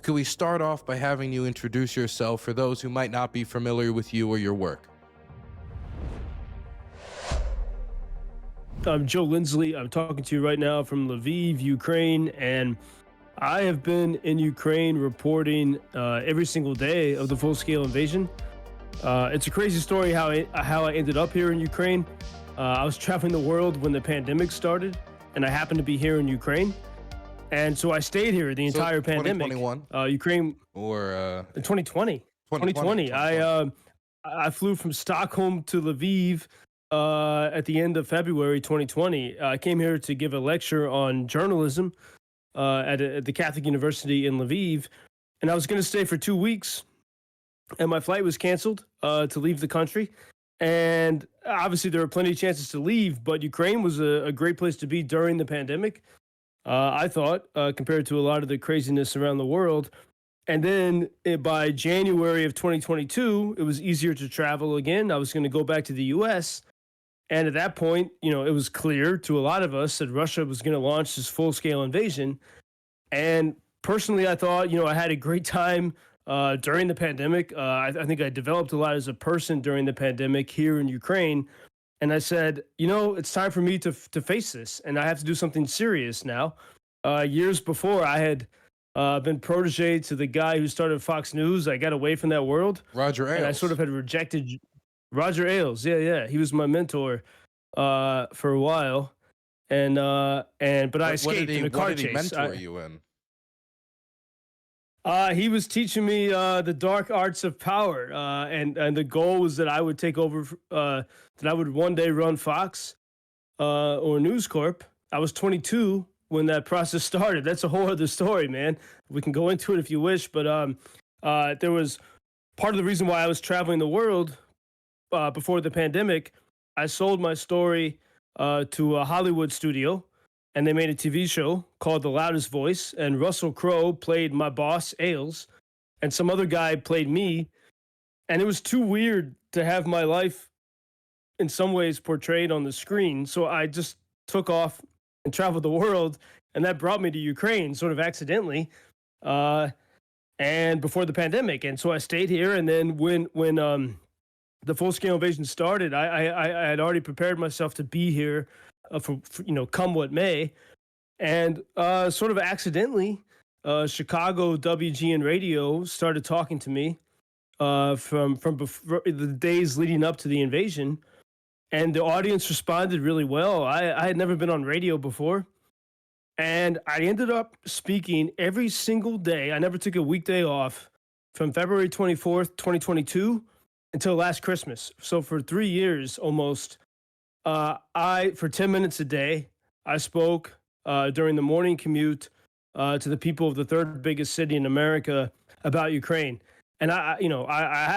Could we start off by having you introduce yourself for those who might not be familiar with you or your work? I'm Joe Lindsley. I'm talking to you right now from Lviv, Ukraine, and I have been in Ukraine reporting every single day of the full-scale invasion. It's a crazy story how I ended up here in Ukraine. I was traveling the world when the pandemic started, and I happened to be here in Ukraine. And so I stayed here the entire pandemic. 2021? Ukraine Or in 2020. 2020. I flew from Stockholm to Lviv at the end of February 2020. I came here to give a lecture on journalism at the Catholic University in Lviv, and I was going to stay for 2 weeks, and my flight was canceled to leave the country. And obviously, there were plenty of chances to leave, but Ukraine was a great place to be during the pandemic. I thought, compared to a lot of the craziness around the world. And then by January of 2022, it was easier to travel again. I was going to go back to the U.S. And at that point, it was clear to a lot of us that Russia was going to launch this full-scale invasion. And personally, I thought, I had a great time during the pandemic. I think I developed a lot as a person during the pandemic here in Ukraine. And I said, it's time for me to face this, and I have to do something serious now. Years before, I had been protege to the guy who started Fox News. I got away from that world. Roger Ailes. And I sort of had rejected Roger Ailes. Yeah. He was my mentor for a while. But I escaped in a car chase. What did he mentor you in? He was teaching me the dark arts of power, and the goal was that I would take over, that I would one day run Fox or News Corp. I was 22 when that process started. That's a whole other story, man. We can go into it if you wish, but there was part of the reason why I was traveling the world before the pandemic. I sold my story to a Hollywood studio, and they made a TV show called The Loudest Voice, and Russell Crowe played my boss, Ailes, and some other guy played me, and it was too weird to have my life in some ways portrayed on the screen, so I just took off and traveled the world, and that brought me to Ukraine, sort of accidentally, and before the pandemic, and so I stayed here, and then when the full-scale invasion started, I had already prepared myself to be here for come what may, and sort of accidentally, Chicago WGN Radio started talking to me from before, the days leading up to the invasion, and the audience responded really well. I had never been on radio before, and I ended up speaking every single day. I never took a weekday off from February 24th, 2022 until last Christmas. So for 3 years almost, for 10 minutes a day, I spoke during the morning commute to the people of the third biggest city in America about Ukraine. And I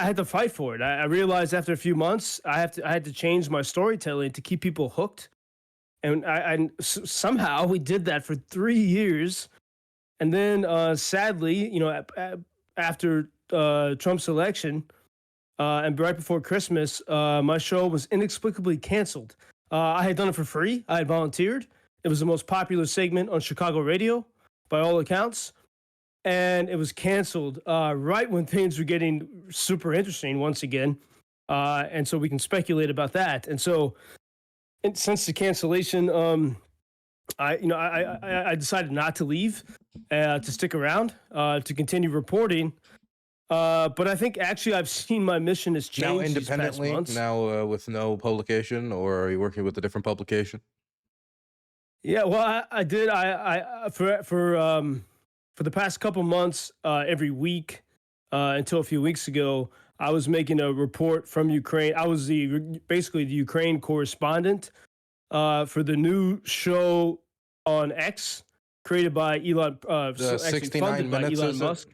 had to fight for it. I realized after a few months, I had to change my storytelling to keep people hooked. And somehow we did that for 3 years. And then sadly, after Trump's election, and right before Christmas, my show was inexplicably canceled. I had done it for free. I had volunteered. It was the most popular segment on Chicago radio, by all accounts. And it was canceled right when things were getting super interesting once again. And so we can speculate about that. And so since the cancellation, I decided not to leave, to stick around, to continue reporting. But I think actually I've seen my mission has changed now independently, these past months. now with no publication, or are you working with a different publication? Yeah, well, I did. I for the past couple months, every week until a few weeks ago, I was making a report from Ukraine. I was basically the Ukraine correspondent for the new show on X, created by Elon. The 69 minutes, by Elon Musk.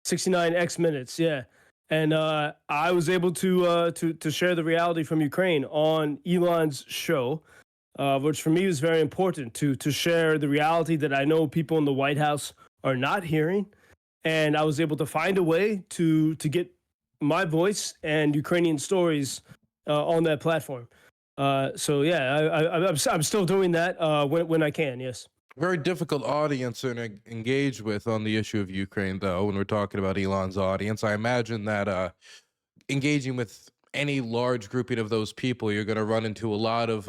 69 X minutes, yeah. And I was able to share the reality from Ukraine on Elon's show, which for me was very important to share the reality that I know people in the White House are not hearing. And I was able to find a way to get my voice and Ukrainian stories on that platform. So yeah, I'm still doing that when I can. Yes. Very difficult audience to engage with on the issue of Ukraine, though. When we're talking about Elon's audience, I imagine that engaging with any large grouping of those people, you're going to run into a lot of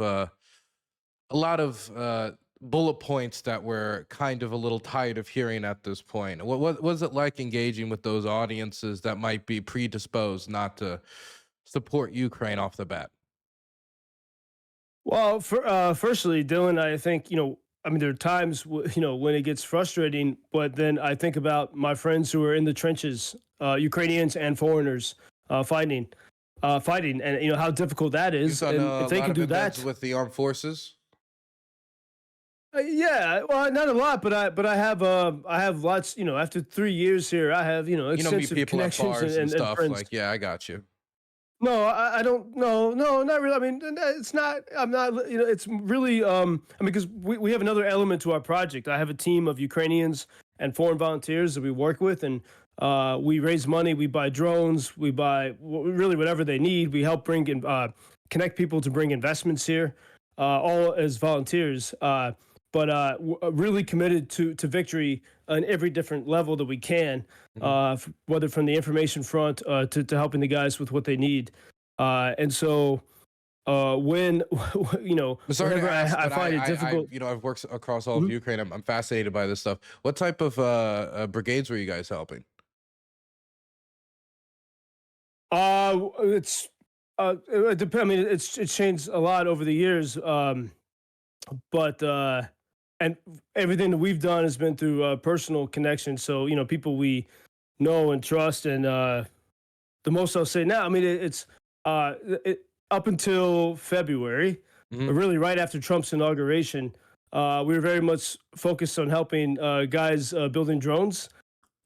bullet points that we're kind of a little tired of hearing at this point. What was it like engaging with those audiences that might be predisposed not to support Ukraine off the bat? Well, firstly, Dylan, I think, I mean, there are times, when it gets frustrating, but then I think about my friends who are in the trenches, Ukrainians and foreigners, fighting, and how difficult that You've is. done And a if they lot can of do events that, with the armed forces. yeah, well, not a lot, but I have lots. After 3 years here, I have You know, meet extensive people at connections bars and and stuff. friends. Like, yeah, I got you. No, I don't. No, no, not really. I mean, it's not. I'm not. It's really. I mean, because we have another element to our project. I have a team of Ukrainians and foreign volunteers that we work with, and we raise money. We buy drones. We buy really whatever they need. We help bring in, connect people to bring investments here, all as volunteers. But really committed to victory on every different level that we can, Mhm. whether from the information front to helping the guys with what they need. And so when I'm sorry to whenever ask, I but find it difficult. I've worked across all of Mhm. Ukraine. I'm fascinated by this stuff. What type of brigades were you guys helping? It's it depends. I mean, it's changed a lot over the years. But and everything that we've done has been through personal connections. So people we know and trust, and the most I'll say now. I mean, it's uh, it, up until February, Hmm. really right after Trump's inauguration. We were very much focused on helping guys building drones,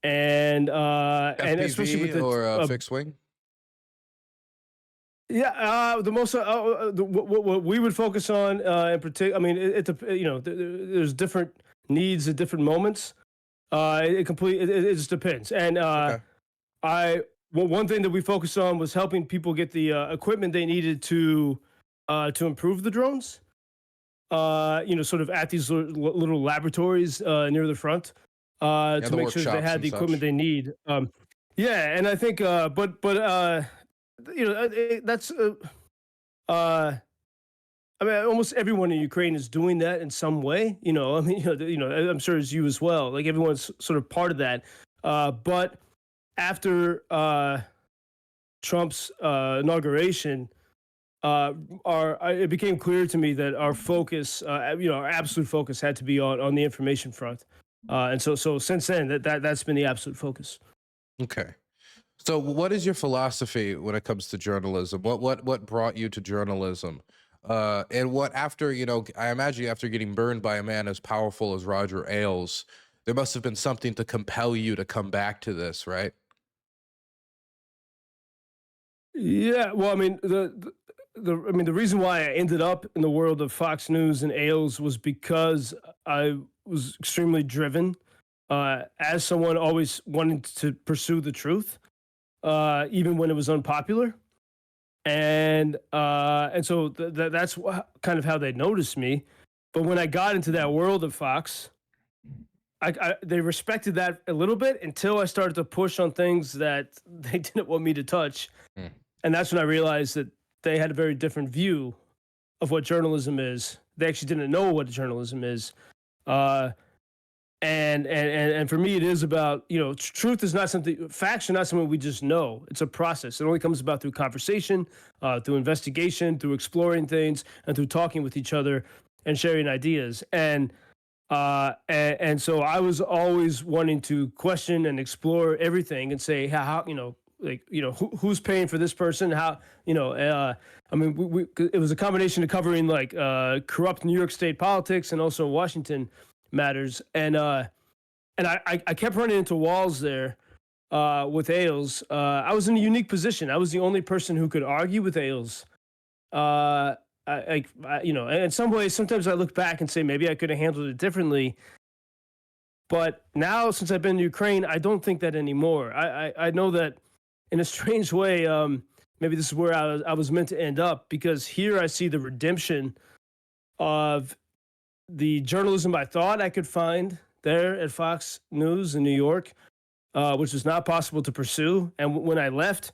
and especially with FPV the or fixed wing? yeah, the most what we would focus on in particular. I mean, there's different needs at different moments. It just depends. And Okay. I well, one thing that we focused on was helping people get the equipment they needed to improve the drones. Sort of at these little laboratories near the front Yeah, to the make sure that they workshops had and the equipment such. they need. Yeah, and I think, that's uh, I mean, almost everyone in Ukraine is doing that in some way. I mean, I'm sure as you as well. Like everyone's sort of part of that. But after Trump's inauguration, it became clear to me that our focus, our absolute focus, had to be on the information front. And so since then, that's been the absolute focus. Okay. So, what is your philosophy when it comes to journalism? What brought you to journalism? And what after I imagine after getting burned by a man as powerful as Roger Ailes, there must have been something to compel you to come back to this, right? Yeah, well, I mean, the reason why I ended up in the world of Fox News and Ailes was because I was extremely driven, as someone always wanting to pursue the truth, even when it was unpopular, and so that's kind of how they noticed me. But when I got into that world of Fox, they respected that a little bit until I started to push on things that they didn't want me to touch, Hmm. and that's when I realized that they had a very different view of what journalism is. They actually didn't know what journalism is. Uh, and for me, it is about truth is not something, facts are not something we just know. It's a process. It only comes about through conversation, through investigation, through exploring things, and through talking with each other and sharing ideas. And so I was always wanting to question and explore everything and say how like who's paying for this person, how I mean it was a combination of covering like corrupt New York State politics and also Washington matters, and I kept running into walls there with Ailes. I was in a unique position. I was the only person who could argue with Ailes. uh in some ways, sometimes I look back and say maybe I could have handled it differently. But now, since I've been to Ukraine, I don't think that anymore. I know that in a strange way, maybe this is where I was meant to end up, because here I see the redemption of the journalism I thought I could find there at Fox News in New York, which was not possible to pursue. And when I left,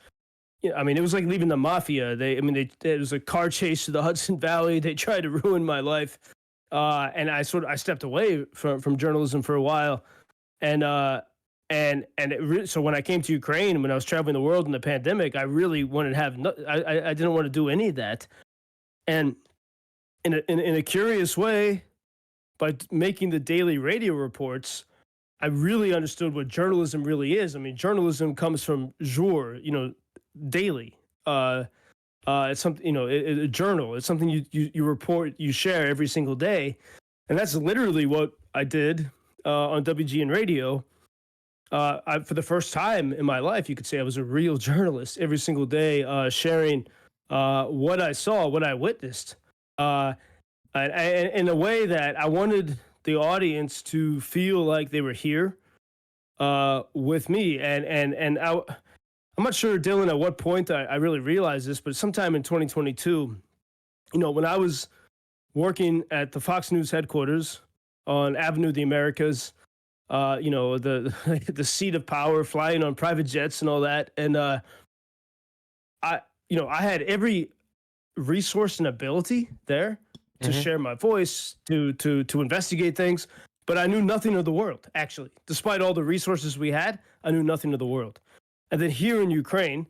yeah, I mean, it was like leaving the mafia. It was a car chase to the Hudson Valley. They tried to ruin my life, and I stepped away from journalism for a while, and so when I came to Ukraine, when I was traveling the world in the pandemic, I really wanted to have I didn't want to do any of that, and in a curious way, by making the daily radio reports, I really understood what journalism really is. I mean, journalism comes from jour, daily. It's something, a journal. It's something you report, you share every single day, and that's literally what I did on WGN Radio. For the first time in my life, you could say I was a real journalist every single day, sharing what I saw, what I witnessed, and in a way that I wanted the audience to feel like they were here with me. I'm not sure, Dylan, at what point I really realized this, but sometime in 2022, when I was working at the Fox News headquarters on Avenue of the Americas, the the seat of power, flying on private jets and all that, and I had every resource and ability there to Hmm. share my voice, to investigate things, but I knew nothing of the world. Actually, despite all the resources we had, I knew nothing of the world. And then here in Ukraine,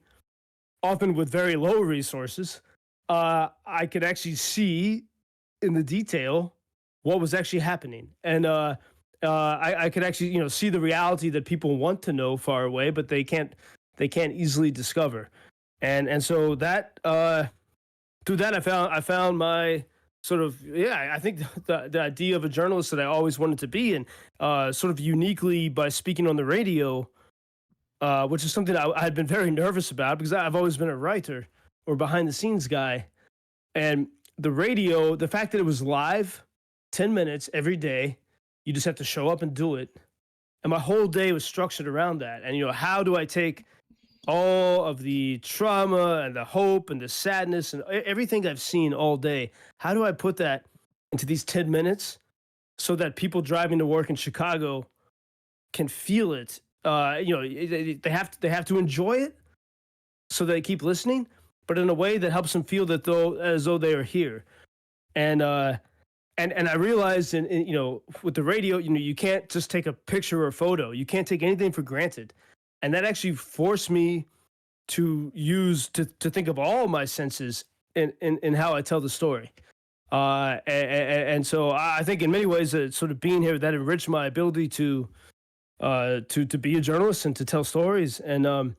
often with very low resources, I could actually see in the detail what was actually happening, and I could actually see the reality that people want to know far away, but they can't easily discover. And so that through that I found my sort of, yeah, I think the idea of a journalist that I always wanted to be, and sort of uniquely by speaking on the radio, which is something I had been very nervous about because I've always been a writer or behind the scenes guy. And the radio, the fact that it was live, 10 minutes every day, you just have to show up and do it. And my whole day was structured around that. And, how do I take all of the trauma and the hope and the sadness and everything I've seen all day? How do I put that into these 10 minutes so that people driving to work in Chicago can feel it? They have to enjoy it so they keep listening, but in a way that helps them feel that as though they are here. And I realized, with the radio, you can't just take a picture or a photo. You can't take anything for granted, and that actually forced me to think of all my senses in how I tell the story. And so I think in many ways, sort of being here, that enriched my ability to be a journalist and to tell stories. And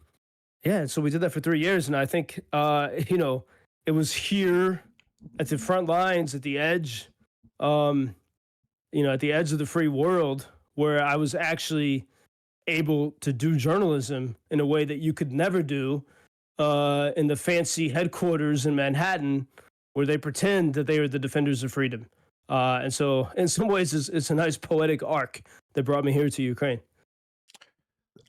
yeah, so we did that for 3 years, and I think it was here at the front lines, at the edge, at the edge of the free world, where I was actually able to do journalism in a way that you could never do in the fancy headquarters in Manhattan, where they pretend that they are the defenders of freedom. And so, in some ways, it's a nice poetic arc that brought me here to Ukraine.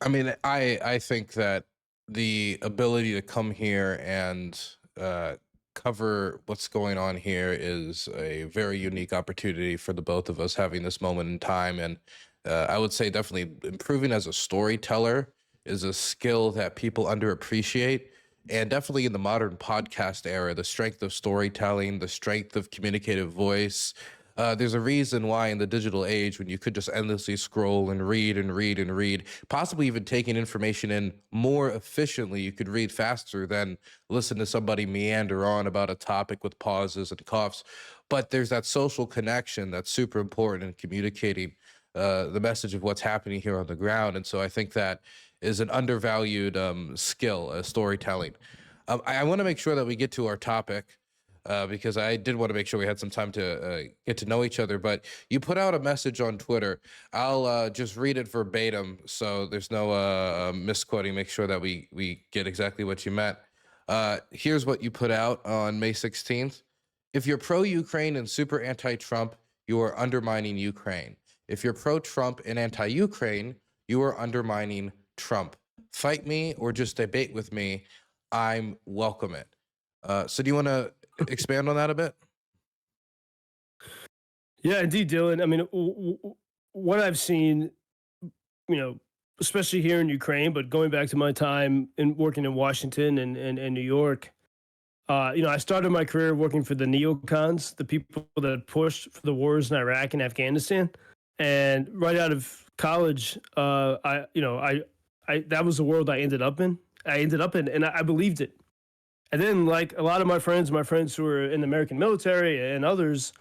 I mean, I think that the ability to come here and cover what's going on here is a very unique opportunity for the both of us having this moment in time. And I would say definitely improving as a storyteller is a skill that people underappreciate. And definitely in the modern podcast era, the strength of storytelling, the strength of communicative voice. There's a reason why in the digital age, when you could just endlessly scroll and read and read and read, possibly even taking information in more efficiently, you could read faster than listen to somebody meander on about a topic with pauses and coughs. But there's that social connection that's super important in communicating the message of what's happening here on the ground. And so I think that is an undervalued skill, storytelling. I want to make sure that we get to our topic. Because I did want to make sure we had some time to get to know each other. But you put out a message on Twitter. I'll just read it verbatim, so there's no misquoting. Make sure that we get exactly what you meant. Here's what you put out on May 16th. If you're pro-Ukraine and super anti-Trump, you are undermining Ukraine. If you're pro-Trump and anti-Ukraine, you are undermining Trump. Fight me or just debate with me. I'm welcome it. So do you want to expand on that a bit? Yeah, indeed, Dylan. I mean, what I've seen, you know, especially here in Ukraine, but going back to my time in working in Washington and New York, I started my career working for the neocons, the people that pushed for the wars in Iraq and Afghanistan. And right out of college, I that was the world I ended up in. And I believed it. And then, like a lot of my friends who were in the American military and others,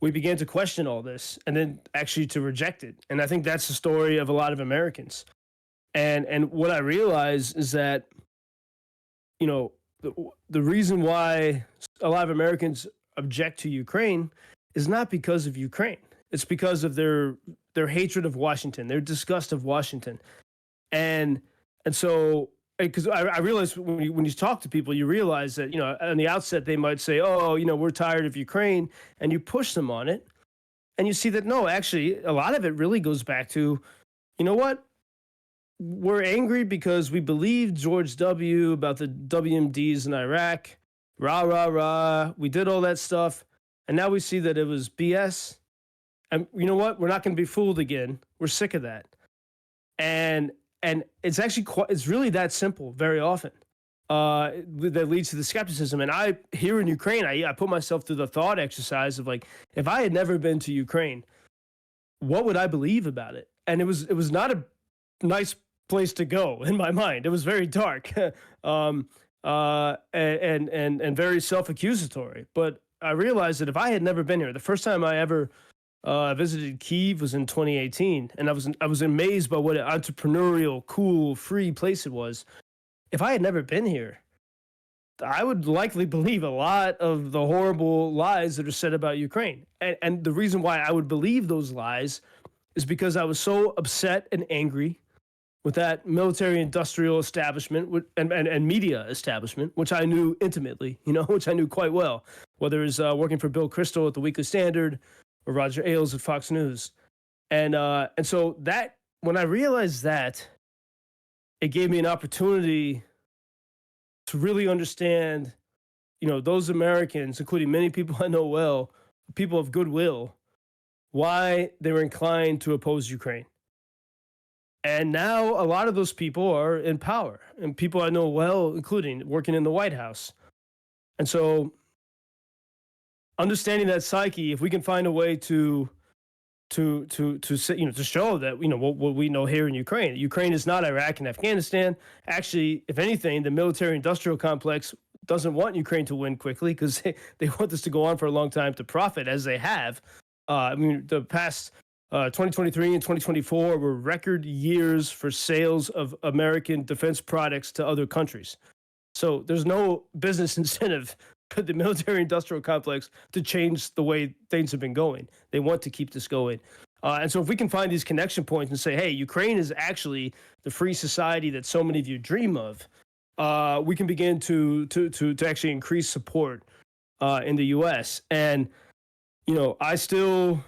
we began to question all this and then actually to reject it. And I think that's the story of a lot of Americans. And what I realized is that, you know, the reason why a lot of Americans object to Ukraine is not because of Ukraine. It's because of their hatred of Washington, their disgust of Washington. And and so because I realize when you talk to people, you realize that, on the outset they might say, "Oh, we're tired of Ukraine," and you push them on it, and you see that no, actually, a lot of it really goes back to, you know what, we're angry because we believed George W. about the WMDs in Iraq, rah rah rah. We did all that stuff, and now we see that it was BS. And you know what? We're not going to be fooled again. We're sick of that. And and it's actually it's really that simple very often. That leads to the skepticism. And I here in Ukraine, I put myself through the thought exercise of like, if I had never been to Ukraine, what would I believe about it? And it was not a nice place to go in my mind. It was very dark, and very self-accusatory. But I realized that if I had never been here, the first time I ever visited Kyiv was in 2018, and I was amazed by what an entrepreneurial, cool, free place it was. If I had never been here, I would likely believe a lot of the horrible lies that are said about Ukraine. And the reason why I would believe those lies is because I was so upset and angry with that military industrial establishment and media establishment, which I knew intimately, which I knew quite well, whether it's working for Bill Kristol at the Weekly Standard or Roger Ailes at Fox News. And so that when I realized that, it gave me an opportunity to really understand, those Americans, including many people I know well, people of goodwill, why they were inclined to oppose Ukraine. And now a lot of those people are in power, and people I know well, including working in the White House. And so understanding that psyche, if we can find a way to show that, what we know here in Ukraine. Ukraine is not Iraq and Afghanistan. Actually, if anything, the military industrial complex doesn't want Ukraine to win quickly because they want this to go on for a long time to profit as they have. The past 2023 and 2024 were record years for sales of American defense products to other countries. So there's no business incentive for the military industrial complex to change the way things have been going. They want to keep this going. And so if we can find these connection points and say, hey, Ukraine is actually the free society that so many of you dream of, we can begin to actually increase support in the U.S. And, I still...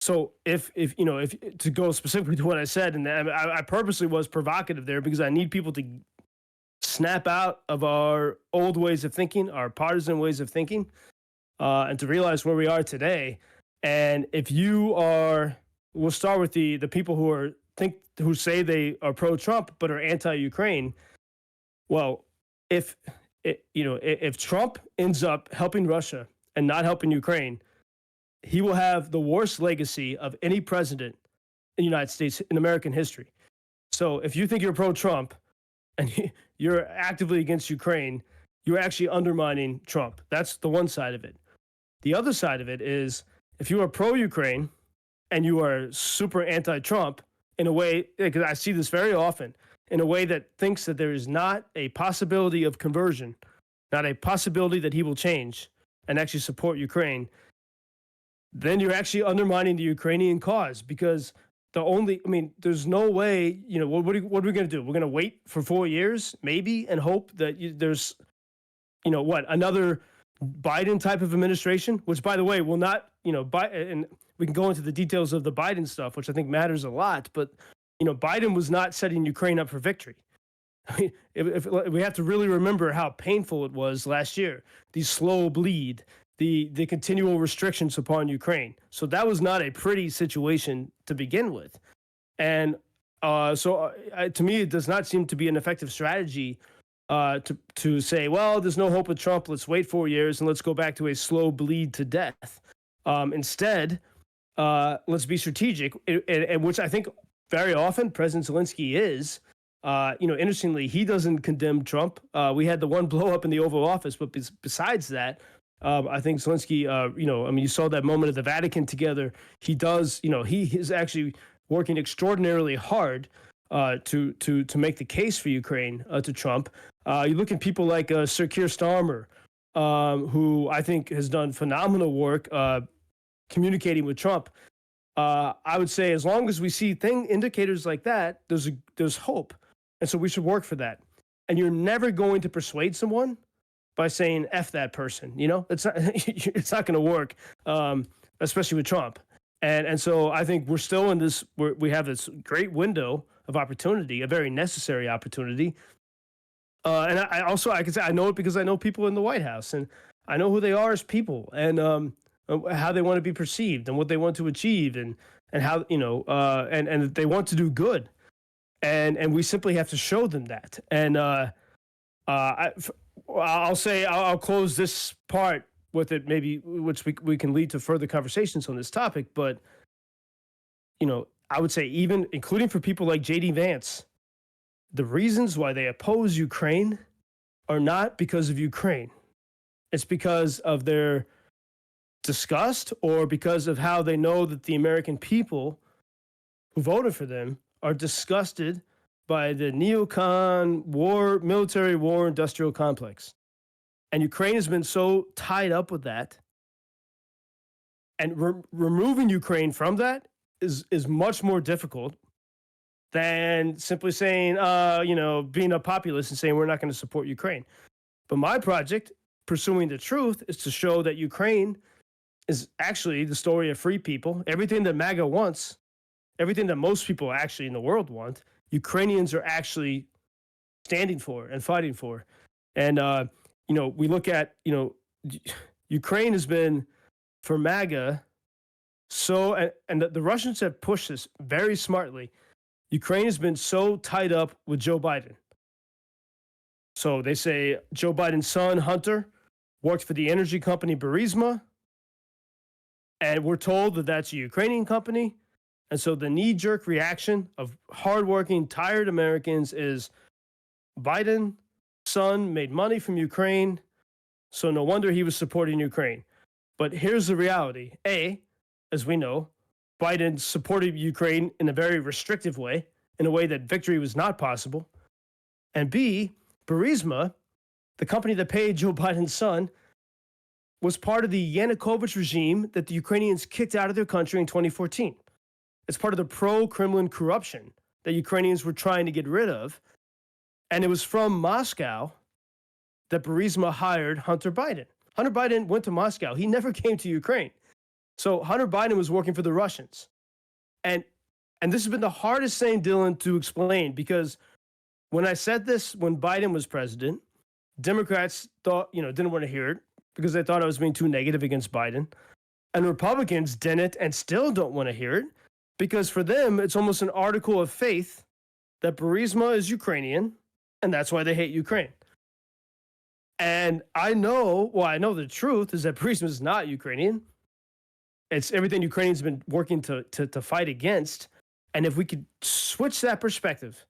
So if to go specifically to what I said, and I purposely was provocative there because I need people to snap out of our old ways of thinking, our partisan ways of thinking, and to realize where we are today. And if you are, we'll start with the people who say they are pro-Trump but are anti-Ukraine. Well, if Trump ends up helping Russia and not helping Ukraine, he will have the worst legacy of any president in the United States in American history. So if you think you're pro-Trump and you're actively against Ukraine, you're actually undermining Trump. That's the one side of it. The other side of it is if you are pro-Ukraine and you are super anti-Trump in a way, because I see this very often, in a way that thinks that there is not a possibility of conversion, not a possibility that he will change and actually support Ukraine, then you're actually undermining the Ukrainian cause because there's no way, what are we going to do? We're going to wait for 4 years, maybe, and hope that there's, another Biden type of administration, which, by the way, will not, and we can go into the details of the Biden stuff, which I think matters a lot. But, Biden was not setting Ukraine up for victory. I mean, if we have to really remember how painful it was last year, the slow bleed, the continual restrictions upon Ukraine. So that was not a pretty situation to begin with. And to me, it does not seem to be an effective strategy to say, well, there's no hope with Trump. Let's wait 4 years and let's go back to a slow bleed to death. Instead, let's be strategic, and which I think very often President Zelensky is. Interestingly, he doesn't condemn Trump. We had the one blow up in the Oval Office, but besides that, I think Zelensky, you saw that moment at the Vatican together. He does, he is actually working extraordinarily hard to make the case for Ukraine to Trump. You look at people like Sir Keir Starmer, who I think has done phenomenal work communicating with Trump. I would say as long as we see indicators like that, there's hope. And so we should work for that. And you're never going to persuade someone by saying F that person. It's not going to work, especially with Trump. And so I think we're still in this, we have this great window of opportunity, a very necessary opportunity. And I can say I know it because I know people in the White House, and I know who they are as people, and how they want to be perceived and what they want to achieve, and how, and they want to do good. And we simply have to show them that. And I'll close this part with it, maybe, which we can lead to further conversations on this topic. But, I would say even including for people like J.D. Vance, the reasons why they oppose Ukraine are not because of Ukraine. It's because of their disgust or because of how they know that the American people who voted for them are disgusted by the neocon military war industrial complex. And Ukraine has been so tied up with that. And removing Ukraine from that is much more difficult than simply saying, being a populist and saying we're not going to support Ukraine. But my project, Pursuing the Truth, is to show that Ukraine is actually the story of free people. Everything that MAGA wants, everything that most people actually in the world want, Ukrainians are actually standing for and fighting for. And, we look at, Ukraine has been, for MAGA, and the Russians have pushed this very smartly. Ukraine has been so tied up with Joe Biden. So they say Joe Biden's son, Hunter, worked for the energy company Burisma. And we're told that that's a Ukrainian company. And so the knee-jerk reaction of hardworking, tired Americans is Biden's son made money from Ukraine, so no wonder he was supporting Ukraine. But here's the reality. A, as we know, Biden supported Ukraine in a very restrictive way, in a way that victory was not possible. And B, Burisma, the company that paid Joe Biden's son, was part of the Yanukovych regime that the Ukrainians kicked out of their country in 2014. It's part of the pro-Kremlin corruption that Ukrainians were trying to get rid of. And it was from Moscow that Burisma hired Hunter Biden. Hunter Biden went to Moscow. He never came to Ukraine. So Hunter Biden was working for the Russians. And this has been the hardest thing, Dylan, to explain, because when I said this, when Biden was president, Democrats didn't want to hear it because they thought I was being too negative against Biden. And Republicans didn't and still don't want to hear it because for them, it's almost an article of faith that Burisma is Ukrainian, and that's why they hate Ukraine. And I know the truth is that Burisma is not Ukrainian. It's everything Ukrainians have been working to fight against. And if we could switch that perspective,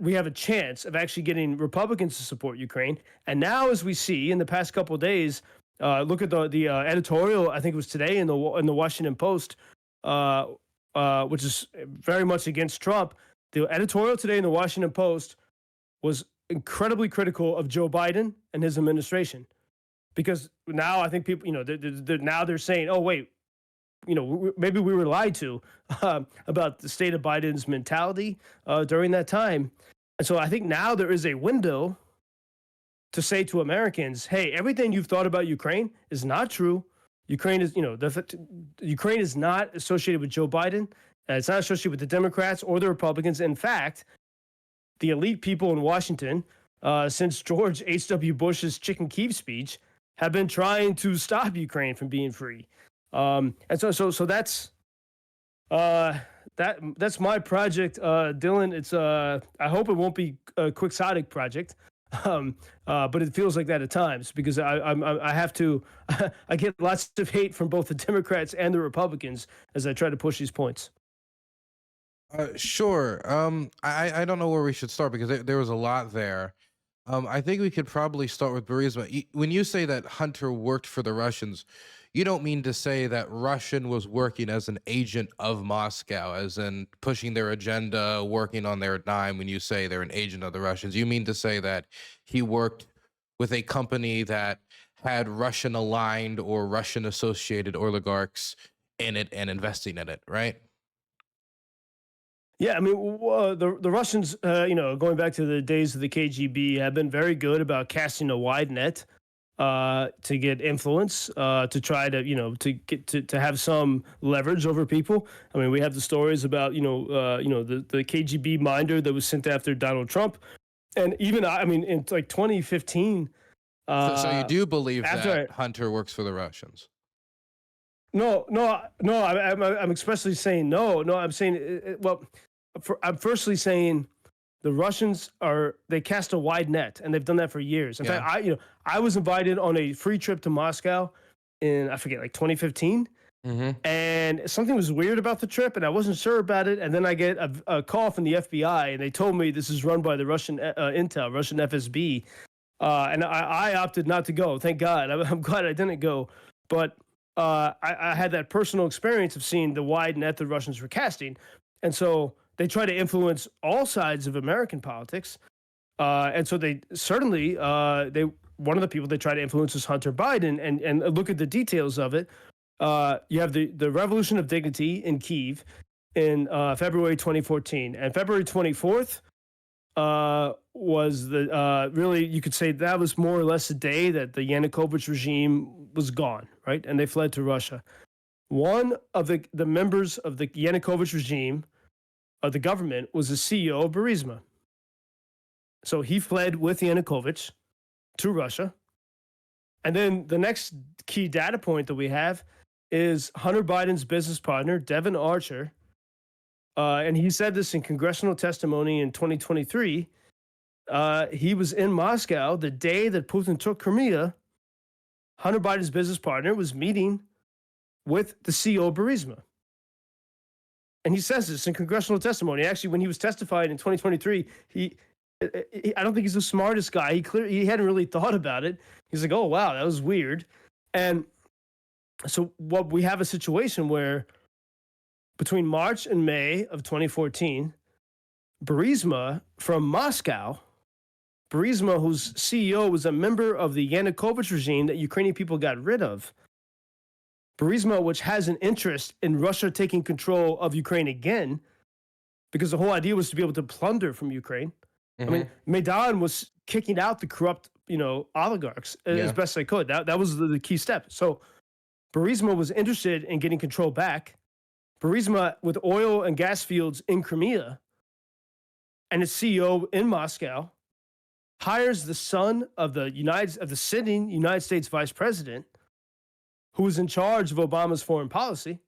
we have a chance of actually getting Republicans to support Ukraine. And now, as we see in the past couple of days, look at the editorial, I think it was today in the Washington Post, which is very much against Trump. The editorial today in the Washington Post was incredibly critical of Joe Biden and his administration. Because now I think people, they're saying, oh, wait, maybe we were lied to about the state of Biden's mentality during that time. And so I think now there is a window to say to Americans, hey, everything you've thought about Ukraine is not true. Ukraine is, Ukraine is not associated with Joe Biden. It's not associated with the Democrats or the Republicans. In fact, the elite people in Washington, since George H.W. Bush's Chicken Kyiv speech have been trying to stop Ukraine from being free. And so that's my project, Dylan. It's I hope it won't be a quixotic project, but it feels like that at times because I have to I get lots of hate from both the Democrats and the Republicans as I try to push these points. Sure. I don't know where we should start because there was a lot there. I think we could probably start with Burisma. When you say that Hunter worked for the Russians, you don't mean to say that Russian was working as an agent of Moscow, as in pushing their agenda, working on their dime. When you say they're an agent of the Russians, you mean to say that he worked with a company that had Russian aligned or Russian associated oligarchs in it and investing in it, right? Yeah, I mean, the Russians, going back to the days of the KGB, have been very good about casting a wide net to get influence, to try to, to get to have some leverage over people. I mean, we have the stories about, the KGB minder that was sent after Donald Trump, and even I mean, in like 2015. So you do believe after that Hunter works for the Russians? No. I'm expressly saying no. No, I'm saying I'm firstly saying the Russians they cast a wide net, and they've done that for years. In fact, I was invited on a free trip to Moscow in I forget like 2015, and something was weird about the trip, and I wasn't sure about it. And then I get a call from the FBI, and they told me this is run by the Russian intel, Russian FSB, and I opted not to go. Thank God. I'm glad I didn't go, but. I had that personal experience of seeing the wide net the Russians were casting. And so they try to influence all sides of American politics. And so they certainly, one of the people they try to influence is Hunter Biden. And look at the details of it. You have the Revolution of Dignity in Kyiv in February 2014. And February 24th was really, you could say that was more or less the day that the Yanukovych regime was gone, right? And they fled to Russia. One of the members of the Yanukovych regime, of the government, was the CEO of Burisma. So he fled with Yanukovych to Russia. And then the next key data point that we have is Hunter Biden's business partner, Devin Archer, and he said this in congressional testimony in 2023. He was in Moscow the day that Putin took Crimea. Hunter Biden's business partner was meeting with the CEO of Burisma. And he says this in congressional testimony. Actually, when he was testifying in 2023, I don't think he's the smartest guy. He hadn't really thought about it. He's like, oh, wow, that was weird. And so what we have a situation where between March and May of 2014, Burisma from Moscow, Burisma, whose CEO was a member of the Yanukovych regime that Ukrainian people got rid of, Burisma, which has an interest in Russia taking control of Ukraine again, because the whole idea was to be able to plunder from Ukraine. I mean, Maidan was kicking out the corrupt, oligarchs as best they could. That was the key step. So Burisma was interested in getting control back. Burisma, with oil and gas fields in Crimea, and its CEO in Moscow, hires the son of the sitting United States vice president, who was in charge of Obama's foreign policy,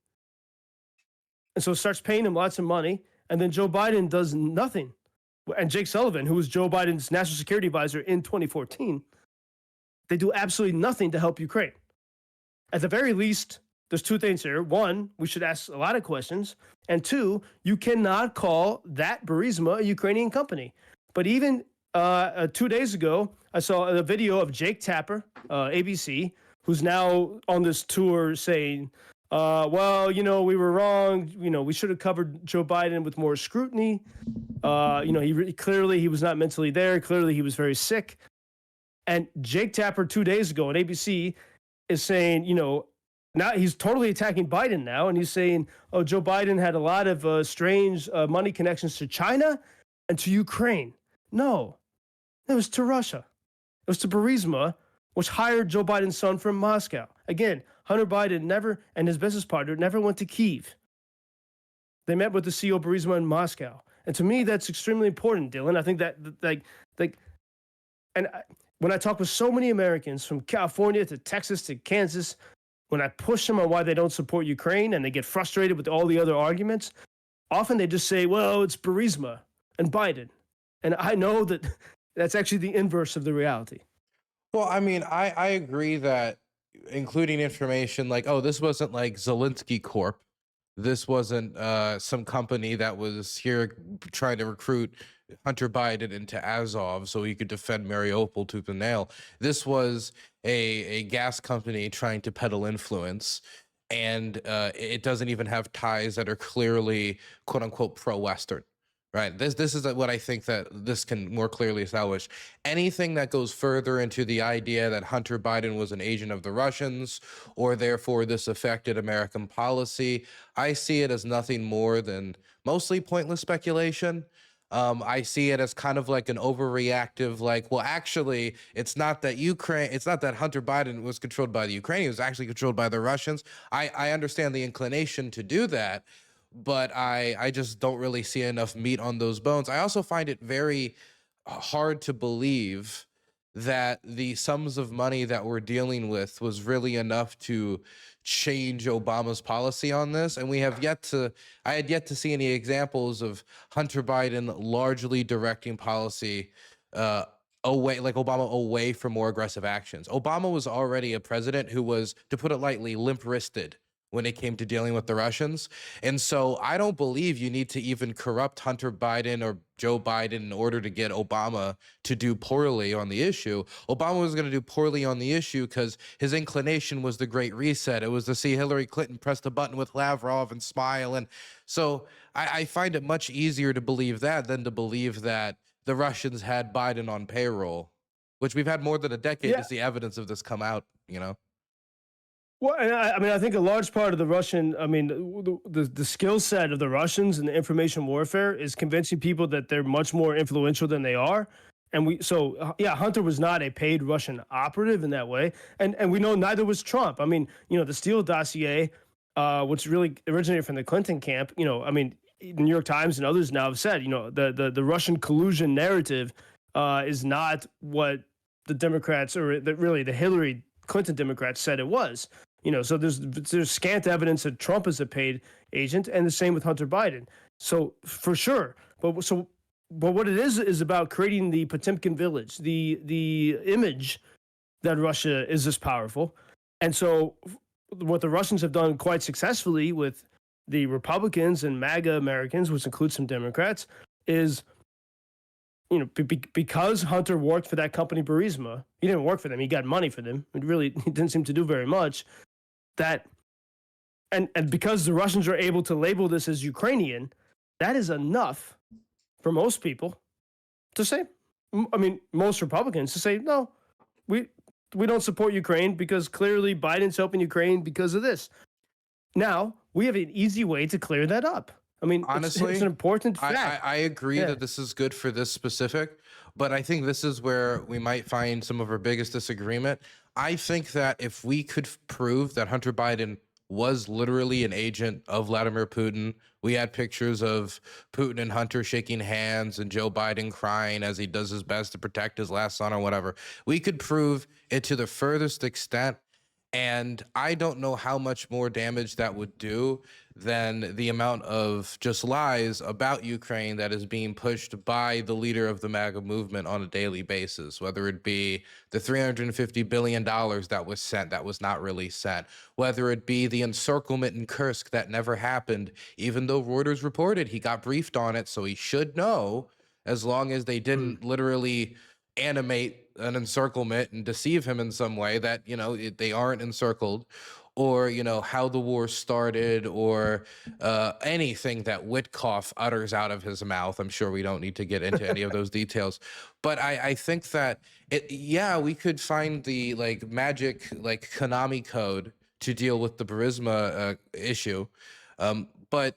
and so starts paying him lots of money. And then Joe Biden does nothing. And Jake Sullivan, who was Joe Biden's national security advisor in 2014, they do absolutely nothing to help Ukraine. At the very least, there's two things here. One, we should ask a lot of questions. And two, you cannot call that Burisma a Ukrainian company. But even 2 days ago, I saw a video of Jake Tapper, ABC, who's now on this tour saying, we were wrong. We should have covered Joe Biden with more scrutiny. Clearly he was not mentally there. Clearly he was very sick. And Jake Tapper 2 days ago on ABC is saying, now he's totally attacking Biden now. And he's saying, oh, Joe Biden had a lot of strange money connections to China and to Ukraine. No, it was to Russia. It was to Burisma, which hired Joe Biden's son from Moscow. Again, Hunter Biden and his business partner never went to Kyiv. They met with the CEO of Burisma in Moscow. And to me, that's extremely important, Dylan. I think that And when I talk with so many Americans from California to Texas to Kansas, when I push them on why they don't support Ukraine and they get frustrated with all the other arguments, often they just say, well, it's Burisma and Biden. And I know that that's actually the inverse of the reality. Well, I mean, I agree that including information like, oh, this wasn't like Zelensky Corp. This wasn't some company that was here trying to recruit Hunter Biden into Azov so he could defend Mariupol tooth and nail. This was a gas company trying to peddle influence. And it doesn't even have ties that are clearly, quote unquote, pro-Western. Right. This is what I think that this can more clearly establish. Anything that goes further into the idea that Hunter Biden was an agent of the Russians, or therefore this affected American policy, I see it as nothing more than mostly pointless speculation. I see it as kind of like an overreactive, like, well, actually, it's not that Hunter Biden was controlled by the Ukrainians, it was actually controlled by the Russians. I understand the inclination to do that, but I just don't really see enough meat on those bones. I also find it very hard to believe that the sums of money that we're dealing with was really enough to change Obama's policy on this. And I had yet to see any examples of Hunter Biden largely directing policy away, like Obama, away from more aggressive actions. Obama was already a president who was, to put it lightly, limp-wristed when it came to dealing with the Russians. And so I don't believe you need to even corrupt Hunter Biden or Joe Biden in order to get Obama to do poorly on the issue. Obama was going to do poorly on the issue because his inclination was the Great Reset. It was to see Hillary Clinton press the button with Lavrov and smile. And so I find it much easier to believe that than to believe that the Russians had Biden on payroll, which we've had more than a decade to see evidence of this come out, you know? Well, and I mean, I think a large part of the Russian, I mean, the skill set of the Russians in the information warfare is convincing people that they're much more influential than they are. And yeah, Hunter was not a paid Russian operative in that way. And we know neither was Trump. I mean, the Steele dossier, which really originated from the Clinton camp, I mean, the New York Times and others now have said, the Russian collusion narrative is not what the Democrats or really the Hillary Clinton Democrats said it was. So there's scant evidence that Trump is a paid agent, and the same with Hunter Biden. So for sure, but what it is about creating the Potemkin village, the image that Russia is this powerful, and so what the Russians have done quite successfully with the Republicans and MAGA Americans, which includes some Democrats, is because Hunter worked for that company, Burisma, he didn't work for them. He got money for them. He didn't seem to do very much. And because the Russians are able to label this as Ukrainian, that is enough for most people to say, I mean, most Republicans to say, no, we don't support Ukraine because clearly Biden's helping Ukraine because of this. Now, we have an easy way to clear that up. I mean, honestly, it's an important fact. I agree that this is good for this specific, but I think this is where we might find some of our biggest disagreement. I think that if we could prove that Hunter Biden was literally an agent of Vladimir Putin, we had pictures of Putin and Hunter shaking hands and Joe Biden crying as he does his best to protect his last son or whatever. We could prove it to the furthest extent. And I don't know how much more damage that would do than the amount of just lies about Ukraine that is being pushed by the leader of the MAGA movement on a daily basis, whether it be the $350 billion that was sent that was not really sent, whether it be the encirclement in Kursk that never happened, even though Reuters reported he got briefed on it, so he should know, as long as they didn't literally animate an encirclement and deceive him in some way that, they aren't encircled, or, how the war started, or anything that Witkoff utters out of his mouth. I'm sure we don't need to get into any of those details. But I think that, we could find the, magic, Konami code to deal with the Burisma issue. But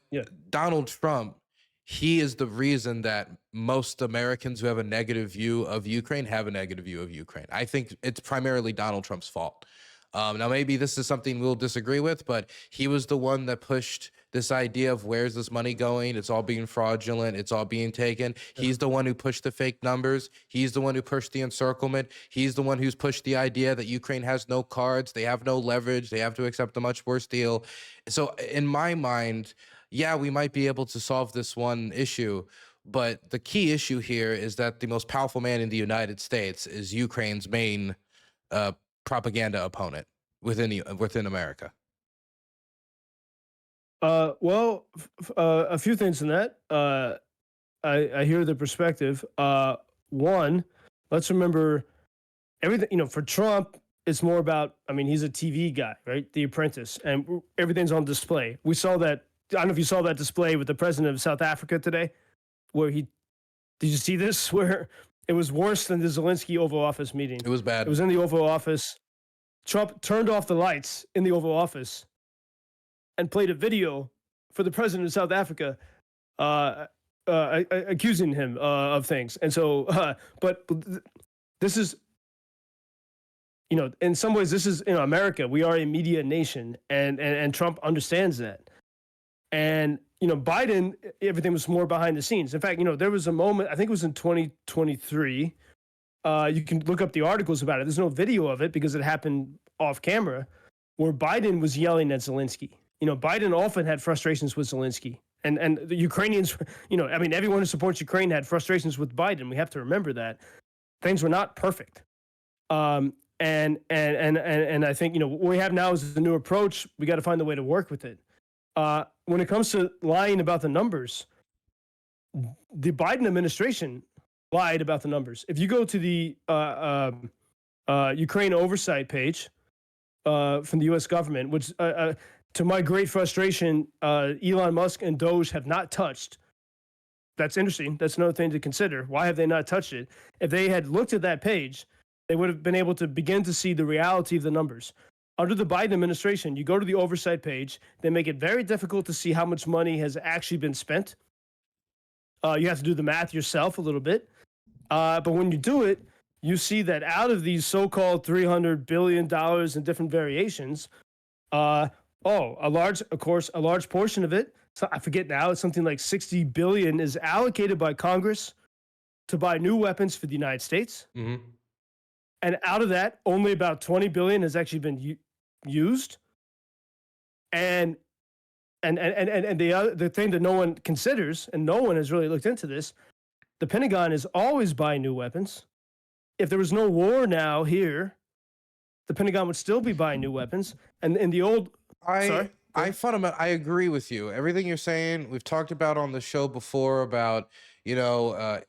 Donald Trump, he is the reason that most Americans who have a negative view of Ukraine have a negative view of Ukraine. I think it's primarily Donald Trump's fault. Now, maybe this is something we'll disagree with, but he was the one that pushed this idea of where's this money going? It's all being fraudulent. It's all being taken. He's the one who pushed the fake numbers. He's the one who pushed the encirclement. He's the one who's pushed the idea that Ukraine has no cards. They have no leverage. They have to accept a much worse deal. So in my mind, yeah, we might be able to solve this one issue. But the key issue here is that the most powerful man in the United States is Ukraine's main propaganda opponent within America. Well, a few things in that. I hear the perspective. One, let's remember everything. You know, for Trump, it's more about. I mean, he's a TV guy, right? The Apprentice, and everything's on display. We saw that. I don't know if you saw that display with the president of South Africa today, where he. Did you see this? Where it was worse than the Zelensky Oval Office meeting. It was bad. It was in the Oval Office. Trump turned off the lights in the Oval Office and played a video for the president of South Africa accusing him of things. And so, but this is, you know, in some ways, this is, you know, America. We are a media nation, and Trump understands that. And, you know, Biden, everything was more behind the scenes. In fact, you know, there was a moment, I think it was in 2023. You can look up the articles about it. There's no video of it because it happened off camera, where Biden was yelling at Zelensky. You know, Biden often had frustrations with Zelensky, and the Ukrainians, you know, I mean, everyone who supports Ukraine had frustrations with Biden. We have to remember that things were not perfect. And I think, you know, what we have now is the new approach. We got to find a way to work with it. When it comes to lying about the numbers, the Biden administration lied about the numbers. If you go to the Ukraine oversight page from the U.S. government, which to my great frustration, Elon Musk and Doge have not touched. That's interesting. That's another thing to consider. Why have they not touched it? If they had looked at that page, they would have been able to begin to see the reality of the numbers. Under the Biden administration, you go to the oversight page, they make it very difficult to see how much money has actually been spent. You have to do the math yourself a little bit. But when you do it, you see that out of these so-called $300 billion in different variations, a large portion of it, so I forget now, it's something like $60 billion is allocated by Congress to buy new weapons for the United States. Mm-hmm. And out of that, only about $20 billion has actually been used. And the thing that no one considers, and no one has really looked into this, the Pentagon is always buying new weapons. If there was no war now here, the Pentagon would still be buying new weapons. And in the old, I agree with you. Everything you're saying, we've talked about on the show before about, you know,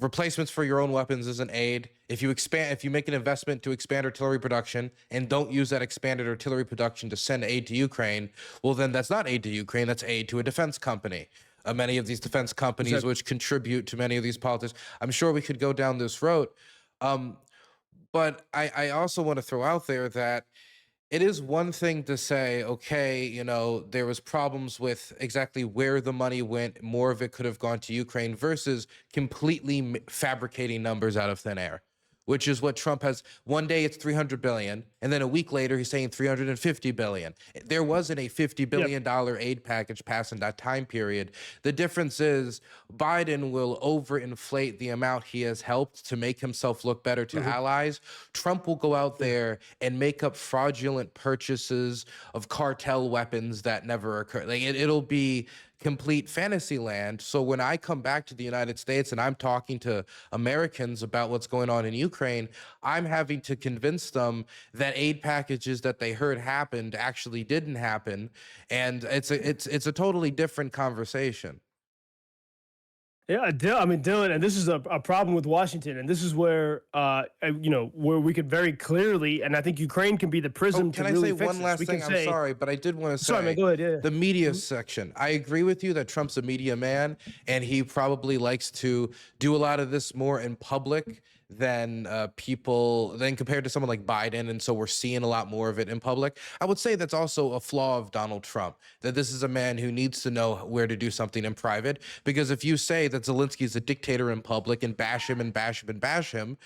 replacements for your own weapons as an aid. If you make an investment to expand artillery production and don't use that expanded artillery production to send aid to Ukraine, well, then that's not aid to Ukraine. That's aid to a defense company. Many of these defense companies, which contribute to many of these politics. I'm sure we could go down this road. But I also want to throw out there that it is one thing to say, okay, you know, there was problems with exactly where the money went. More of it could have gone to Ukraine versus completely fabricating numbers out of thin air, which is what Trump has. One day it's 300 billion, and then a week later he's saying 350 billion. There wasn't a $50 billion aid package passed in that time period. The difference is Biden will overinflate the amount he has helped to make himself look better to allies. Trump will go out there and make up fraudulent purchases of cartel weapons that never occur. Like it'll be complete fantasy land. So when I come back to the United States and I'm talking to Americans about what's going on in Ukraine, I'm having to convince them that aid packages that they heard happened actually didn't happen, and it's a totally different conversation. Yeah, I mean, Dylan, and this is a problem with Washington, and this is where, you know, where we could very clearly, and I think Ukraine can be the prism to really fix this. Can I say one last thing? I'm sorry, but I did want to say, sorry, man, go ahead, yeah. The media section. I agree with you that Trump's a media man, and he probably likes to do a lot of this more in public than compared to someone like Biden, and so we're seeing a lot more of it in public. I would say that's also a flaw of Donald Trump, that this is a man who needs to know where to do something in private. Because if you say that Zelensky is a dictator in public and bash him and bash him and bash him,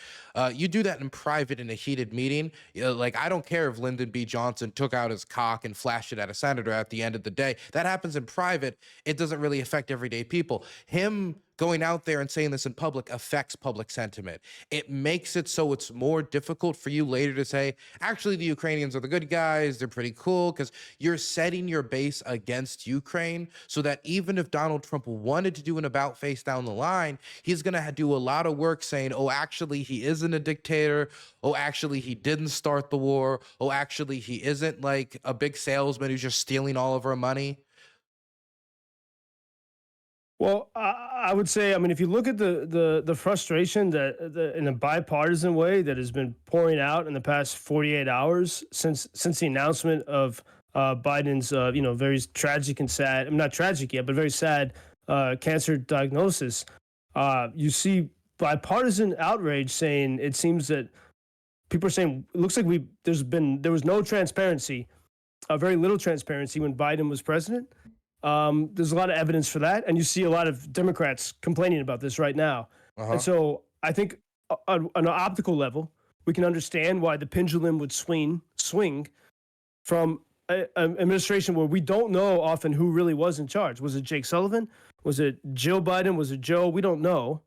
you do that in private in a heated meeting. Like, I don't care if Lyndon B. Johnson took out his cock and flashed it at a senator. At the end of the day, that happens in private. It doesn't really affect everyday people. Him going out there and saying this in public affects public sentiment. It makes it so it's more difficult for you later to say, actually, the Ukrainians are the good guys. They're pretty cool, because you're setting your base against Ukraine, so that even if Donald Trump wanted to do an about face down the line, he's going to do a lot of work saying, oh, actually, he isn't a dictator. Oh, actually, he didn't start the war. Oh, actually, he isn't like a big salesman who's just stealing all of our money. Well, I would say, I mean, if you look at the frustration that in a bipartisan way that has been pouring out in the past 48 hours since the announcement of Biden's very tragic and sad, I mean, not tragic yet, but very sad cancer diagnosis, you see bipartisan outrage saying it seems that people are saying it looks like there was no transparency, very little transparency when Biden was president. There's a lot of evidence for that, and you see a lot of Democrats complaining about this right now. Uh-huh. And so I think on an optical level, we can understand why the pendulum would swing from an administration where we don't know often who really was in charge. Was it Jake Sullivan? Was it Jill Biden? Was it Joe? We don't know.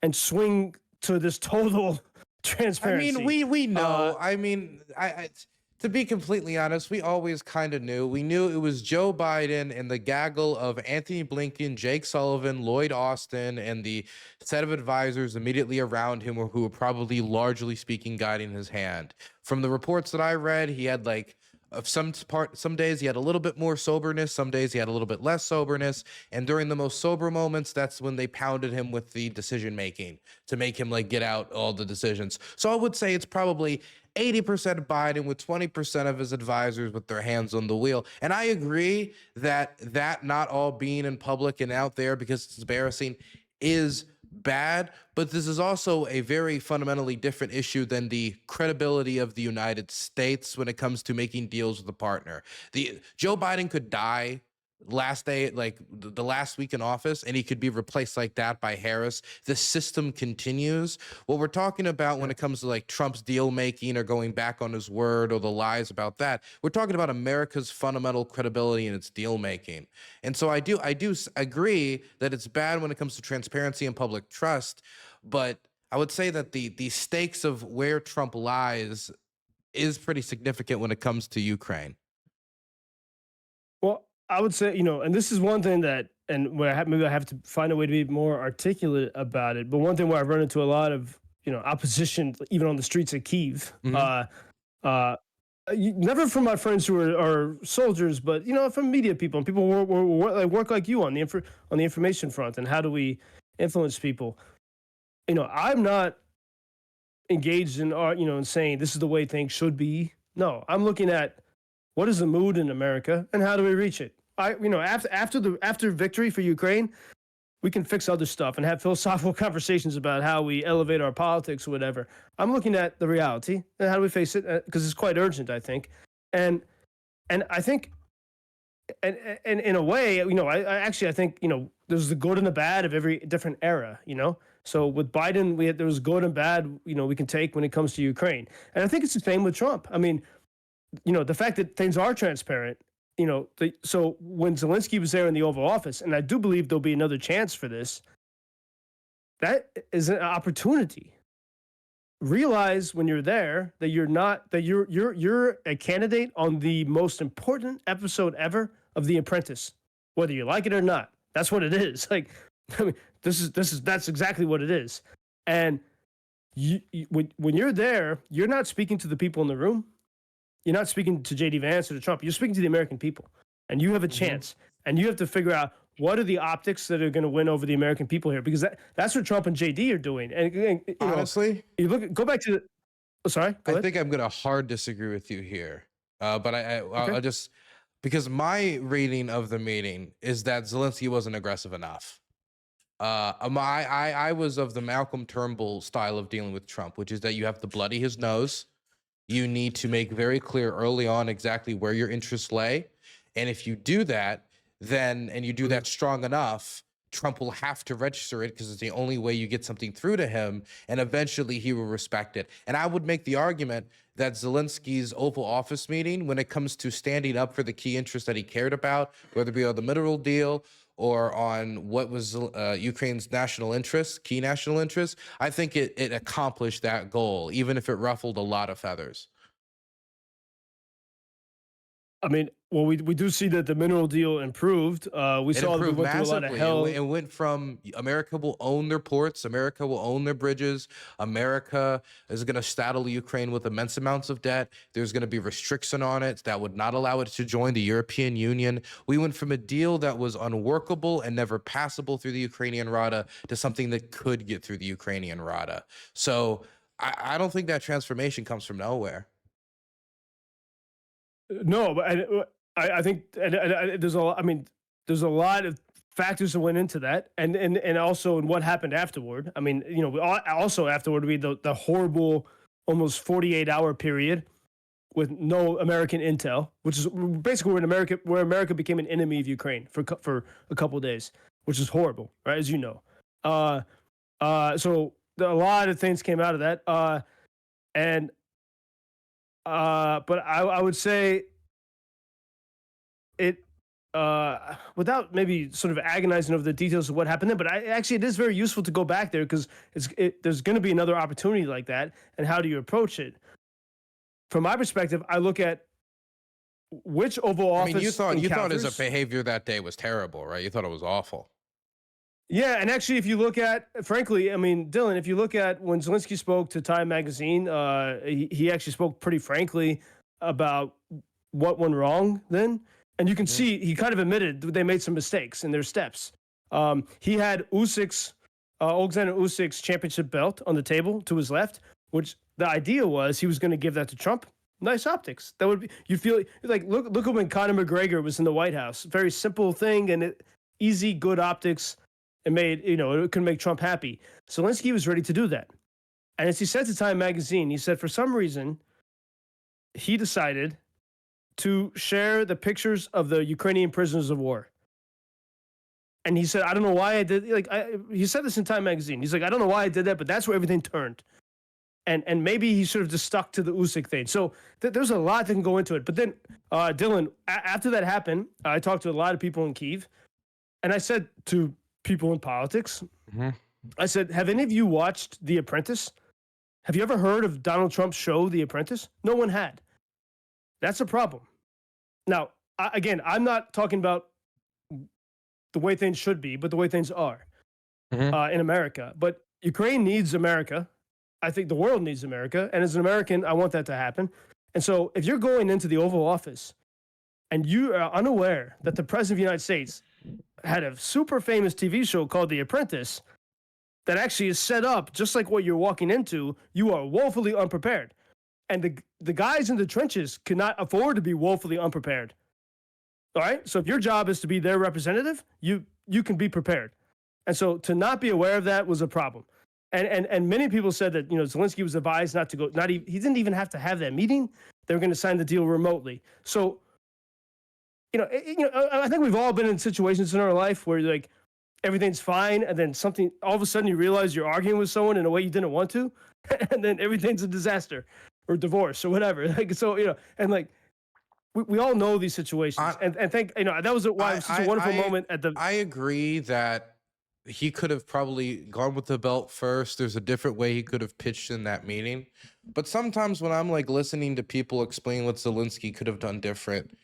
And swing to this total transparency. I mean, we know. I to be completely honest, we always kind of knew. We knew it was Joe Biden and the gaggle of Anthony Blinken, Jake Sullivan, Lloyd Austin, and the set of advisors immediately around him who were probably largely speaking guiding his hand. From the reports that I read, he had like some days he had a little bit more soberness, some days he had a little bit less soberness, and during the most sober moments, that's when they pounded him with the decision making to make him like get out all the decisions. So I would say it's probably 80% Biden with 20% of his advisors with their hands on the wheel. And I agree that not all being in public and out there because it's embarrassing is bad, but this is also a very fundamentally different issue than the credibility of the United States when it comes to making deals with a partner. The Joe Biden could die last day, like the last week in office, and he could be replaced like that by Harris. The system continues. What we're talking about when it comes to like Trump's deal making or going back on his word or the lies about that, we're talking about America's fundamental credibility in its deal making. And so I do agree that it's bad when it comes to transparency and public trust, but I would say that the stakes of where Trump lies is pretty significant when it comes to Ukraine. Well, I would say, and this is one thing that, and where maybe I have to find a way to be more articulate about it. But one thing where I've run into a lot of, opposition, even on the streets of Kyiv. Never from my friends who are soldiers, but from media people and people who work like you on the information front, and how do we influence people? I'm not engaged in in saying this is the way things should be. No, I'm looking at what is the mood in America and how do we reach it. After victory for Ukraine, we can fix other stuff and have philosophical conversations about how we elevate our politics or whatever. I'm looking at the reality and how do we face it, because it's quite urgent, I think. And I think, and in a way, I think, there's the good and the bad of every different era, So with Biden, there was good and bad, we can take when it comes to Ukraine. And I think it's the same with Trump. I mean, the fact that things are transparent, so when Zelensky was there in the Oval Office, and I do believe there'll be another chance for this, that is an opportunity. Realize when you're there that you're a candidate on the most important episode ever of The Apprentice, whether you like it or not. That's what it is. Like, I mean, that's exactly what it is. And when you're there, you're not speaking to the people in the room. You're not speaking to JD Vance or to Trump. You're speaking to the American people, and you have a chance. And you have to figure out what are the optics that are going to win over the American people here, because that's what Trump and JD are doing. And Honestly, go back to the. Oh, sorry, go ahead. think I'm going to hard disagree with you here, but I'll just, because my reading of the meeting is that Zelensky wasn't aggressive enough. I was of the Malcolm Turnbull style of dealing with Trump, which is that you have to bloody his nose. You need to make very clear early on exactly where your interests lay. And if you do that, then, and you do that strong enough, Trump will have to register it because it's the only way you get something through to him. And eventually he will respect it. And I would make the argument that Zelensky's Oval Office meeting, when it comes to standing up for the key interests that he cared about, whether it be on the mineral deal or on what was Ukraine's national interests, key national interests, I think it accomplished that goal, even if it ruffled a lot of feathers. I mean, well, we do see that the mineral deal improved. We It saw that we improved went through a lot of massively. hell. It went from America will own their ports, America will own their bridges, America is going to saddle Ukraine with immense amounts of debt. There's going to be restriction on it that would not allow it to join the European Union. We went from a deal that was unworkable and never passable through the Ukrainian Rada to something that could get through the Ukrainian Rada. So I don't think that transformation comes from nowhere. No, but I think there's a lot. I mean, there's a lot of factors that went into that, and also in what happened afterward. I mean, you know, also afterward we had the horrible, almost 48-hour period with no American intel, which is basically where America became an enemy of Ukraine for a couple of days, which is horrible, right? As you know, so a lot of things came out of that, and but I would say it without maybe sort of agonizing over the details of what happened there, but actually it is very useful to go back there because there's going to be another opportunity like that, and how do you approach it? From my perspective, I look at which Oval Office. I mean, you thought his encounters. behavior that day was terrible, right? You thought it was awful. Yeah, and actually, if you look at, frankly, I mean, Dylan, if you look at when Zelensky spoke to Time Magazine, he actually spoke pretty frankly about what went wrong then. And you can see he kind of admitted that they made some mistakes in their steps. He had Alexander Usyk's championship belt on the table to his left, which the idea was he was going to give that to Trump. Nice optics. That would be, you feel like, look at when Conor McGregor was in the White House. Very simple thing and easy, good optics. It made, you know, it could make Trump happy. Zelensky was ready to do that. And as he said to Time Magazine, he said for some reason, he decided to share the pictures of the Ukrainian prisoners of war. And he said, I don't know why I did, he said this in Time Magazine. He's like, I don't know why I did that, but that's where everything turned. And maybe he should have just stuck to the Usyk thing. So there's a lot that can go into it. But then, Dylan, after that happened, I talked to a lot of people in Kyiv, and I said to people in politics, I said, have any of you watched The Apprentice? Have you ever heard of Donald Trump's show, The Apprentice? No one had. That's a problem. Now, again, I'm not talking about the way things should be, but the way things are in America. But Ukraine needs America. I think the world needs America. And as an American, I want that to happen. And so if you're going into the Oval Office and you are unaware that the President of the United States had a super famous TV show called The Apprentice that actually is set up just like what you're walking into, you are woefully unprepared. And the guys in the trenches cannot afford to be woefully unprepared. All right? So if your job is to be their representative, you can be prepared. And so to not be aware of that was a problem. And many people said that, you know, Zelensky was advised not to go, he didn't even have to have that meeting. They were going to sign the deal remotely. So, I think we've all been in situations in our life where like everything's fine, and then something, all of a sudden you realize you're arguing with someone in a way you didn't want to, and then everything's a disaster or divorce or whatever. Like, so, and like, we all know these situations, and think, that was why it was such a wonderful moment at the. I agree that he could have probably gone with the belt first. There's a different way he could have pitched in that meeting. But sometimes when I'm like listening to people explain what Zelensky could have done different,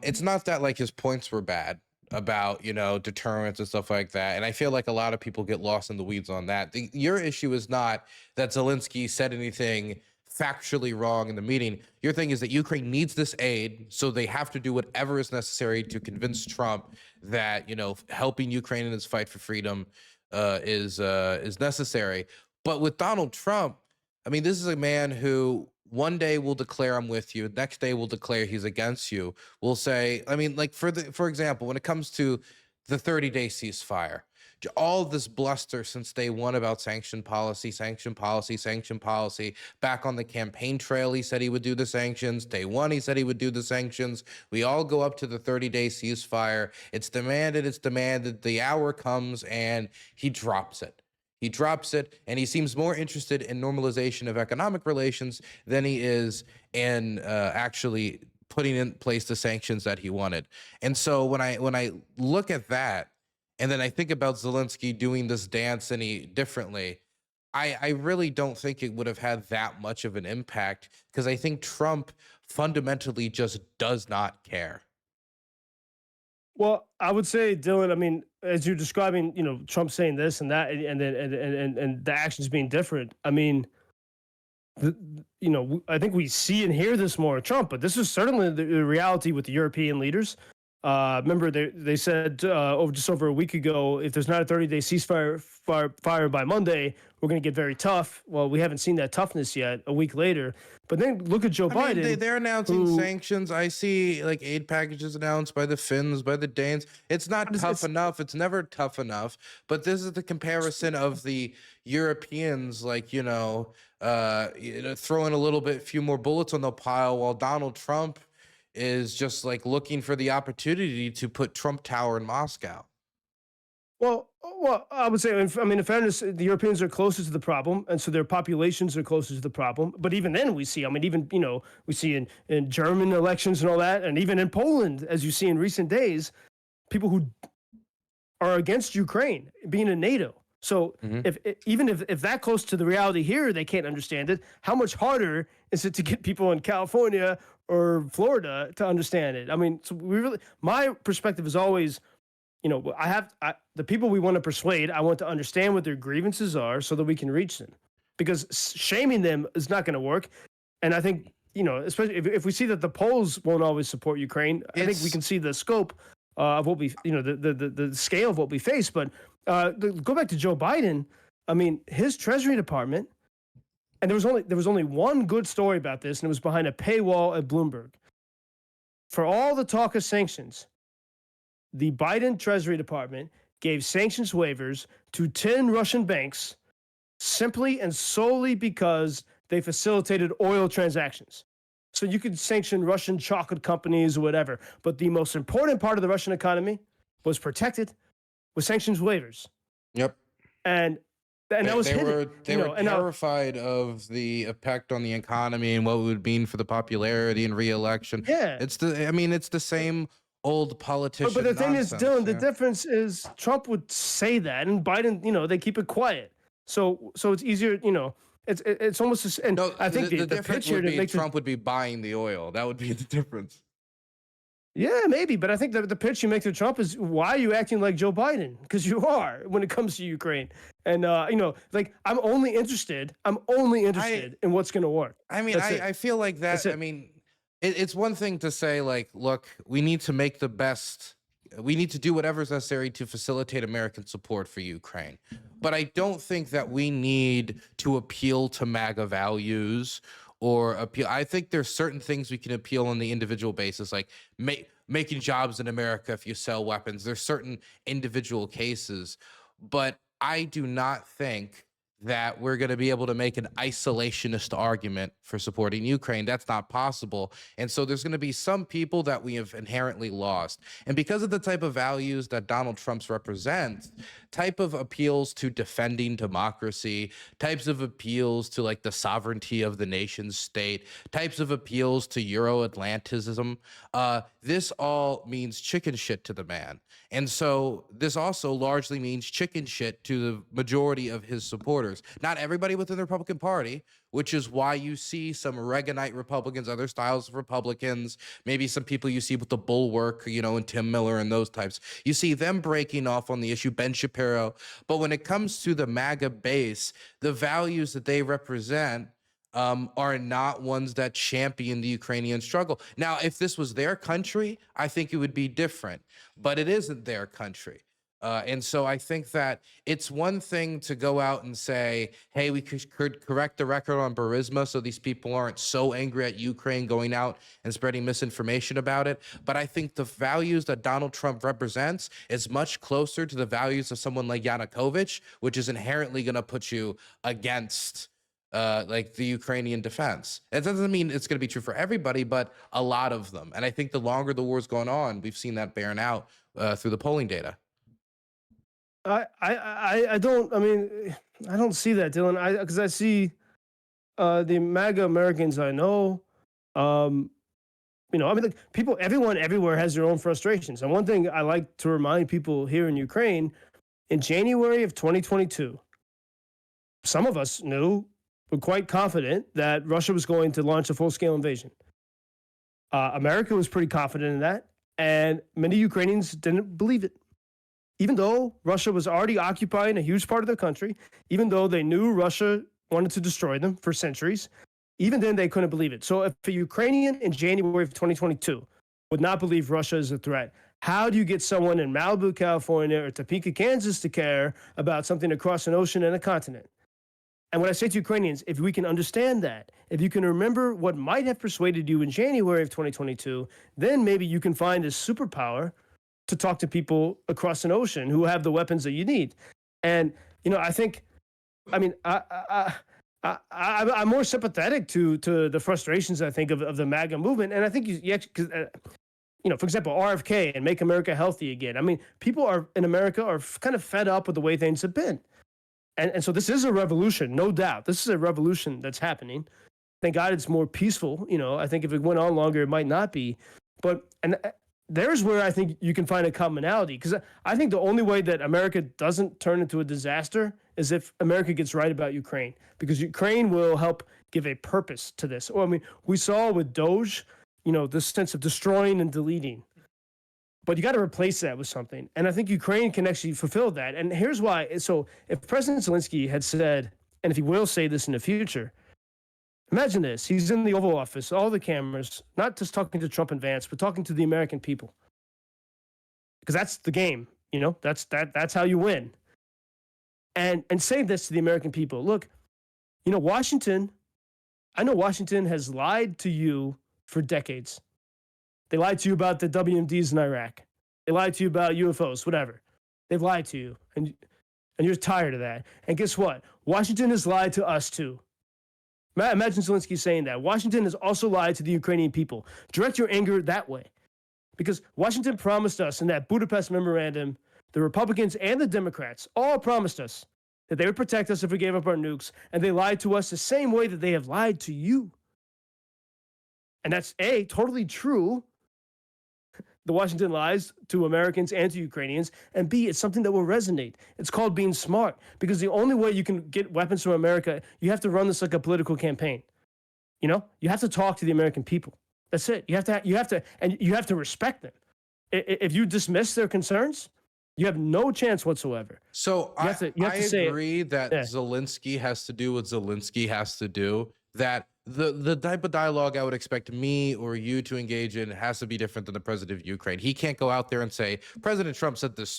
it's not that like his points were bad about, deterrence and stuff like that. And I feel like a lot of people get lost in the weeds on that. Your issue is not that Zelensky said anything factually wrong in the meeting. Your thing is that Ukraine needs this aid, so they have to do whatever is necessary to convince Trump that helping Ukraine in its fight for freedom is necessary. But with Donald Trump, I mean, this is a man who one day will declare I'm with you, next day will declare he's against you. Will say, I mean, like for example, when it comes to the 30-day ceasefire. All this bluster since day one about sanction policy, sanction policy, sanction policy. Back on the campaign trail, he said he would do the sanctions. Day one, he said he would do the sanctions. We all go up to the 30-day ceasefire. It's demanded, it's demanded. The hour comes and he drops it. He drops it, and he seems more interested in normalization of economic relations than he is in actually putting in place the sanctions that he wanted. And so when I look at that, and then I think about Zelensky doing this dance any differently, I really don't think it would have had that much of an impact, because I think Trump fundamentally just does not care. Well, I would say, Dylan, I mean, as you're describing, Trump saying this and that, and the actions being different. I mean, I think we see and hear this more of Trump, but this is certainly the reality with the European leaders. Remember, they said just over a week ago, if there's not a 30-day ceasefire by Monday, we're going to get very tough. Well, we haven't seen that toughness yet a week later. But then look at Joe Biden. Mean, they're announcing sanctions. I see like aid packages announced by the Finns, by the Danes. It's not tough enough. It's never tough enough. But this is the comparison of the Europeans, like, throwing a little bit, few more bullets on the pile, while Donald Trump is just like looking for the opportunity to put Trump Tower in Moscow. Well, I would say, in fairness, the Europeans are closer to the problem, and so their populations are closer to the problem. But even then, we see, we see in German elections and all that, and even in Poland, as you see in recent days, people who are against Ukraine being in NATO. So if that close to the reality here, they can't understand it, how much harder is it to get people in California or Florida to understand it? I mean, so my perspective is always, the people we want to persuade, I want to understand what their grievances are so that we can reach them, because shaming them is not going to work. And I think, especially if we see that the polls won't always support Ukraine, I think we can see the scope of what we, the scale of what we face. But go back to Joe Biden. I mean, his Treasury Department, and there was only one good story about this, and it was behind a paywall at Bloomberg. For all the talk of sanctions, the Biden Treasury Department gave sanctions waivers to 10 Russian banks simply and solely because they facilitated oil transactions. So you could sanction Russian chocolate companies or whatever, but the most important part of the Russian economy was protected with sanctions waivers. Yep. And that was they were terrified of the effect on the economy and what it would mean for the popularity and re-election. Yeah. It's the same old politician. But the thing is, Dylan, the yeah. difference is Trump would say that, and Biden, they keep it quiet. So it's easier, it's almost, and no, I think the difference pitch here would to be make Trump would be buying the oil. That would be the difference. Yeah, maybe, but I think the pitch you make to Trump is, why are you acting like Joe Biden? Because you are when it comes to Ukraine, and like I'm only interested in what's going to work. I mean, I feel like that. I mean, it's one thing to say like, look, we need to make the best. We need to do whatever's necessary to facilitate American support for Ukraine. But I don't think that we need to appeal to MAGA values or appeal. I think there's certain things we can appeal on the individual basis, like making jobs in America if you sell weapons. There's certain individual cases, but I do not think that we're going to be able to make an isolationist argument for supporting Ukraine. That's not possible. And so there's going to be some people that we have inherently lost. And because of the type of values that Donald Trump's represents, type of appeals to defending democracy, types of appeals to like the sovereignty of the nation state, types of appeals to Euro-Atlanticism, this all means chicken shit to the man. And so this also largely means chicken shit to the majority of his supporters. Not everybody within the Republican Party, which is why you see some Reaganite Republicans, other styles of Republicans, maybe some people you see with the Bulwark, and Tim Miller and those types. You see them breaking off on the issue, Ben Shapiro. But when it comes to the MAGA base, the values that they represent are not ones that champion the Ukrainian struggle. Now, if this was their country, I think it would be different, but it isn't their country. And so I think that it's one thing to go out and say, hey, we could correct the record on Burisma so these people aren't so angry at Ukraine going out and spreading misinformation about it. But I think the values that Donald Trump represents is much closer to the values of someone like Yanukovych, which is inherently going to put you against like the Ukrainian defense. It doesn't mean it's going to be true for everybody, but a lot of them. And I think the longer the war's going on, we've seen that bearing out through the polling data. I don't. I mean, I don't see that, Dylan. Because I see the MAGA Americans I know. I mean, like people, everyone, everywhere has their own frustrations. And one thing I like to remind people here in Ukraine, in January of 2022, some of us knew, were quite confident that Russia was going to launch a full-scale invasion. America was pretty confident in that, and many Ukrainians didn't believe it. Even though Russia was already occupying a huge part of their country, even though they knew Russia wanted to destroy them for centuries, even then they couldn't believe it. So if a Ukrainian in January of 2022 would not believe Russia is a threat, how do you get someone in Malibu, California, or Topeka, Kansas to care about something across an ocean and a continent? And when I say to Ukrainians, if we can understand that, if you can remember what might have persuaded you in January of 2022, then maybe you can find a superpower to talk to people across an ocean who have the weapons that you need. And, I think, I mean, I'm more sympathetic to the frustrations, I think, of the MAGA movement. And I think for example, RFK and Make America Healthy Again. I mean, people in America are kind of fed up with the way things have been. And so this is a revolution, no doubt. This is a revolution that's happening. Thank God it's more peaceful. I think if it went on longer, it might not be. And there's where I think you can find a commonality, because I think the only way that America doesn't turn into a disaster is if America gets right about Ukraine, because Ukraine will help give a purpose to this. Or, I mean, we saw with Doge, this sense of destroying and deleting. But you got to replace that with something. And I think Ukraine can actually fulfill that. And here's why. So if President Zelensky had said, and if he will say this in the future, imagine this. He's in the Oval Office, all the cameras, not just talking to Trump and Vance, but talking to the American people. Because that's the game, that's how you win. And say this to the American people. Look, Washington has lied to you for decades. They lied to you about the WMDs in Iraq. They lied to you about UFOs, whatever. They've lied to you, and you're tired of that. And guess what? Washington has lied to us too. Imagine Zelensky saying that. Washington has also lied to the Ukrainian people. Direct your anger that way. Because Washington promised us in that Budapest memorandum, the Republicans and the Democrats all promised us that they would protect us if we gave up our nukes, and they lied to us the same way that they have lied to you. And that's A, totally true. The Washington lies to Americans and to Ukrainians, and B, it's something that will resonate. It's called being smart, because the only way you can get weapons from America, you have to run this like a political campaign. You have to talk to the American people. That's it. You have to respect them. If you dismiss their concerns, you have no chance whatsoever. So I agree that Zelensky has to do what Zelensky has to do. That the type of dialogue I would expect me or you to engage in has to be different than the president of Ukraine. He can't go out there and say, President Trump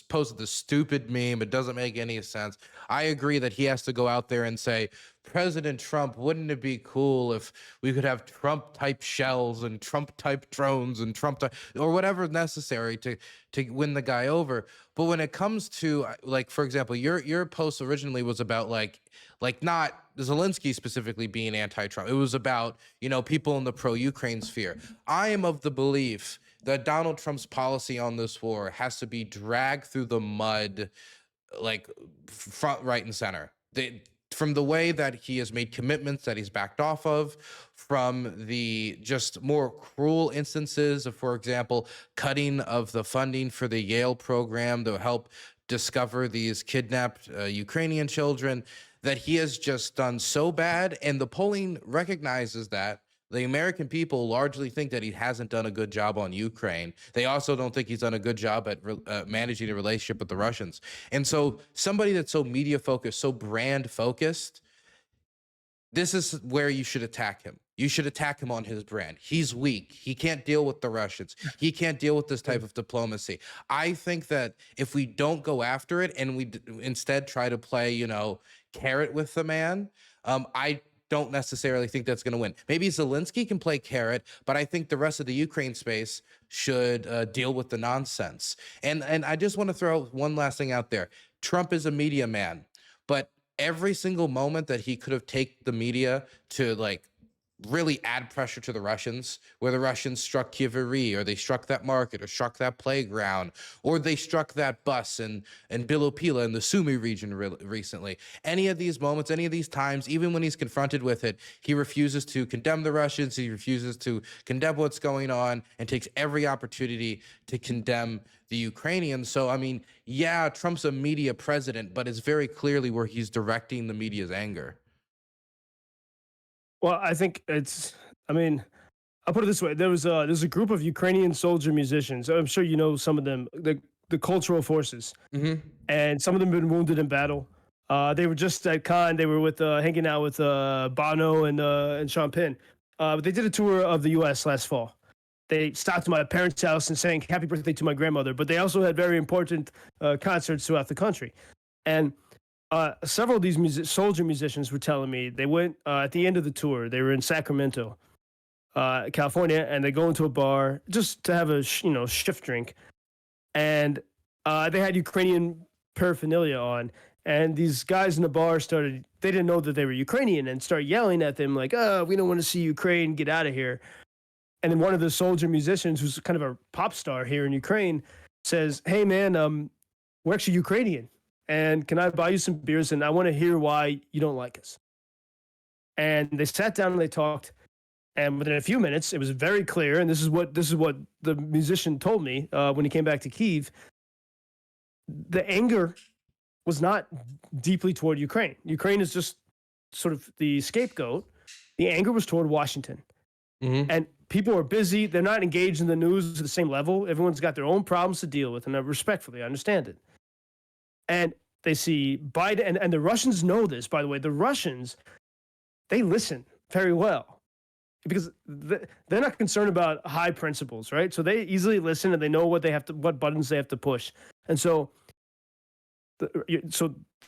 posted this stupid meme. It doesn't make any sense. I agree that he has to go out there and say, President Trump, wouldn't it be cool if we could have Trump type shells and Trump type drones and or whatever necessary to win the guy over. But when it comes to, like, for example, your post originally was about like not Zelensky specifically being anti-Trump. It was about, people in the pro-Ukraine sphere. I am of the belief that Donald Trump's policy on this war has to be dragged through the mud, like front, right, and center. From the way that he has made commitments that he's backed off of, from the just more cruel instances of, for example, cutting of the funding for the Yale program to help discover these kidnapped Ukrainian children, that he has just done so bad. And the polling recognizes that. The American people largely think that he hasn't done a good job on Ukraine. They also don't think he's done a good job at managing a relationship with the Russians. And so somebody that's so media focused, so brand focused, this is where you should attack him. You should attack him on his brand. He's weak. He can't deal with the Russians. He can't deal with this type of diplomacy. I think that if we don't go after it and we instead try to play, carrot with the man, I don't necessarily think that's going to win. Maybe Zelensky can play carrot, but I think the rest of the Ukraine space should deal with the nonsense. And I just want to throw one last thing out there. Trump is a media man, but every single moment that he could have taken the media to really add pressure to the Russians, where the Russians struck Kiev, or they struck that market, or struck that playground, or they struck that bus in Bilopila in the Sumy region recently. Any of these moments, any of these times, even when he's confronted with it, he refuses to condemn the Russians, he refuses to condemn what's going on, and takes every opportunity to condemn the Ukrainians. So, I mean, yeah, Trump's a media president, but it's very clearly where he's directing the media's anger. Well, I think I mean, I'll put it this way. There's a group of Ukrainian soldier musicians. I'm sure you know some of them, the cultural forces, and some of them have been wounded in battle. They were just at Cannes. They were with hanging out with Bono and Sean Penn. But they did a tour of the U.S. last fall. They stopped at my parents' house and sang "Happy Birthday" to my grandmother. But they also had very important concerts throughout the country, and several of these soldier musicians were telling me they went at the end of the tour. They were in Sacramento, California, and they go into a bar just to have a shift drink, and they had Ukrainian paraphernalia on. And these guys in the bar they didn't know that they were Ukrainian, and started yelling at them like, "Oh, we don't want to see Ukraine, get out of here." And then one of the soldier musicians, who's kind of a pop star here in Ukraine, says, "Hey man, we're actually Ukrainian. And can I buy you some beers? And I want to hear why you don't like us." And they sat down and they talked. And within a few minutes, it was very clear. And this is what the musician told me when he came back to Kyiv. The anger was not deeply toward Ukraine. Ukraine is just sort of the scapegoat. The anger was toward Washington. And people are busy. They're not engaged in the news at the same level. Everyone's got their own problems to deal with. And respectfully, I understand it. And they see Biden, and the Russians know this, by the way. The Russians, they listen very well because they're not concerned about high principles, right? So they easily listen, and they know what buttons they have to push. And so,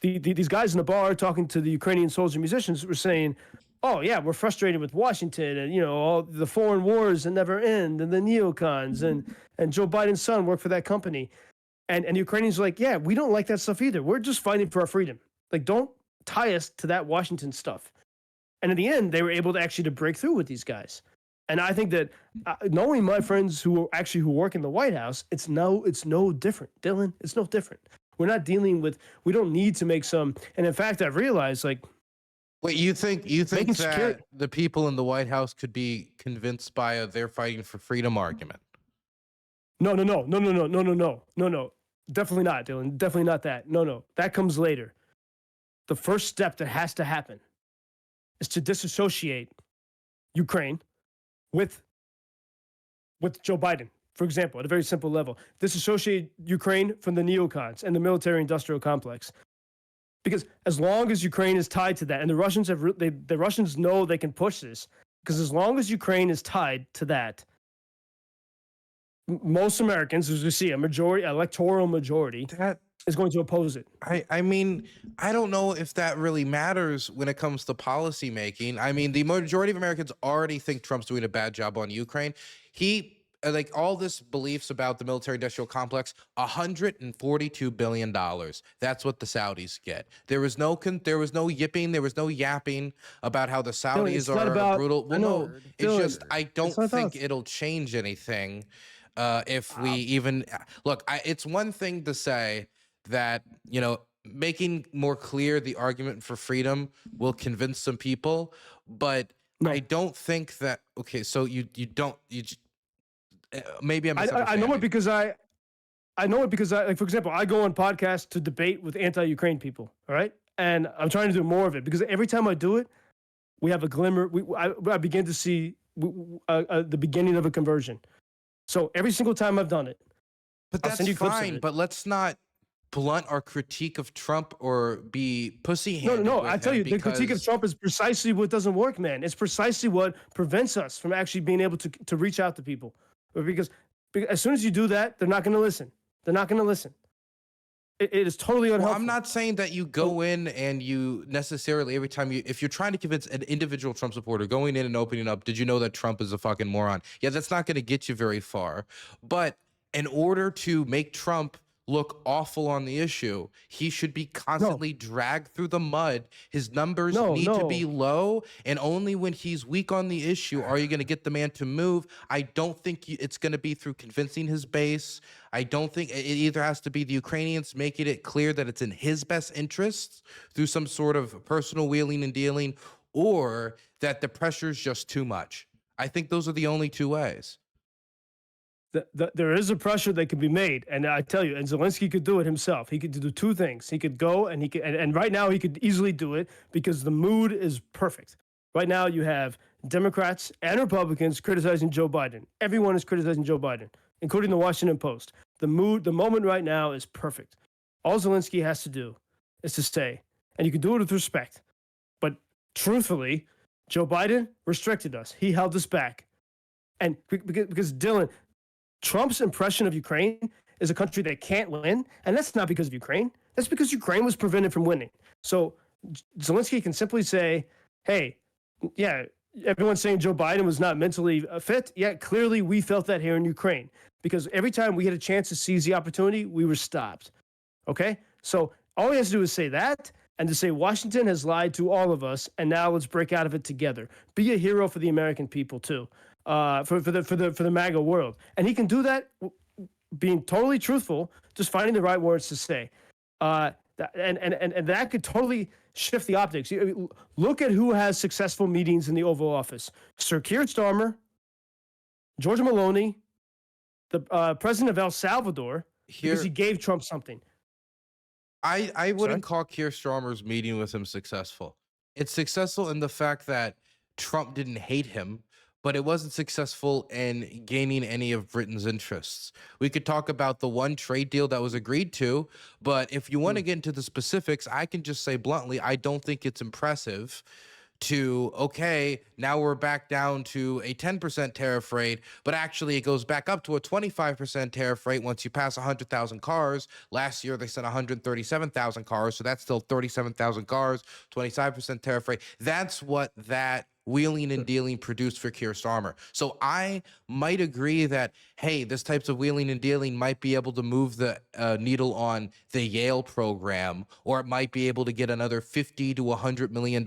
these guys in the bar talking to the Ukrainian soldier musicians were saying, "Oh yeah, we're frustrated with Washington, and all the foreign wars that never end, and the neocons, and Joe Biden's son worked for that company." And the Ukrainians are like, "Yeah, we don't like that stuff either. We're just fighting for our freedom. Like, don't tie us to that Washington stuff." And in the end, they were able to actually break through with these guys. And I think that knowing my friends who work in the White House, it's no different, Dylan. It's no different. We're not dealing with. We don't need to make some. And in fact, I've realized Wait, you think that the people in the White House could be convinced by a "they're fighting for freedom" argument? No. Definitely not, Dylan. Definitely not that. No. That comes later. The first step that has to happen is to disassociate Ukraine with Joe Biden, for example, at a very simple level. Disassociate Ukraine from the neocons and the military-industrial complex. Because as long as Ukraine is tied to that, and the Russians know they can push this, because as long as Ukraine is tied to that, most Americans, as we see, electoral majority, is going to oppose it. I mean, I don't know if that really matters when it comes to policy making. I mean, the majority of Americans already think Trump's doing a bad job on Ukraine. All this beliefs about the military-industrial complex, $142 billion. That's what the Saudis get. There was no yipping, there was no yapping about how the Saudis are brutal. Well, no, it's just I don't think it'll change anything. If we even look, it's one thing to say that, making more clear the argument for freedom will convince some people, but I don't think that. Okay, so maybe I'm misunderstanding. I know it because for example, I go on podcasts to debate with anti-Ukraine people. All right, and I'm trying to do more of it because every time I do it, we have a glimmer. I begin to see the beginning of a conversion. So every single time I've done it, but that's fine. But let's not blunt our critique of Trump or be No, pussy-handed no, with I tell him you, the critique of because Trump is precisely what doesn't work, man. It's precisely what prevents us from actually being able to reach out to people. Because as soon as you do that, they're not going to listen. They're not going to listen. It is totally well, unhelpful. I'm not saying that you So, go in and you necessarily every time if you're trying to convince an individual Trump supporter going in and opening up, did you know that Trump is a fucking moron? Yeah, that's not going to get you very far. But in order to make Trump look awful on the issue, he should be no, constantly dragged through the mud. His numbers no, need to be no. low, and only when he's weak on the issue are you going to get the man to move. I don't think it's going to be through convincing his base. I don't think it either has to be the Ukrainians making it clear that it's in his best interests through some sort of personal wheeling and dealing, or that the pressure is just too much. I think those are the only two ways. There is a pressure that can be made, and I tell you, and Zelensky could do it himself. He could do two things. He could go, and he could, and right now he could easily do it because the mood is perfect. Right now, you have Democrats and Republicans criticizing Joe Biden. Everyone is criticizing Joe Biden, including the Washington Post. The moment right now is perfect. All Zelensky has to do is to say, and you can do it with respect, but truthfully, Joe Biden restricted us. He held us back, and because Dylan, Trump's impression of Ukraine is a country that can't win, and that's not because of Ukraine. That's because Ukraine was prevented from winning. So Zelensky can simply say, "Hey, yeah, everyone's saying Joe Biden was not mentally fit. Yeah, clearly we felt that here in Ukraine because every time we had a chance to seize the opportunity, we were stopped." Okay, so all he has to do is say that and to say Washington has lied to all of us, and now let's break out of it together. Be a hero for the American people too, for the MAGA world, and he can do that being totally truthful, just finding the right words to say, and that could totally shift the optics. Look at who has successful meetings in the Oval Office: Sir Keir Starmer, Georgia Maloney, the president of El Salvador, because he Here, gave Trump something. I Sorry. wouldn't call Keir Starmer's meeting with him successful. It's successful in the fact that Trump didn't hate him, but it wasn't successful in gaining any of Britain's interests. We could talk about the one trade deal that was agreed to, but if you want Hmm. to get into the specifics, I can just say bluntly, I don't think it's impressive to, okay, now we're back down to a 10% tariff rate, but actually it goes back up to a 25% tariff rate once you pass 100,000 cars. Last year they sent 137,000 cars, so that's still 37,000 cars, 25% tariff rate. That's what that wheeling and Sure. dealing produced for Keir Starmer. So I might agree that, hey, this types of wheeling and dealing might be able to move the needle on the Yale program, or it might be able to get another 50 to $100 million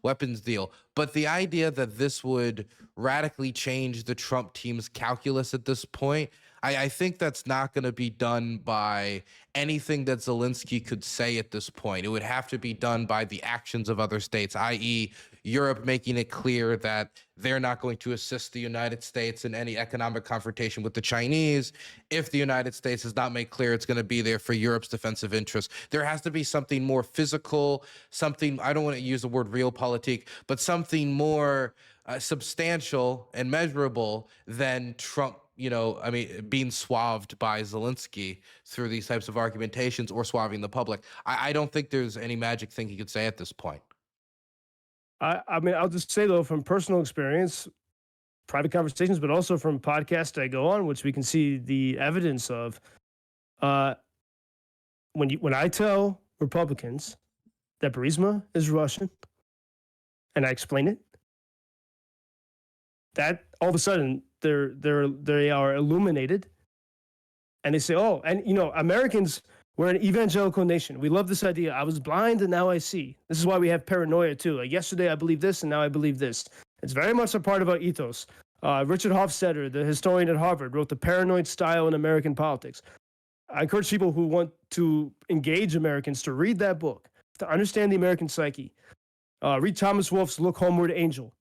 weapons deal. But the idea that this would radically change the Trump team's calculus at this point, I think that's not going to be done by anything that Zelensky could say at this point. It would have to be done by the actions of other states, i.e., Europe making it clear that they're not going to assist the United States in any economic confrontation with the Chinese if the United States has not made clear it's going to be there for Europe's defensive interests. There has to be something more physical, something, I don't want to use the word realpolitik, but something more substantial and measurable than Trump, I mean, being swathed by Zelensky through these types of argumentations or swabbing the public. I don't think there's any magic thing he could say at this point. I mean, I'll just say though, from personal experience, private conversations, but also from podcasts I go on, which we can see the evidence of. Uh, when I tell Republicans that Burisma is Russian, and I explain it, that all of a sudden they are illuminated, and they say, "Oh, and Americans, we're an evangelical nation. We love this idea. I was blind and now I see. This is why we have paranoia too. Like yesterday I believed this and now I believe this. It's very much a part of our ethos." Richard Hofstadter, the historian at Harvard, wrote The Paranoid Style in American Politics. I encourage people who want to engage Americans to read that book, to understand the American psyche. Read Thomas Wolfe's Look Homeward, Angel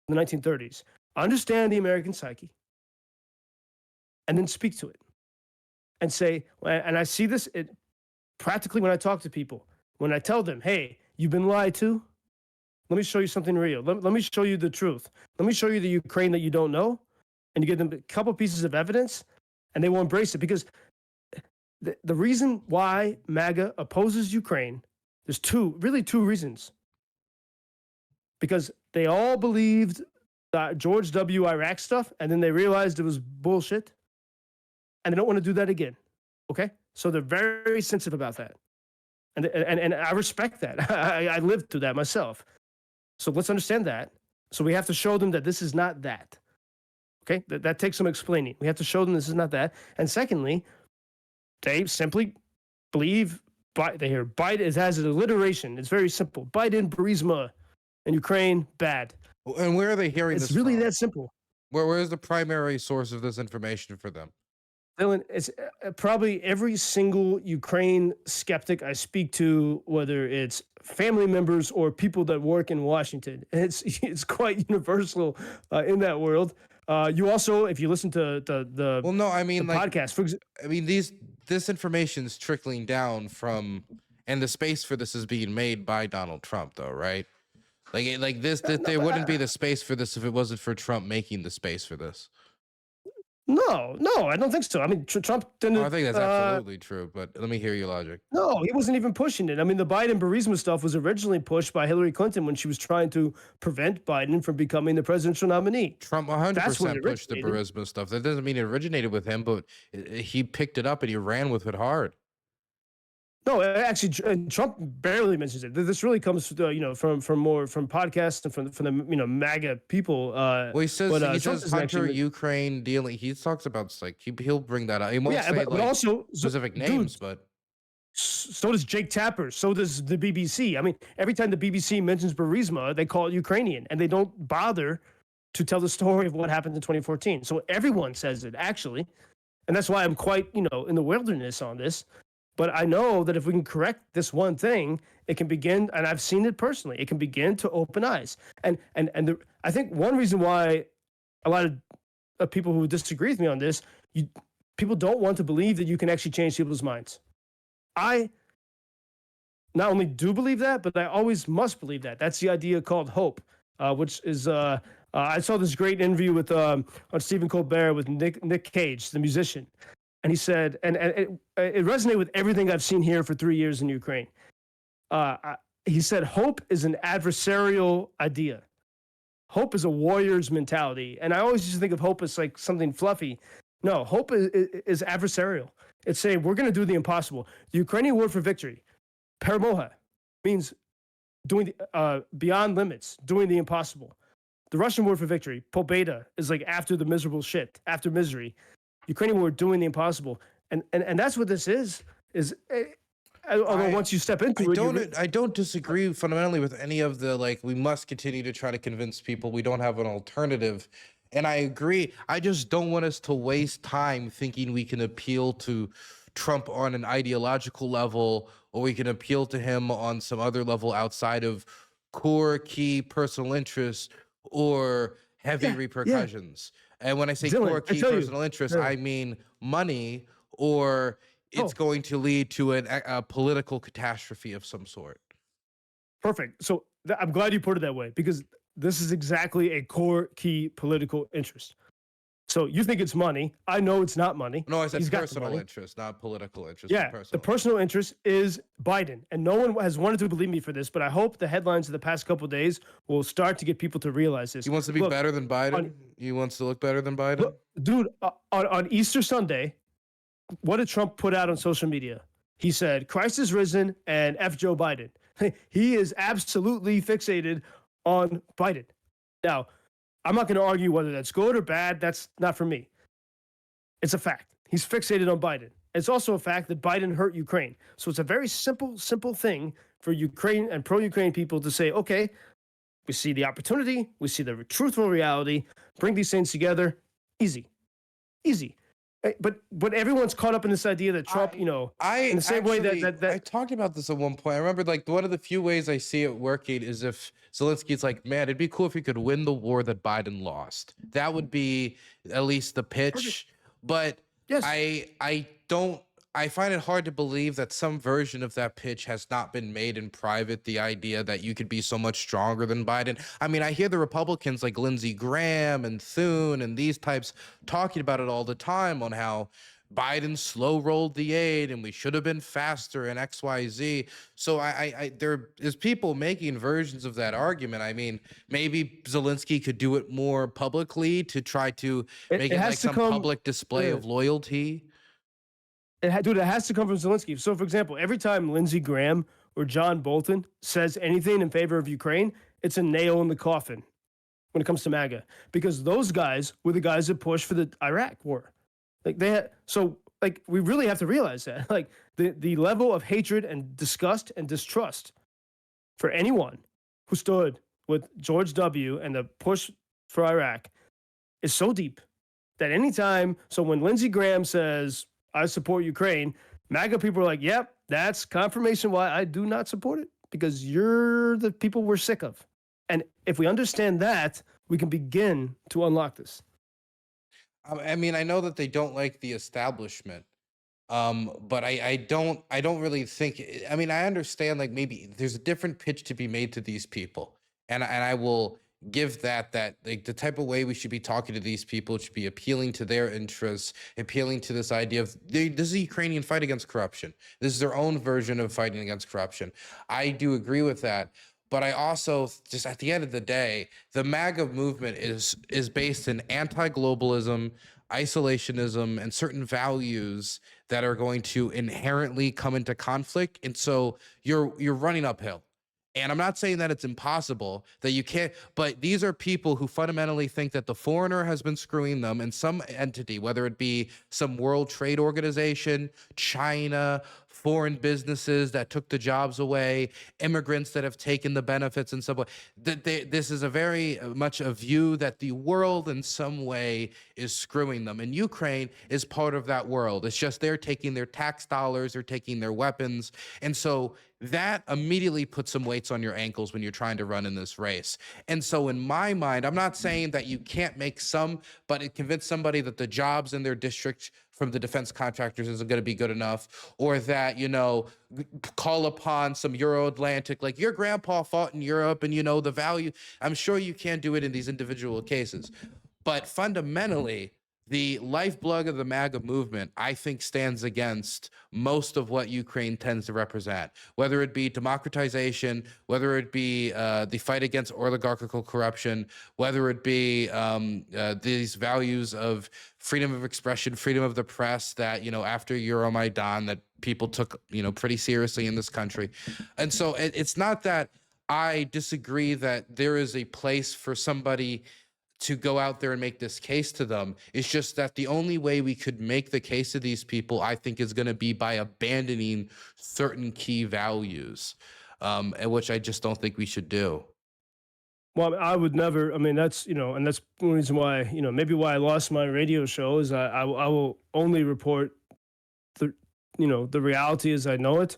in the 1930s. Understand the American psyche and then speak to it and say, and I see this practically when I talk to people, when I tell them, "Hey, you've been lied to. Let me show you something real. Let me show you the truth. Let me show you the Ukraine that you don't know." And you give them a couple pieces of evidence and they will embrace it because the reason why MAGA opposes Ukraine, there's two reasons. Because they all believed that George W. Iraq stuff, and then they realized it was bullshit, and they don't want to do that again. Okay, so they're very sensitive about that, and I respect that. I lived through that myself. So let's understand that. So we have to show them that this is not that. Okay, that takes some explaining. We have to show them this is not that. And secondly, they simply believe. They hear Biden. It has an alliteration. It's very simple. Biden, Burisma, and Ukraine, bad. And where are they hearing It's this really from? that simple. Where is the primary source of this information for them? Dylan, it's probably every single Ukraine skeptic I speak to, whether it's family members or people that work in Washington. It's quite universal in that world. You also, if you listen to the Well, no, I mean, like, podcast, I mean, this information is trickling down from, and the space for this is being made by Donald Trump, though, right? Like this, that there wouldn't be the space for this if it wasn't for Trump making the space for this. no, I don't think so. I mean, Trump didn't. Oh, I think that's absolutely true, but let me hear your logic. No, he wasn't even pushing it. I mean, the Biden Burisma stuff was originally pushed by Hillary Clinton when she was trying to prevent Biden from becoming the presidential nominee. Trump That's when 100% it pushed the originated. Burisma stuff. That doesn't mean it originated with him, but he picked it up and he ran with it hard. No, actually, Trump barely mentions it. This really comes, from podcasts and from the MAGA people. Well, he says but, he Trump says doesn't Hunter actually. Ukraine dealing. He talks about like he'll bring that up. He won't Yeah, say but like also, specific dude, names, but so does Jake Tapper. So does the BBC. I mean, every time the BBC mentions Burisma, they call it Ukrainian, and they don't bother to tell the story of what happened in 2014. So everyone says it actually, and that's why I'm quite in the wilderness on this. But I know that if we can correct this one thing, it can begin, and I've seen it personally. It can begin to open eyes. I think one reason why a lot of people who disagree with me on this, people don't want to believe that you can actually change people's minds. I not only do believe that, but I always must believe that. That's the idea called hope, which is I saw this great interview with on Stephen Colbert with Nick Cage, the musician, and he said, and it resonated with everything I've seen here for 3 years in Ukraine. He said, hope is an adversarial idea. Hope is a warrior's mentality, and I always used to think of hope as like something fluffy. No, hope is adversarial. It's saying we're going to do the impossible. The Ukrainian word for victory, permoha, means doing beyond limits, doing the impossible. The Russian word for victory, pobeda, is like after the miserable shit, after misery. Ukrainian word, doing the impossible, and that's what this is. Although once you step into I don't disagree fundamentally with any of the like. We must continue to try to convince people we don't have an alternative. And I agree. I just don't want us to waste time thinking we can appeal to Trump on an ideological level, or we can appeal to him on some other level outside of core key personal interests or heavy repercussions. And when I say Dylan, core key personal interests, I mean money, or it's going to lead to a political catastrophe of some sort. Perfect. So I'm glad you put it that way, because this is exactly a core key political interest. So you think it's money. I know it's not money. No, I said He's got the personal money. interest, not political interest. Yeah, the personal interest is Biden. And no one has wanted to believe me for this, but I hope the headlines of the past couple of days will start to get people to realize this. He wants to be better than Biden? He wants to look better than Biden? Look, dude, on Easter Sunday, what did Trump put out on social media? He said, Christ is risen and F Joe Biden. He is absolutely fixated on Biden. Now, I'm not going to argue whether that's good or bad. That's not for me. It's a fact. He's fixated on Biden. It's also a fact that Biden hurt Ukraine. So it's a very simple thing for Ukraine and pro-Ukraine people to say, okay, we see the opportunity. We see the truthful reality. Bring these things together. Easy. But everyone's caught up in this idea that Trump, in the same way that I talked about this at one point. I remember like one of the few ways I see it working is if Zelensky's like, man, it'd be cool if he could win the war that Biden lost. That would be at least the pitch. But yes. I find it hard to believe that some version of that pitch has not been made in private. The idea that you could be so much stronger than Biden. I mean, I hear the Republicans like Lindsey Graham and Thune and these types talking about it all the time on how Biden slow rolled the aid and we should have been faster and XYZ. So there is people making versions of that argument. I mean, maybe Zelensky could do it more publicly to try to make It it has like to some come. public display of loyalty. Dude, it has to come from Zelensky. So, for example, every time Lindsey Graham or John Bolton says anything in favor of Ukraine, it's a nail in the coffin when it comes to MAGA, because those guys were the guys that pushed for the Iraq war. Like they had, so like we really have to realize that, like the level of hatred and disgust and distrust for anyone who stood with George W. and the push for Iraq is so deep that anytime, so when Lindsey Graham says, I support Ukraine, MAGA people are like, yep, that's confirmation why I do not support it, because you're the people we're sick of. And if we understand that, we can begin to unlock this. I mean, I know that they don't like the establishment, but I don't really think. I mean, I understand like maybe there's a different pitch to be made to these people, and I will give that like the type of way we should be talking to these people should be appealing to their interests, appealing to this idea of this is a Ukrainian fight against corruption. This is their own version of fighting against corruption. I do agree with that. But I also just at the end of the day, the MAGA movement is based in anti-globalism, isolationism, and certain values that are going to inherently come into conflict. And so you're running uphill. And I'm not saying that it's impossible, that you can't, but these are people who fundamentally think that the foreigner has been screwing them in some entity, whether it be some World Trade Organization, China, foreign businesses that took the jobs away, immigrants that have taken the benefits and so on. This is a very much a view that the world in some way is screwing them. And Ukraine is part of that world. It's just they're taking their tax dollars, they're taking their weapons. And so that immediately puts some weights on your ankles when you're trying to run in this race. And so in my mind, I'm not saying that you can't make some, but it convince somebody that the jobs in their district from the defense contractors isn't going to be good enough, or that, you know, call upon some Euro-Atlantic, like your grandpa fought in Europe and, you know, the value. I'm sure you can do it in these individual cases. But fundamentally, the lifeblood of the MAGA movement, I think, stands against most of what Ukraine tends to represent, whether it be democratization, whether it be the fight against oligarchical corruption, whether it be these values of freedom of expression, freedom of the press that, you know, after Euromaidan that people took, you know, pretty seriously in this country. And so it's not that I disagree that there is a place for somebody to go out there and make this case to them. It's just that the only way we could make the case to these people, I think, is going to be by abandoning certain key values, and which I just don't think we should do. Well, I would never. I mean, that's, you know, and that's the reason why, you know, maybe why I lost my radio show is I will only report the, you know, the reality as I know it,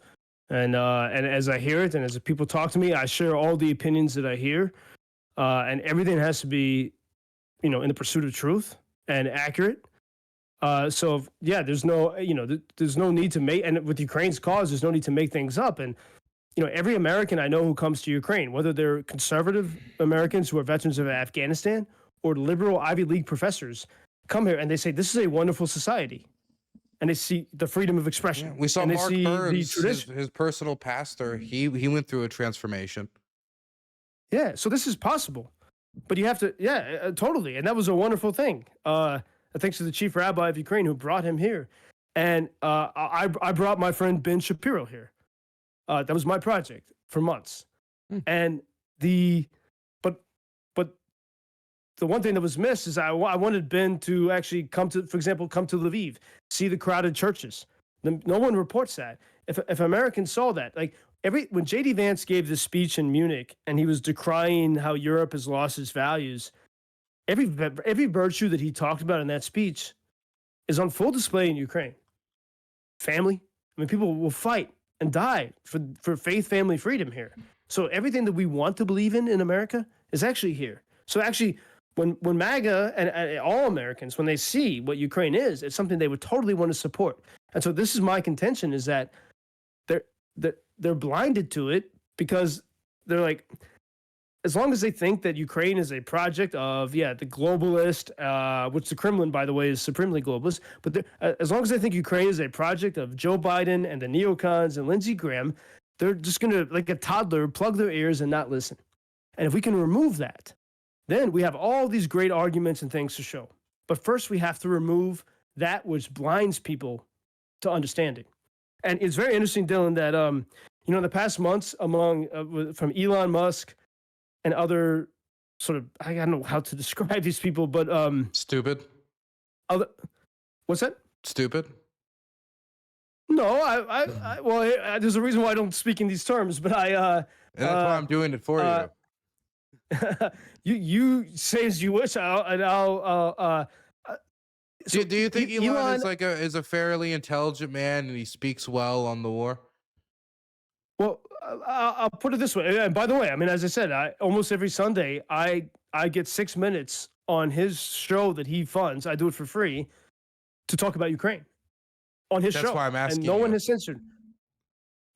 and as I hear it, and as people talk to me, I share all the opinions that I hear, and everything has to be, you know, in the pursuit of truth and accurate. So yeah, there's no, you know, there's no need to make, and with Ukraine's cause, there's no need to make things up. And, you know, every American I know who comes to Ukraine, whether they're conservative Americans who are veterans of Afghanistan or liberal Ivy League professors, come here and they say, this is a wonderful society. And they see the freedom of expression. Yeah, we saw and Mark Burns, tradition. his personal pastor, he went through a transformation. Yeah, so this is possible. But you have to, yeah, totally. And that was a wonderful thing. Thanks to the chief rabbi of Ukraine who brought him here. And I brought my friend Ben Shapiro here. That was my project for months. And but the one thing that was missed is I wanted Ben to actually come to, for example, come to Lviv, see the crowded churches. No one reports that. If Americans saw that, like, when J.D. Vance gave this speech in Munich and he was decrying how Europe has lost its values, every virtue that he talked about in that speech is on full display in Ukraine. Family. I mean, people will fight and die for faith, family, freedom here. So everything that we want to believe in America is actually here. So actually, when MAGA and all Americans, when they see what Ukraine is, it's something they would totally want to support. And so this is my contention, is that they're blinded to it because they're like, as long as they think that Ukraine is a project of, the globalist, which the Kremlin, by the way, is supremely globalist, but as long as they think Ukraine is a project of Joe Biden and the neocons and Lindsey Graham, they're just going to, like a toddler, plug their ears and not listen. And if we can remove that, then we have all these great arguments and things to show. But first, we have to remove that which blinds people to understanding. And it's very interesting, Dylan, that in the past months, from Elon Musk and other sort of, I don't know how to describe these people, but Stupid. What's that? Stupid. No, well, there's a reason why I don't speak in these terms, but And that's why I'm doing it for you. you say as you wish. I'll Do you think Elon is a fairly intelligent man and he speaks well on the war? Well, I'll put it this way. And by the way, I mean, as I said, almost every Sunday I get 6 minutes on his show that he funds. I do it for free to talk about Ukraine on his show. That's why I'm asking. And no one has censored.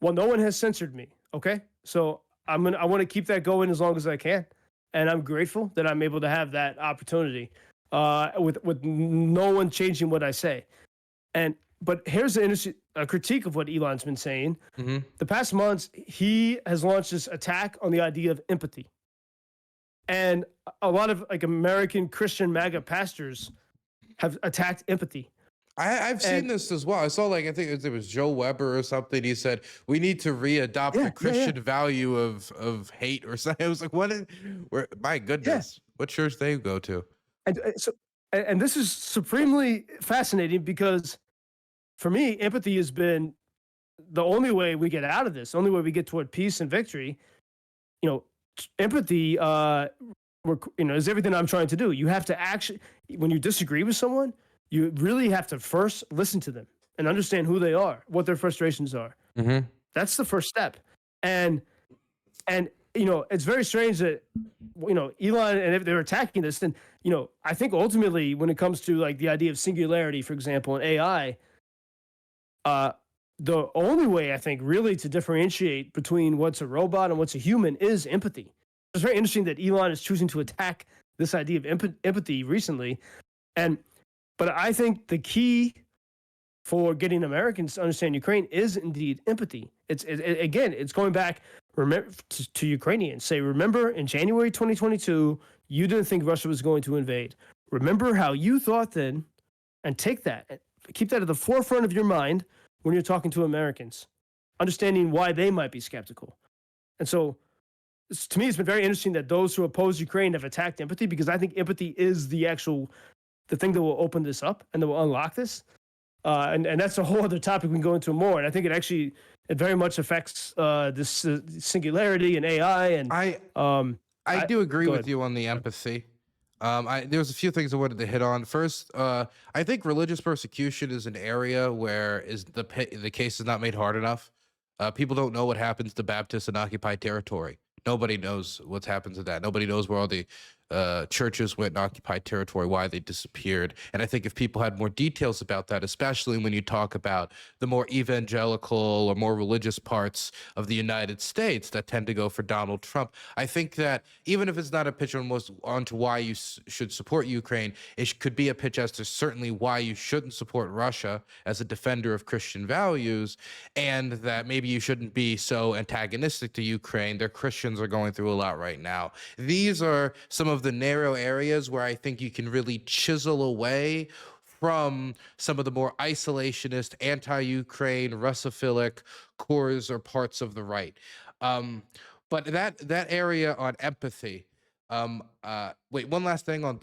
Well, no one has censored me. Okay, so I want to keep that going as long as I can, and I'm grateful that I'm able to have that opportunity. With no one changing what I say. But here's an interesting critique of what Elon's been saying. Mm-hmm. The past months, he has launched this attack on the idea of empathy. And a lot of American Christian MAGA pastors have attacked empathy. I've seen this as well. I saw I think it was Joe Weber or something. He said we need to readopt the Christian value of hate or something. I was like, my goodness, what church they go to? And this is supremely fascinating because for me, empathy has been the only way we get out of this, the only way we get toward peace and victory. Empathy, is everything I'm trying to do. You have to actually, when you disagree with someone, you really have to first listen to them and understand who they are, what their frustrations are. Mm-hmm. That's the first step. And it's very strange that, Elon, and if they're attacking this, then, I think ultimately when it comes to the idea of singularity, for example, in AI, the only way I think really to differentiate between what's a robot and what's a human is empathy. It's very interesting that Elon is choosing to attack this idea of empathy recently. But I think the key for getting Americans to understand Ukraine is indeed empathy. It's going back to Ukrainians. Say, remember in January 2022, you didn't think Russia was going to invade. Remember how you thought then, and take that, keep that at the forefront of your mind when you're talking to Americans, understanding why they might be skeptical. And so, to me, it's been very interesting that those who oppose Ukraine have attacked empathy, because I think empathy is the thing that will open this up and that will unlock this. And that's a whole other topic we can go into more. And I think it very much affects this singularity and AI. And I do agree with you on the empathy. There was a few things I wanted to hit on. First, I think religious persecution is an area where the case is not made hard enough. People don't know what happens to Baptists in occupied territory. Nobody knows what's happened to that. Nobody knows where all the churches went in occupied territory, why they disappeared. And I think if people had more details about that, especially when you talk about the more evangelical or more religious parts of the United States that tend to go for Donald Trump, I think that even if it's not a pitch onto why you should support Ukraine, it could be a pitch as to certainly why you shouldn't support Russia as a defender of Christian values, and that maybe you shouldn't be so antagonistic to Ukraine. Their Christians are going through a lot right now. These are some of the narrow areas where I think you can really chisel away from some of the more isolationist, anti-Ukraine, Russophilic cores or parts of the right. But that area on empathy. Wait, one last thing on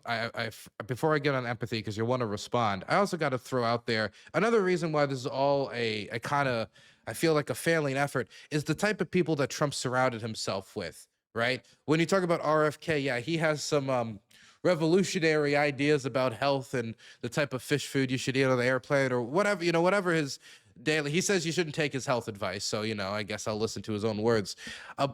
before I get on empathy, because you want to respond. I also got to throw out there another reason why this is all a kind of, I feel like, a failing effort is the type of people that Trump surrounded himself with. Right? When you talk about RFK, yeah, he has some revolutionary ideas about health and the type of fish food you should eat on the airplane or whatever, whatever his daily, he says you shouldn't take his health advice. So, I guess I'll listen to his own words.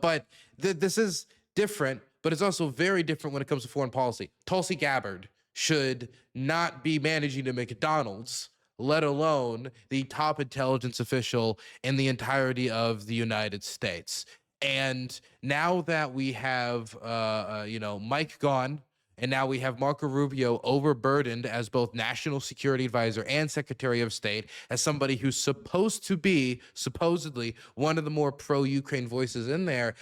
But this is different, but it's also very different when it comes to foreign policy. Tulsi Gabbard should not be managing a McDonald's, let alone the top intelligence official in the entirety of the United States. And now that we have, Mike gone, and now we have Marco Rubio overburdened as both National Security Advisor and Secretary of State, as somebody who's supposed to be supposedly one of the more pro-Ukraine voices in there.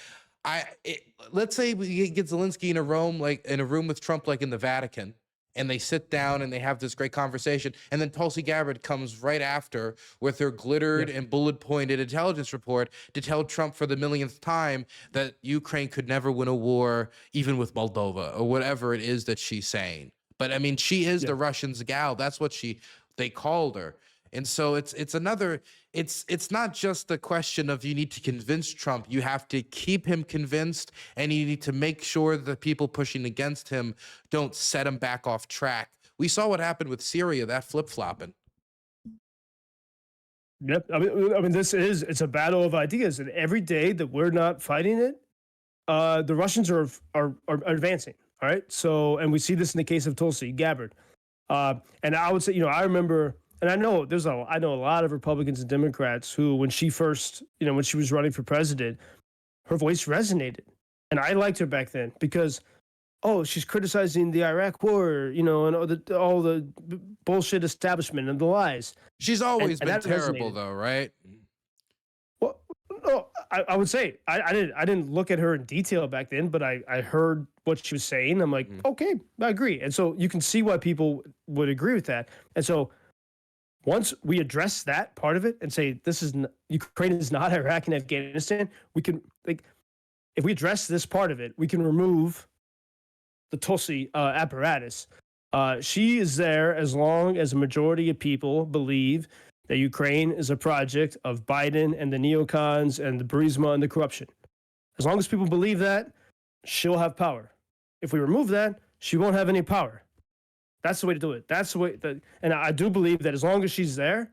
Let's say we get Zelensky in a room, like in a room with Trump, like in the Vatican, and they sit down and they have this great conversation, and then Tulsi Gabbard comes right after with her glittered and bullet pointed intelligence report to tell Trump for the millionth time that Ukraine could never win a war, even with Moldova, or whatever it is that she's saying. But I mean, she is the Russians' gal. That's what they called her. And so it's not just the question of you need to convince Trump. You have to keep him convinced, and you need to make sure the people pushing against him don't set him back off track. We saw what happened with Syria, that flip-flopping. Yep. I mean, it's a battle of ideas, and every day that we're not fighting it, the Russians are advancing. All right. So, and we see this in the case of Tulsi Gabbard. And I would say, I remember. And I know I know a lot of Republicans and Democrats who, when she first, when she was running for president, her voice resonated. And I liked her back then because, she's criticizing the Iraq war, and all the bullshit establishment and the lies. She's always been terrible, though, right? Well, no, I would say I didn't look at her in detail back then, but I heard what she was saying. I'm like, okay, I agree. And so you can see why people would agree with that. And so once we address that part of it and say Ukraine is not Iraq and Afghanistan, we can, if we address this part of it, we can remove the Tulsi apparatus. She is there as long as a majority of people believe that Ukraine is a project of Biden and the neocons and the Burisma and the corruption. As long as people believe that, she'll have power. If we remove that, she won't have any power. That's the way to do it. That's the way and I do believe that as long as she's there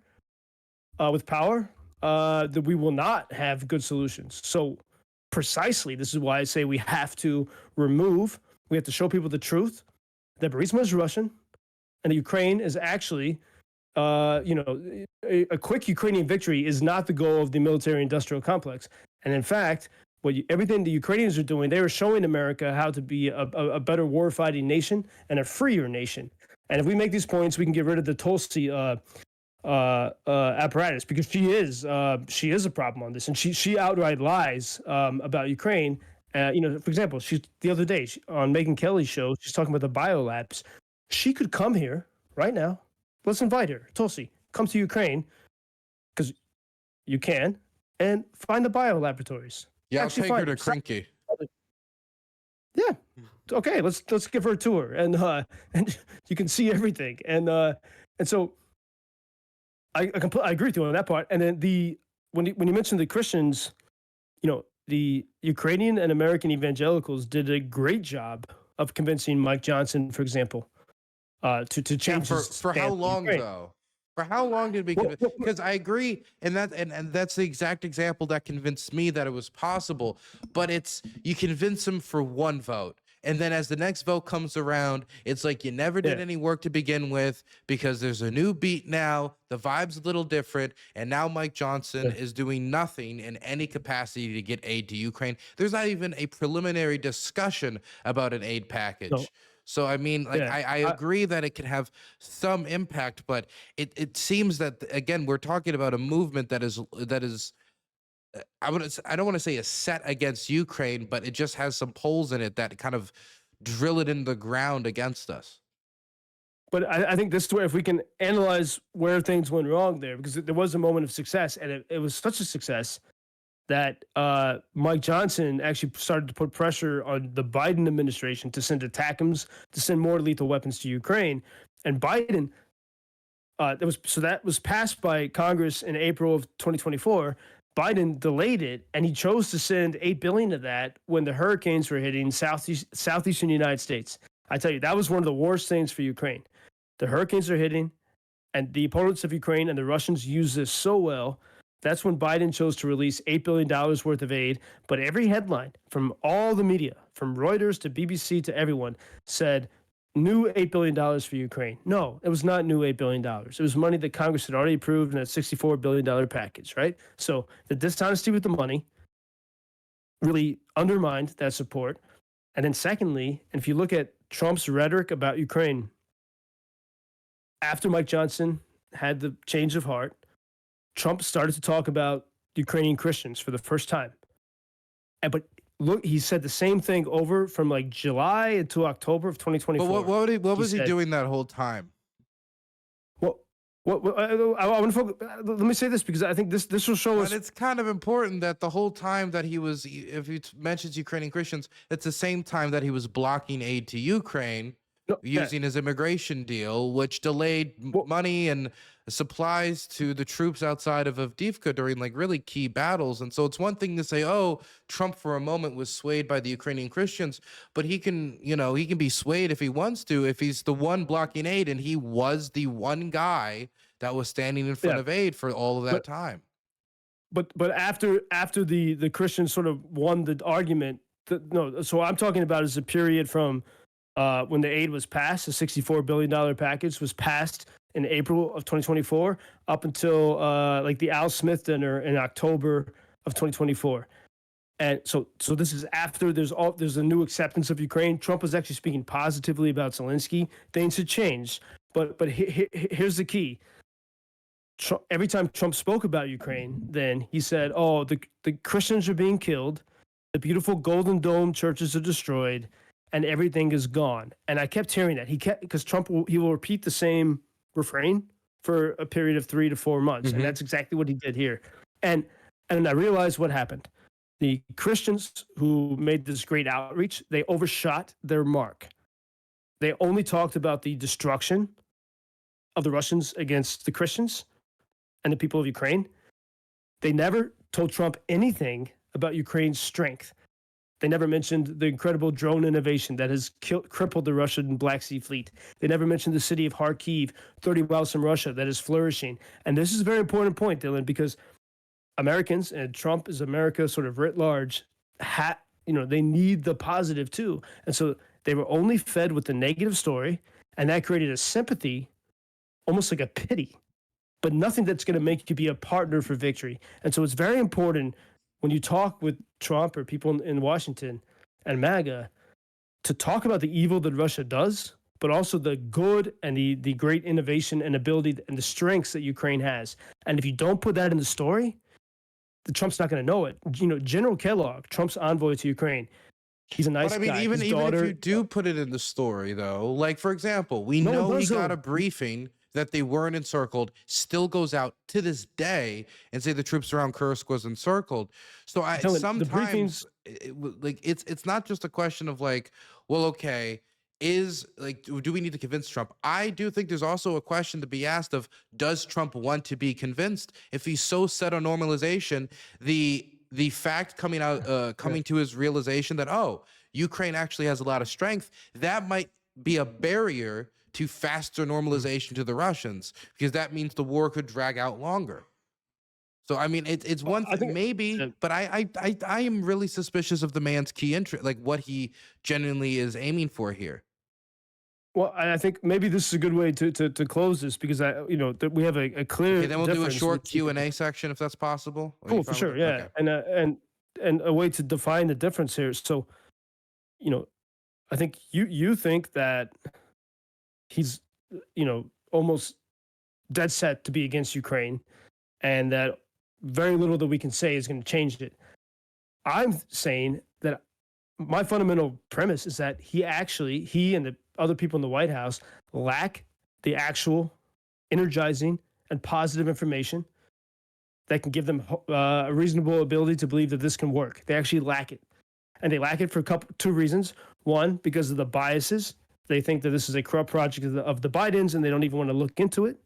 with power, that we will not have good solutions. So precisely, this is why I say we have to show people the truth that Burisma is Russian and that Ukraine is actually, a quick Ukrainian victory is not the goal of the military-industrial complex. And in fact, everything the Ukrainians are doing, they are showing America how to be a better war-fighting nation and a freer nation. And if we make these points, we can get rid of the Tulsi apparatus, because she is a problem on this, and she outright lies about Ukraine. For example, the other day on Megyn Kelly's show, she's talking about the biolabs. She could come here right now. Let's invite her, Tulsi, come to Ukraine, because you can, and find the biolaboratories. Yeah, I'll take her to Krinky. Yeah. Okay, let's give her a tour, and you can see everything. And so I agree with you on that part. And then when you mentioned the Christians, the Ukrainian and American evangelicals did a great job of convincing Mike Johnson, for example, to change for how long though? For how long did we? Because I agree, and that's the exact example that convinced me that it was possible. But you convince them for one vote, and then as the next vote comes around, it's like you never did any work to begin with, because there's a new beat now. The vibe's a little different, and now Mike Johnson is doing nothing in any capacity to get aid to Ukraine. There's not even a preliminary discussion about an aid package. No. So, I mean, I agree that it can have some impact, but it seems that, again, we're talking about a movement that is I don't want to say is set against Ukraine, but it just has some holes in it that kind of drill it in the ground against us. But I think this is where, if we can analyze where things went wrong there, because there was a moment of success, and it was such a success that Mike Johnson actually started to put pressure on the Biden administration to send ATACMS, to send more lethal weapons to Ukraine. And Biden, that was passed by Congress in April of 2024. Biden delayed it, and he chose to send $8 billion of that when the hurricanes were hitting southeastern United States. I tell you, that was one of the worst things for Ukraine. The hurricanes are hitting, and the opponents of Ukraine and the Russians use this so well. That's when Biden chose to release $8 billion worth of aid. But every headline from all the media, from Reuters to BBC to everyone, said new $8 billion for Ukraine. No, it was not new $8 billion. It was money that Congress had already approved in a $64 billion package, right? So the dishonesty with the money, really undermined that support. And then secondly, and if you look at Trump's rhetoric about Ukraine, after Mike Johnson had the change of heart, Trump started to talk about Ukrainian Christians for the first time. But look, he said the same thing over from like July until October of 2024. But what was he doing that whole time? I want to focus. Let me say this because I think this will show us. But it's kind of important that the whole time that he was, if he mentions Ukrainian Christians, it's the same time that he was blocking aid to Ukraine using his immigration deal, which delayed money and supplies to the troops outside of Avdiivka during like really key battles. And so it's one thing to say, oh, Trump for a moment was swayed by the Ukrainian Christians, but he can, he can be swayed if he wants to, if he's the one blocking aid, and he was the one guy that was standing in front of aid for all of that time. But after the Christians sort of won the argument, so I'm talking about is a period from when the aid was passed, the $64 billion package was passed in April of 2024, up until like the Al Smith dinner in October of 2024. And so this is after there's a new acceptance of Ukraine. Trump was actually speaking positively about Zelensky. Things had changed, but here's the key. Every time Trump spoke about Ukraine, then he said, "Oh, the Christians are being killed, the beautiful Golden Dome churches are destroyed, and everything is gone." And I kept hearing that because Trump will repeat the same refrain for a period of 3 to 4 months, and that's exactly what he did here. And I realized what happened. The Christians who made this great outreach, they overshot their mark. They only talked about the destruction of the Russians against the Christians and the people of Ukraine. They never told Trump anything about Ukraine's strength. They never mentioned the incredible drone innovation that has crippled the Russian Black Sea Fleet. They never mentioned the city of Kharkiv, 30 miles from Russia, that is flourishing. And this is a very important point, Dylan, because Americans, and Trump is America sort of writ large, they need the positive too. And so they were only fed with the negative story, and that created a sympathy, almost like a pity, but nothing that's going to make you be a partner for victory. And so it's very important when you talk with Trump or people in Washington and MAGA to talk about the evil that Russia does, but also the good and the great innovation and ability and the strengths that Ukraine has. And if you don't put that in the story, the Trump's not going to know it. General Kellogg, Trump's envoy to Ukraine, he's a nice guy. But I mean, even if you do put it in the story, though, like, for example, we know he got a briefing that they weren't encircled, still goes out to this day and say the troops around Kursk was encircled. So sometimes it's not just a question of like, well, okay, do we need to convince Trump? I do think there's also a question to be asked of, does Trump want to be convinced? If he's so set on normalization, the fact coming to his realization that, oh, Ukraine actually has a lot of strength, that might be a barrier to faster normalization to the Russians, because that means the war could drag out longer. So I mean, it's one thing maybe, but I am really suspicious of the man's key interest, like what he genuinely is aiming for here. Well, I think maybe this is a good way to close this, because we have a clear. Okay, then we'll do a short Q&A section if that's possible. Cool, for sure, yeah, okay. And a way to define the difference here. So, I think you think that he's, almost dead set to be against Ukraine, and that very little that we can say is going to change it. I'm saying that my fundamental premise is that he and the other people in the White House lack the actual energizing and positive information that can give them a reasonable ability to believe that this can work. They actually lack it. And they lack it for two reasons. One, because of the biases. They think that this is a corrupt project of the Bidens, and they don't even want to look into it.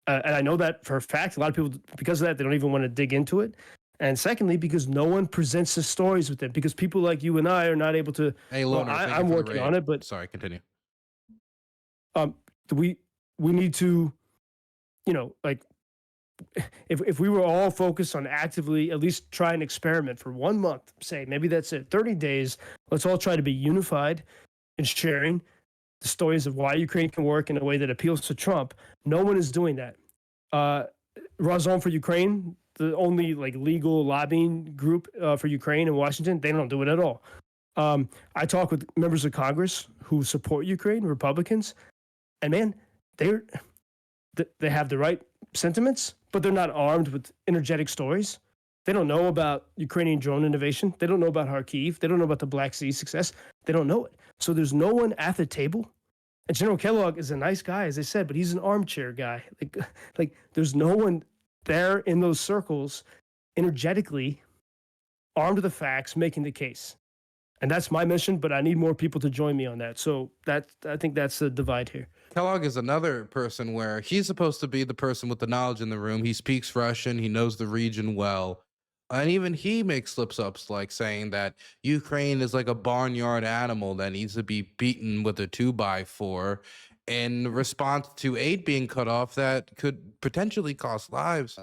And I know that for a fact. A lot of people, because of that, they don't even want to dig into it. And secondly, because no one presents the stories with them, because people like you and I are not able to. Hey, Loner, I'm working on it, but sorry, continue. We need to, if we were all focused on actively at least try and experiment for 1 month, say maybe that's it, 30 days. Let's all try to be unified in sharing the stories of why Ukraine can work in a way that appeals to Trump. No one is doing that. Razon for Ukraine, the only like legal lobbying group for Ukraine in Washington. They don't do it at all. I talk with members of Congress who support Ukraine, Republicans, and man, they have the right sentiments, but they're not armed with energetic stories. They don't know about Ukrainian drone innovation. They don't know about Kharkiv. They don't know about the Black Sea success. They don't know it. So there's no one at the table. And General Kellogg is a nice guy, as I said, but he's an armchair guy. Like there's no one there in those circles energetically armed with the facts making the case. And that's my mission, but I need more people to join me on that. So I think that's the divide here. Kellogg is another person where he's supposed to be the person with the knowledge in the room. He speaks Russian. He knows the region well. And even he makes slip-ups like saying that Ukraine is like a barnyard animal that needs to be beaten with a 2x4 in response to aid being cut off that could potentially cost lives.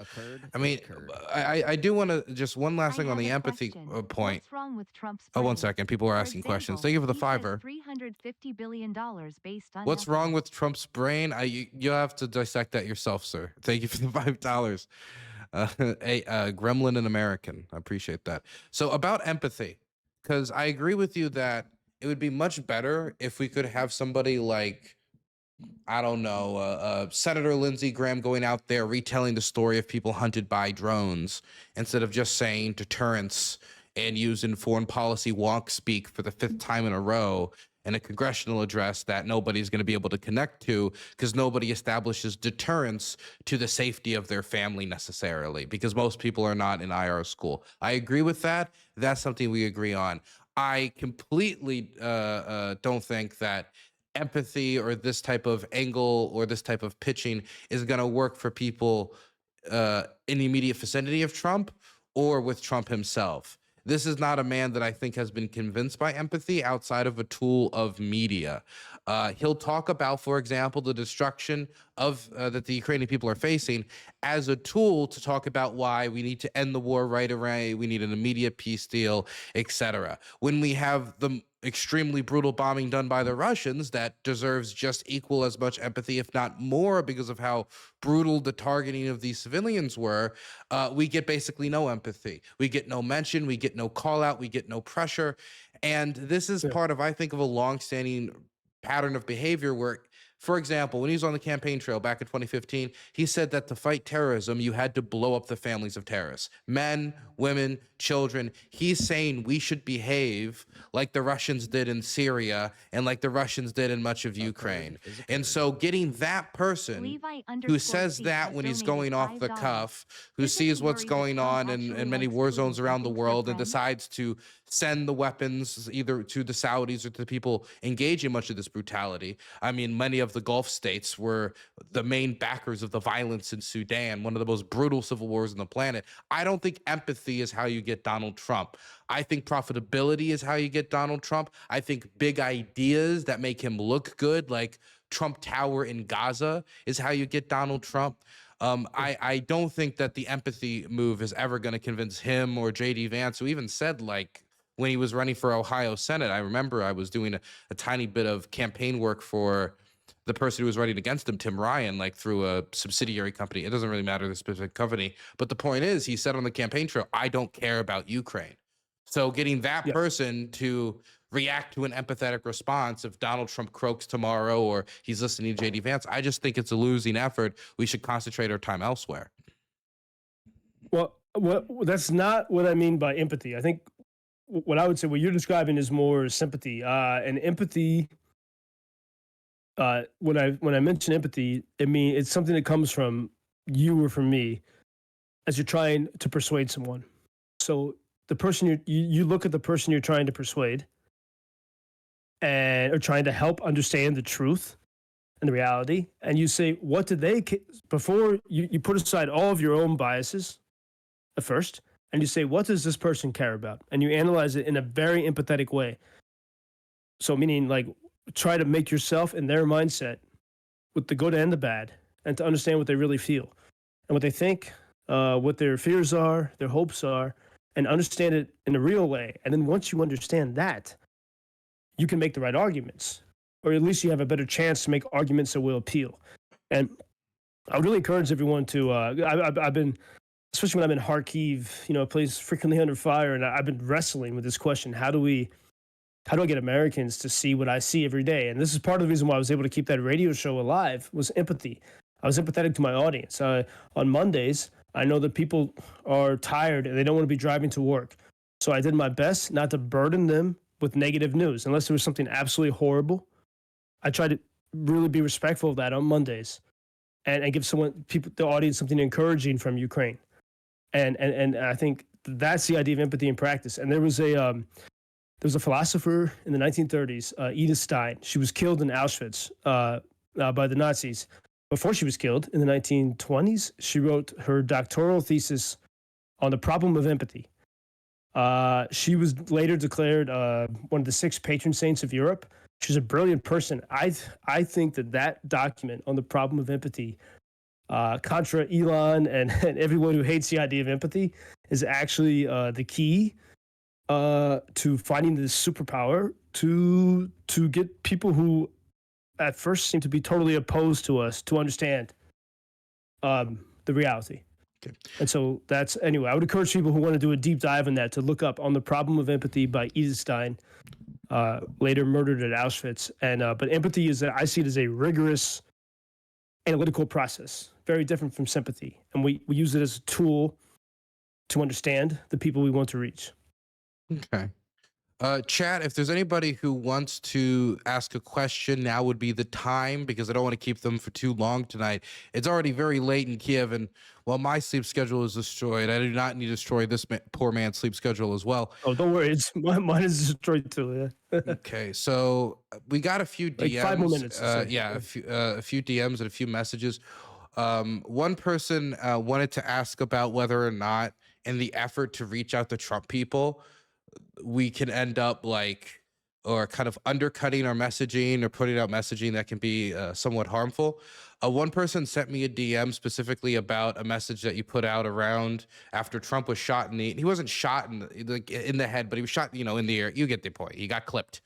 I mean, I do want to just one last thing on the empathy point. What's wrong with Trump's Oh, one brain? second. People are For asking questions. example, Thank you for the he says fiver. $350 billion based on What's nothing. wrong with Trump's brain? You have to dissect that yourself, sir. Thank you for the $5. Gremlin and American. I appreciate that. So about empathy, because I agree with you that it would be much better if we could have somebody like, I don't know, Senator Lindsey Graham going out there retelling the story of people hunted by drones instead of just saying deterrence and using foreign policy wonk speak for the 5th time in a row in a congressional address that nobody's going to be able to connect to because nobody establishes deterrence to the safety of their family necessarily because most people are not in IR school. I agree with that. That's something we agree on. I completely don't think that empathy or this type of angle or this type of pitching is going to work for people in the immediate vicinity of Trump or with Trump himself. This is not a man that I think has been convinced by empathy outside of a tool of media. He'll talk about, for example, the destruction of that the Ukrainian people are facing as a tool to talk about why we need to end the war right away, we need an immediate peace deal, etc. When we have the extremely brutal bombing done by the Russians that deserves just equal as much empathy, if not more, because of how brutal the targeting of these civilians were, we get basically no empathy. We get no mention, we get no call out, we get no pressure. And this is part of, I think, of a longstanding pattern of behavior where, for example, when he was on the campaign trail back in 2015, he said that to fight terrorism, you had to blow up the families of terrorists, men, women, children. He's saying we should behave like the Russians did in Syria and like the Russians did in much of Ukraine. And so getting that person who says that when he's going off the cuff, who sees what's going on in many war zones around the world and decides to send the weapons either to the Saudis or to the people engaging much of this brutality. I mean, many of the Gulf states were the main backers of the violence in Sudan, one of the most brutal civil wars on the planet. I don't think empathy is how you get Donald Trump. I think profitability is how you get Donald Trump. I think big ideas that make him look good, like Trump Tower in Gaza, is how you get Donald Trump. I don't think that the empathy move is ever going to convince him or JD Vance, who even said, like, when he was running for Ohio Senate, I remember I was doing a tiny bit of campaign work for the person who was running against him, Tim Ryan, like through a subsidiary company. It doesn't really matter the specific company. But the point is, he said on the campaign trail, I don't care about Ukraine. So getting that person to react to an empathetic response if Donald Trump croaks tomorrow or he's listening to JD Vance, I just think it's a losing effort. We should concentrate our time elsewhere. Well, that's not what I mean by empathy. I think what I would say, what you're describing is more sympathy. And empathy, when I mention empathy, it's something that comes from you or from me as you're trying to persuade someone. So the person you look at the person you're trying to persuade and or trying to help understand the truth and the reality, and you say, what did they, before you put aside all of your own biases at first, and you say, what does this person care about? And you analyze it in a very empathetic way. So meaning, like, try to make yourself in their mindset with the good and the bad, and to understand what they really feel and what they think, what their fears are, their hopes are, and understand it in a real way. And then once you understand that, you can make the right arguments, or at least you have a better chance to make arguments that will appeal. And I would really encourage everyone to, I've been especially when I'm in Kharkiv, a place frequently under fire, and I've been wrestling with this question: how do I get Americans to see what I see every day? And this is part of the reason why I was able to keep that radio show alive, was empathy. I was empathetic to my audience. On Mondays, I know that people are tired and they don't want to be driving to work. So I did my best not to burden them with negative news, unless there was something absolutely horrible. I tried to really be respectful of that on Mondays, and give the audience, something encouraging from Ukraine. And I think that's the idea of empathy in practice. And there was a philosopher in the 1930s, Edith Stein. She was killed in Auschwitz by the Nazis. Before she was killed in the 1920s, she wrote her doctoral thesis on the problem of empathy. She was later declared one of the 6 patron saints of Europe. She's a brilliant person. I think that document on the problem of empathy, contra Elon and everyone who hates the idea of empathy, is actually the key to finding this superpower to get people who at first seem to be totally opposed to us to understand the reality. Okay. And so anyway, I would encourage people who want to do a deep dive in that to look up On the Problem of Empathy by Edith Stein, later murdered at Auschwitz. But empathy I see it as a rigorous analytical process, very different from sympathy. And we use it as a tool to understand the people we want to reach. Okay. Chat, if there's anybody who wants to ask a question, now would be the time, because I don't want to keep them for too long tonight. It's already very late in Kiev, and while my sleep schedule is destroyed, I do not need to destroy this poor man's sleep schedule as well. Oh, don't worry. Mine is destroyed too. Yeah. Okay, so we got a few DMs. 5 more minutes. Yeah, a few DMs and a few messages. One person wanted to ask about whether or not, in the effort to reach out to Trump people, we can end up or kind of undercutting our messaging or putting out messaging that can be somewhat harmful. One person sent me a DM specifically about a message that you put out around after Trump was shot he wasn't shot in the head, but he was shot, in the air. You get the point. He got clipped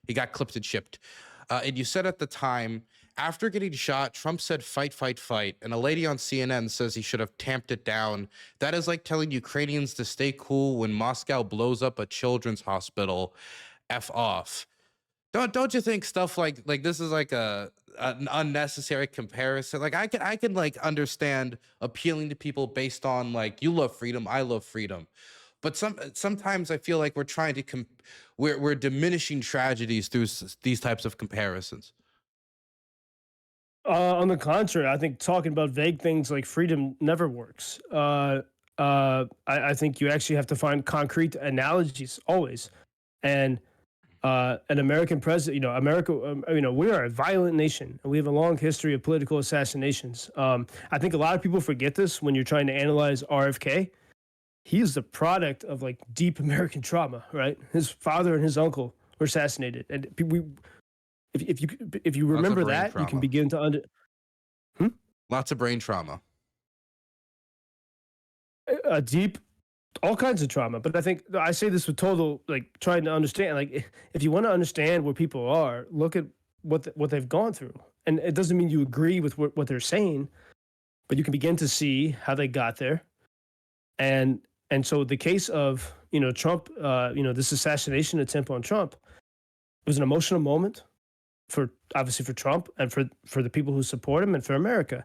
and shipped. And you said at the time, after getting shot, Trump said, fight, fight, fight. And a lady on CNN says he should have tamped it down. That is like telling Ukrainians to stay cool when Moscow blows up a children's hospital. F off. Don't you think stuff like this is like an unnecessary comparison? Like I can understand appealing to people based on you love freedom, I love freedom. But sometimes I feel like we're trying to we're diminishing tragedies through these types of comparisons. On the contrary, I think talking about vague things like freedom never works. I think you actually have to find concrete analogies always. And an American president, America, we are a violent nation and we have a long history of political assassinations. I think a lot of people forget this when you're trying to analyze RFK. He is the product of deep American trauma, right? His father and his uncle were assassinated, and if you remember that, trauma. You can begin to Lots of brain trauma. Deep, all kinds of trauma. But I think I say this with total trying to understand. If you want to understand where people are, look at what they've gone through, and it doesn't mean you agree with what they're saying, but you can begin to see how they got there. And so the case of Trump, this assassination attempt on Trump, it was an emotional moment obviously for Trump and for the people who support him and for America.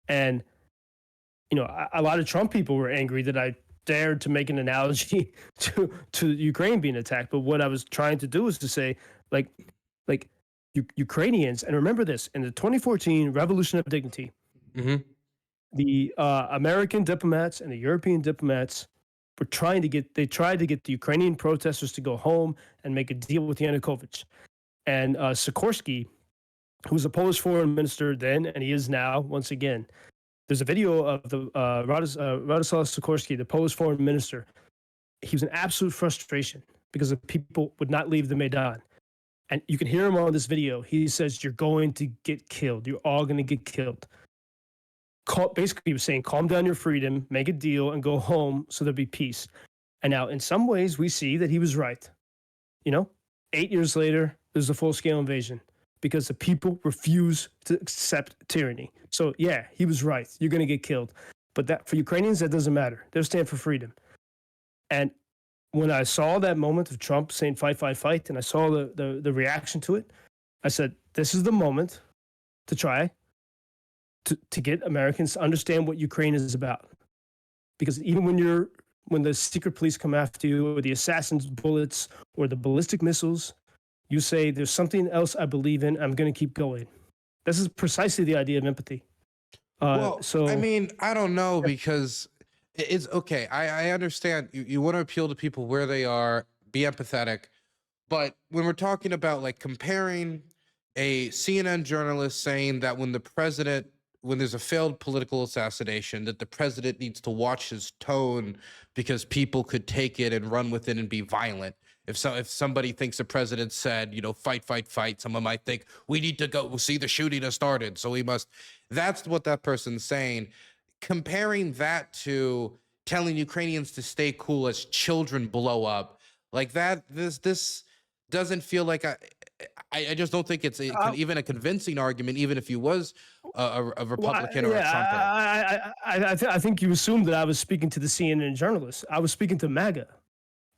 And a lot of Trump people were angry that I dared to make an analogy to Ukraine being attacked. But what I was trying to do is to say Ukrainians, and remember this, in the 2014 Revolution of Dignity, mm-hmm. the American diplomats and the European diplomats were tried to get the Ukrainian protesters to go home and make a deal with Yanukovych. And Sikorsky, who was a Polish foreign minister then, and he is now, once again, there's a video of the Radoslaw Sikorsky, the Polish foreign minister. He was in absolute frustration because the people would not leave the Maidan. And you can hear him on this video. He says, "You're going to get killed. You're all going to get killed." Basically, he was saying, calm down your freedom, make a deal, and go home so there'll be peace. And now, in some ways, we see that he was right. 8 years later, there's a full-scale invasion because the people refuse to accept tyranny. So, yeah, he was right. You're going to get killed. But that for Ukrainians, that doesn't matter. They stand for freedom. And when I saw that moment of Trump saying fight, fight, fight, and I saw the reaction to it, I said, this is the moment to try to get Americans to understand what Ukraine is about. Because even when the secret police come after you, or the assassins' bullets, or the ballistic missiles, you say, there's something else I believe in. I'm going to keep going. This is precisely the idea of empathy. Well, So I mean, I don't know, because it's okay. I understand you want to appeal to people where they are, be empathetic. But when we're talking about like comparing a CNN journalist saying that when there's a failed political assassination, that the president needs to watch his tone because people could take it and run with it and be violent. If somebody thinks the president said, fight, fight, fight, someone might think we need to go see the shooting has started, so we must. That's what that person's saying. Comparing that to telling Ukrainians to stay cool as children blow up, like that, this doesn't feel like I just don't think it's even a convincing argument, even if you was a Republican or a Trumper. I think you assumed that I was speaking to the CNN journalist. I was speaking to MAGA.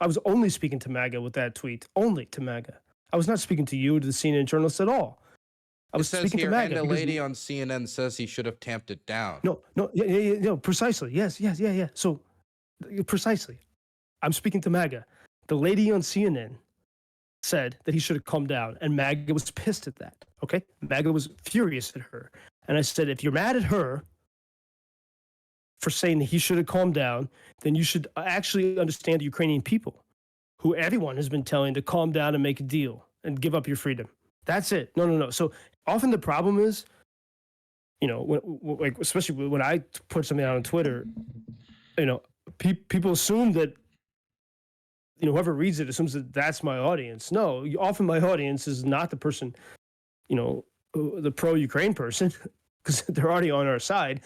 I was only speaking to MAGA with that tweet, only to MAGA. I was not speaking to you, to the CNN journalist at all. I was speaking to MAGA. And a lady on CNN says he should have tamped it down. No, precisely. Yes. So, precisely. I'm speaking to MAGA. The lady on CNN said that he should have calmed down, and MAGA was pissed at that. Okay? MAGA was furious at her. And I said, if you're mad at her for saying that he should have calmed down, then you should actually understand the Ukrainian people, who everyone has been telling to calm down and make a deal and give up your freedom. That's it. No. So often the problem is, like especially when I put something out on Twitter, people assume that, whoever reads it assumes that that's my audience. No, often my audience is not the person, the pro-Ukraine person, because they're already on our side.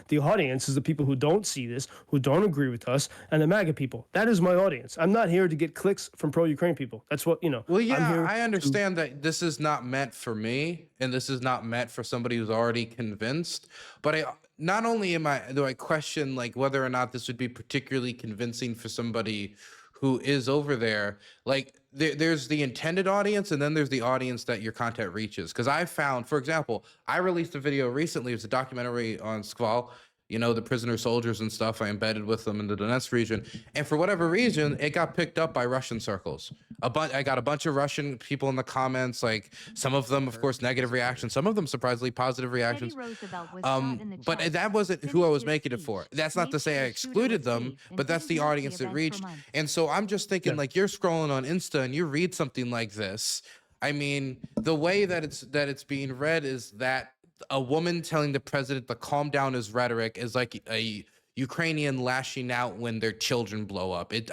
The audience is the people who don't see this, who don't agree with us, and the MAGA people. That is my audience. I'm not here to get clicks from pro-Ukraine people. That's what, Well, yeah, I understand that this is not meant for me, and this is not meant for somebody who's already convinced. But not only do I question like whether or not this would be particularly convincing for somebody who is over there, like there's the intended audience, and then there's the audience that your content reaches. Because I found, for example, I released a video recently. It's a documentary on Skval, the prisoner soldiers and stuff. I embedded with them in the Donetsk region, and for whatever reason, it got picked up by Russian circles. I got a bunch of Russian people in the comments. Like some of them, of course, negative reactions. Some of them surprisingly positive reactions. But that wasn't who I was making it for. That's not to say I excluded them, but that's the audience it reached. And so I'm just thinking, like, you're scrolling on Insta and you read something like this. I mean, the way that it's being read is that a woman telling the president to calm down his rhetoric is like a Ukrainian lashing out when their children blow up. It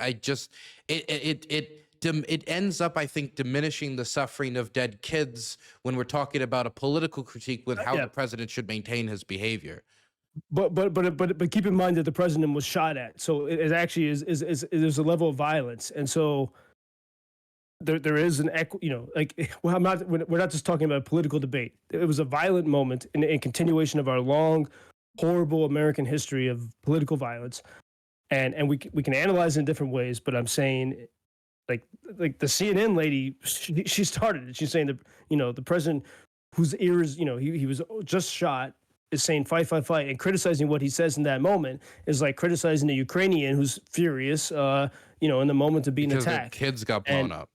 ends up, I think, diminishing the suffering of dead kids when we're talking about a political critique with how the president should maintain his behavior. But keep in mind that the president was shot at, so it actually is there's a level of violence, and so there is an we're not just talking about a political debate. It was a violent moment in continuation of our long, horrible American history of political violence, and we can analyze it in different ways. But I'm saying, like the CNN lady, she started it. She's saying that the president, whose ears he was just shot, is saying fight, fight, fight, and criticizing what he says in that moment is like criticizing the Ukrainian who's furious, in the moment of being attacked. Their kids got blown up.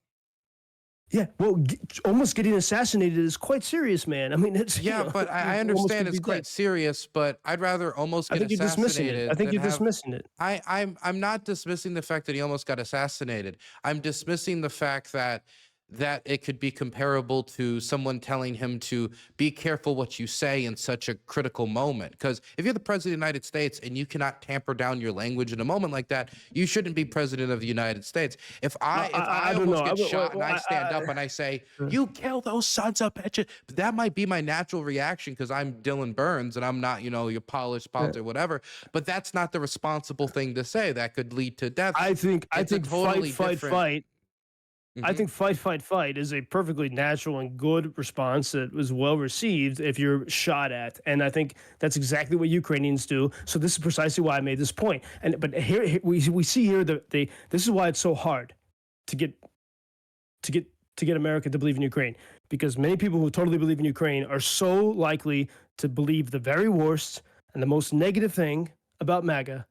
Yeah, well, almost getting assassinated is quite serious, man. I mean, it's but I understand it's quite serious, but I'd rather almost get assassinated. I think you're dismissing it. I'm not dismissing the fact that he almost got assassinated. I'm dismissing the fact that it could be comparable to someone telling him to be careful what you say in such a critical moment. Because if you're the president of the United States and you cannot tamper down your language in a moment like that, you shouldn't be president of the United States. If I almost get shot and I stand up and I say, you kill those sons of bitches, that might be my natural reaction because I'm Dylan Burns and I'm not, your polished politics or whatever. But that's not the responsible thing to say. That could lead to death. I think fight. I Mhm. think fight, fight, fight is a perfectly natural and good response that was well received if you're shot at. And I think that's exactly what Ukrainians do. So this is precisely why I made this point. And but here we see here that this is why it's so hard to get to get to get America to believe in Ukraine, because many people who totally believe in Ukraine are so likely to believe the very worst and the most negative thing about MAGA,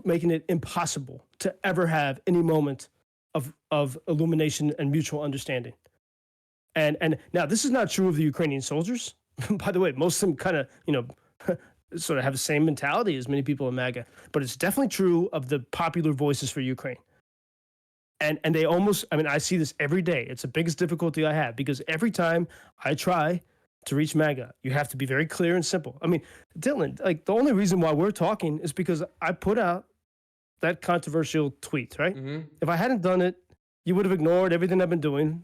making it impossible to ever have any moment of illumination and mutual understanding. And now this is not true of the Ukrainian soldiers. By the way, most of them kind of, sort of have the same mentality as many people in MAGA, but it's definitely true of the popular voices for Ukraine. And they almost, I mean, I see this every day. It's the biggest difficulty I have, because every time I try to reach MAGA, you have to be very clear and simple. I mean, Dylan, like, the only reason why we're talking is because I put out that controversial tweet, right? Mhm. If I hadn't done it, you would have ignored everything I've been doing,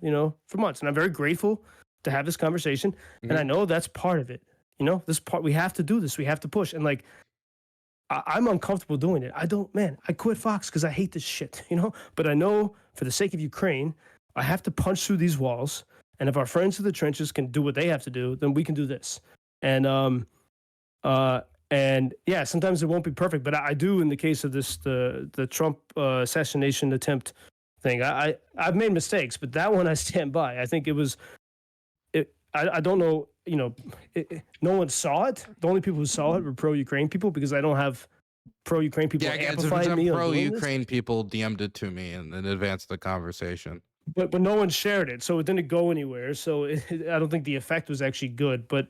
for months. And I'm very grateful to have this conversation. And I know that's part of it. This part, we have to do this. We have to push. And like, I'm uncomfortable doing it. I quit Fox because I hate this shit, But I know for the sake of Ukraine, I have to punch through these walls. And if our friends in the trenches can do what they have to do, then we can do this. And yeah, sometimes it won't be perfect, but I do in the case of the Trump assassination attempt thing. I've made mistakes, but that one I stand by. I think it was it. I don't know. No one saw it. The only people who saw it were pro-Ukraine people, because I don't have pro-Ukraine people Yeah, amplifying me some on doing this. pro-Ukraine people DM'd it to me and advanced the conversation. But no one shared it, so it didn't go anywhere. So I don't think the effect was actually good. But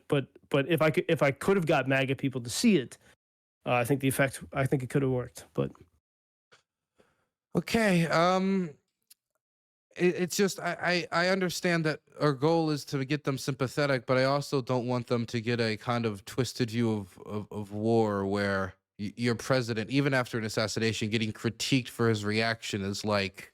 if I could have got MAGA people to see it, I think it could have worked. But Okay. It's just I understand that our goal is to get them sympathetic, but I also don't want them to get a kind of twisted view of war where your president, even after an assassination, getting critiqued for his reaction is like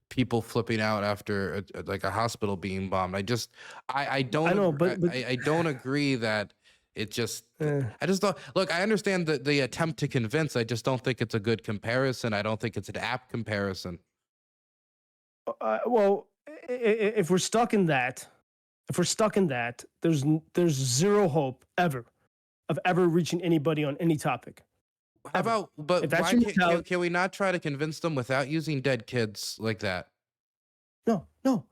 people flipping out after like a hospital being bombed. I don't I know, I don't agree that it just I just don't look. I understand the attempt to convince. I just don't think it's a good comparison. I don't think it's an apt comparison. well, if we're stuck in that, there's zero hope ever of ever reaching anybody on any topic. How Ever. about, but If that's why your can't, mentality, can we not try to convince them without using dead kids like that? no, no.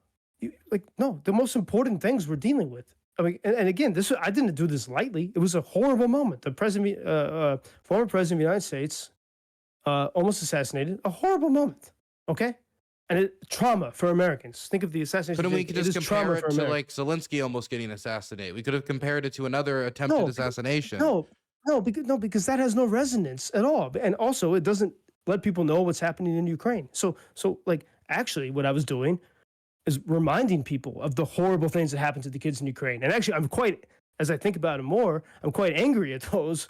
The most important things we're dealing with. I mean, and again, I didn't do this lightly. It was a horrible moment. The former president of the United States, almost assassinated. A horrible moment. Okay. And trauma for Americans. Think of the assassination. Couldn't we It just is trauma compare for it to Americans. like Zelensky almost getting assassinated? We could have compared it to another attempted No, assassination. because that has no resonance at all, and also it doesn't let people know what's happening in Ukraine. So like, actually, what I was doing is reminding people of the horrible things that happened to the kids in Ukraine. And actually, as I think about it more, I'm quite angry at those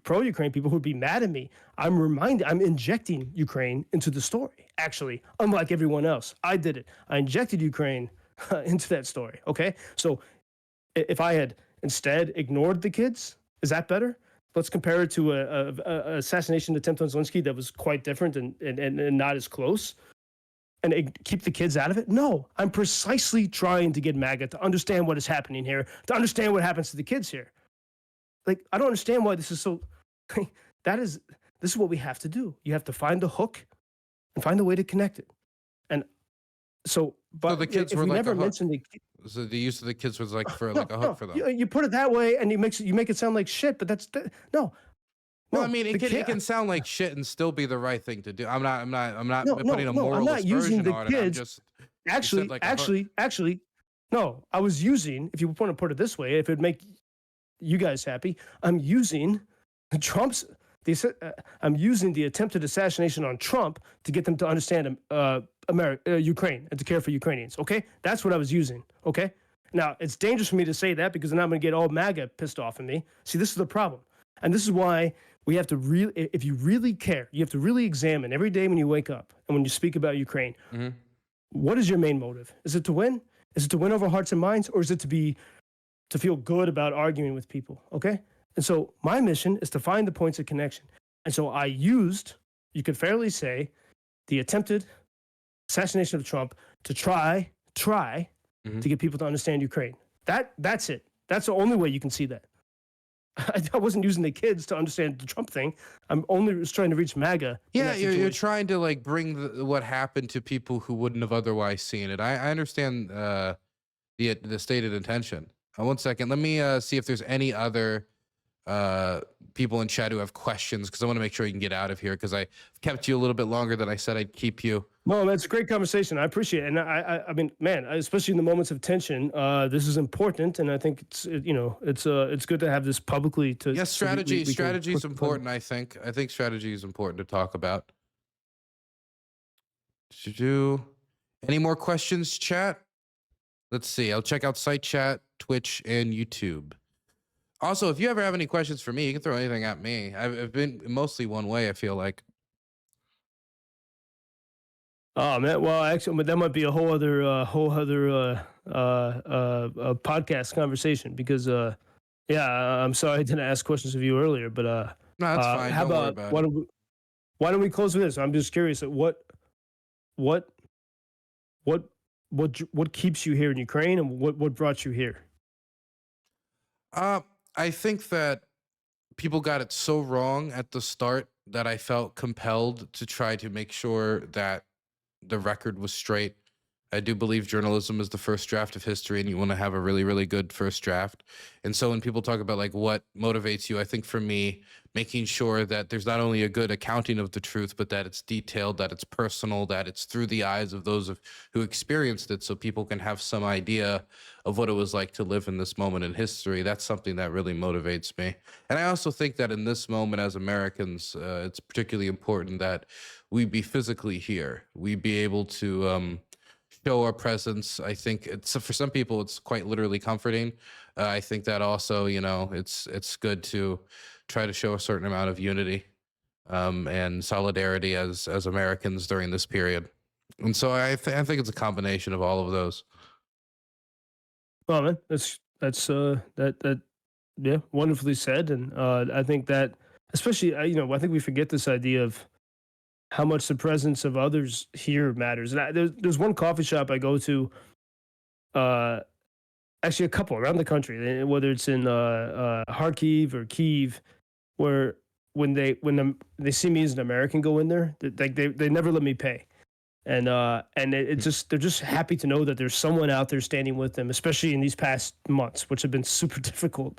pro-Ukraine people who'd be mad at me. I'm injecting Ukraine into the story. Actually, unlike everyone else, I did it. I injected Ukraine into that story. Okay, so if I had instead ignored the kids, is that better? Let's compare it to a assassination attempt on Zelensky that was quite different and not as close, and keep the kids out of it? No, I'm precisely trying to get MAGA to understand what is happening here, to understand what happens to the kids here. Like, I don't understand why this is so. This is what we have to do. You have to find the hook and find a way to connect it. And so, but the kids if were we like never a hook. mentioned the So the use of the kids was like for no, like a no, hook for them. you put it that way, and you make it sound like shit. But no. Well, No, I mean, the it kid- can sound like shit and still be the right thing to do. I'm not no, putting a no, I'm moral not using aspersion the on it. I'm kids. just Actually, like a hook. actually, no. I was using, if you want to put it this way, if it'd make you guys happy, I'm using I'm using the attempted assassination on Trump to get them to understand Ukraine and to care for Ukrainians. Okay, that's what I was using. Okay, now it's dangerous for me to say that, because then I'm going to get all MAGA pissed off at me. See, this is the problem, and this is why we have to really, if you really care, you have to really examine every day when you wake up and when you speak about Ukraine. Mm-hmm. What is your main motive? Is it to win? Is it to win over hearts and minds, or is it to feel good about arguing with people? Okay. And so my mission is to find the points of connection. And so I used, you could fairly say, the attempted assassination of Trump to try Mhm. to get people to understand Ukraine. That's it. That's the only way you can see that. I wasn't using the kids to understand the Trump thing. I'm only just trying to reach MAGA. In Yeah, that you're situation. trying to like bring what happened to people who wouldn't have otherwise seen it. I understand the stated intention. One second, let me see if there's any other people in chat who have questions, because I want to make sure you can get out of here, because I kept you a little bit longer than I said I'd keep you. No, that's a great conversation. I appreciate it, and I mean, man, especially in the moments of tension, this is important, and I think it's good to have this publicly. To Yes, so we can strategy is put- important. I think strategy is important to talk about. Should you any more questions, chat? Let's see. I'll check out site chat, Twitch, and YouTube. Also, if you ever have any questions for me, you can throw anything at me. I've been mostly one way, I feel like. Oh man, well, actually, but that might be a whole other podcast conversation because yeah, I'm sorry I didn't ask questions of you earlier, but No, that's fine. how Don't worry about about it. why don't we close with this? I'm just curious at what what what keeps you here in Ukraine and what brought you here? I think that people got it so wrong at the start that I felt compelled to try to make sure that the record was straight. I do believe journalism is the first draft of history, and you want to have a really, really good first draft. And so when people talk about like what motivates you, I think for me, making sure that there's not only a good accounting of the truth, but that it's detailed, that it's personal, that it's through the eyes of those who experienced it, so people can have some idea of what it was like to live in this moment in history. That's something that really motivates me. And I also think that in this moment as Americans, it's particularly important that we be physically here. We be able to show our presence. I think it's for some people it's quite literally comforting. I think that also, it's good to try to show a certain amount of unity and solidarity as Americans during this period. And so I think it's a combination of all of those. Well, man, that yeah, wonderfully said, and I think that especially I think we forget this idea of how much the presence of others here matters. And there's one coffee shop I go to, actually a couple around the country, whether it's in Kharkiv or Kiev, where when they see me as an American go in there, they never let me pay, and it just they're just happy to know that there's someone out there standing with them, especially in these past months, which have been super difficult.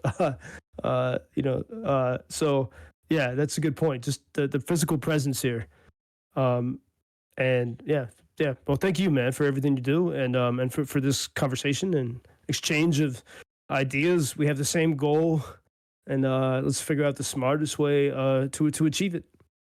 So yeah, that's a good point. Just the physical presence here. And yeah. Well, thank you, man, for everything you do, and for this conversation and exchange of ideas. We have the same goal, and let's figure out the smartest way to achieve it.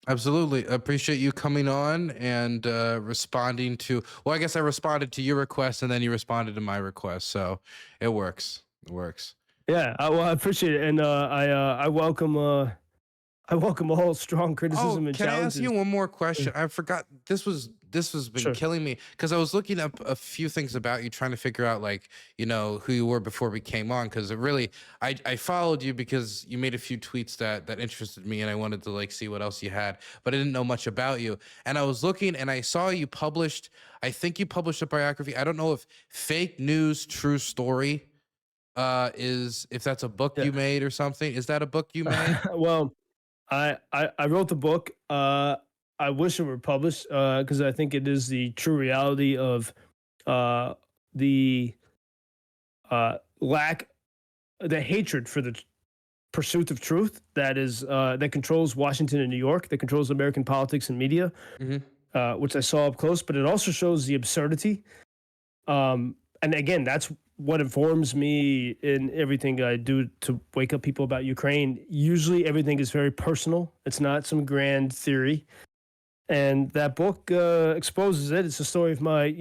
Absolutely. Appreciate you coming on and responding to, well, I guess I responded to your request and then you responded to my request. So it works. It works. Yeah, well, I appreciate it, and I welcome all strong criticism and can I ask challenges. you one more question? I forgot this was been Sure. killing me because I was looking up a few things about you, trying to figure out like who you were before we came on, because it really I followed you because you made a few tweets that interested me and I wanted to like see what else you had, but I didn't know much about you. And I was looking and I saw you published. I think you published a biography. I don't know if Fake News True Story is if that's a book Yeah. you made or something. Is that a book you made? Well, I wrote the book. I wish it were published because I think it is the true reality of the the hatred for the pursuit of truth that controls Washington and New York, that controls American politics and media, which I saw up close. But it also shows the absurdity. And again, that's what informs me in everything I do to wake up people about Ukraine. Usually everything is very personal. It's not some grand theory. And that book exposes it. It's a story of my,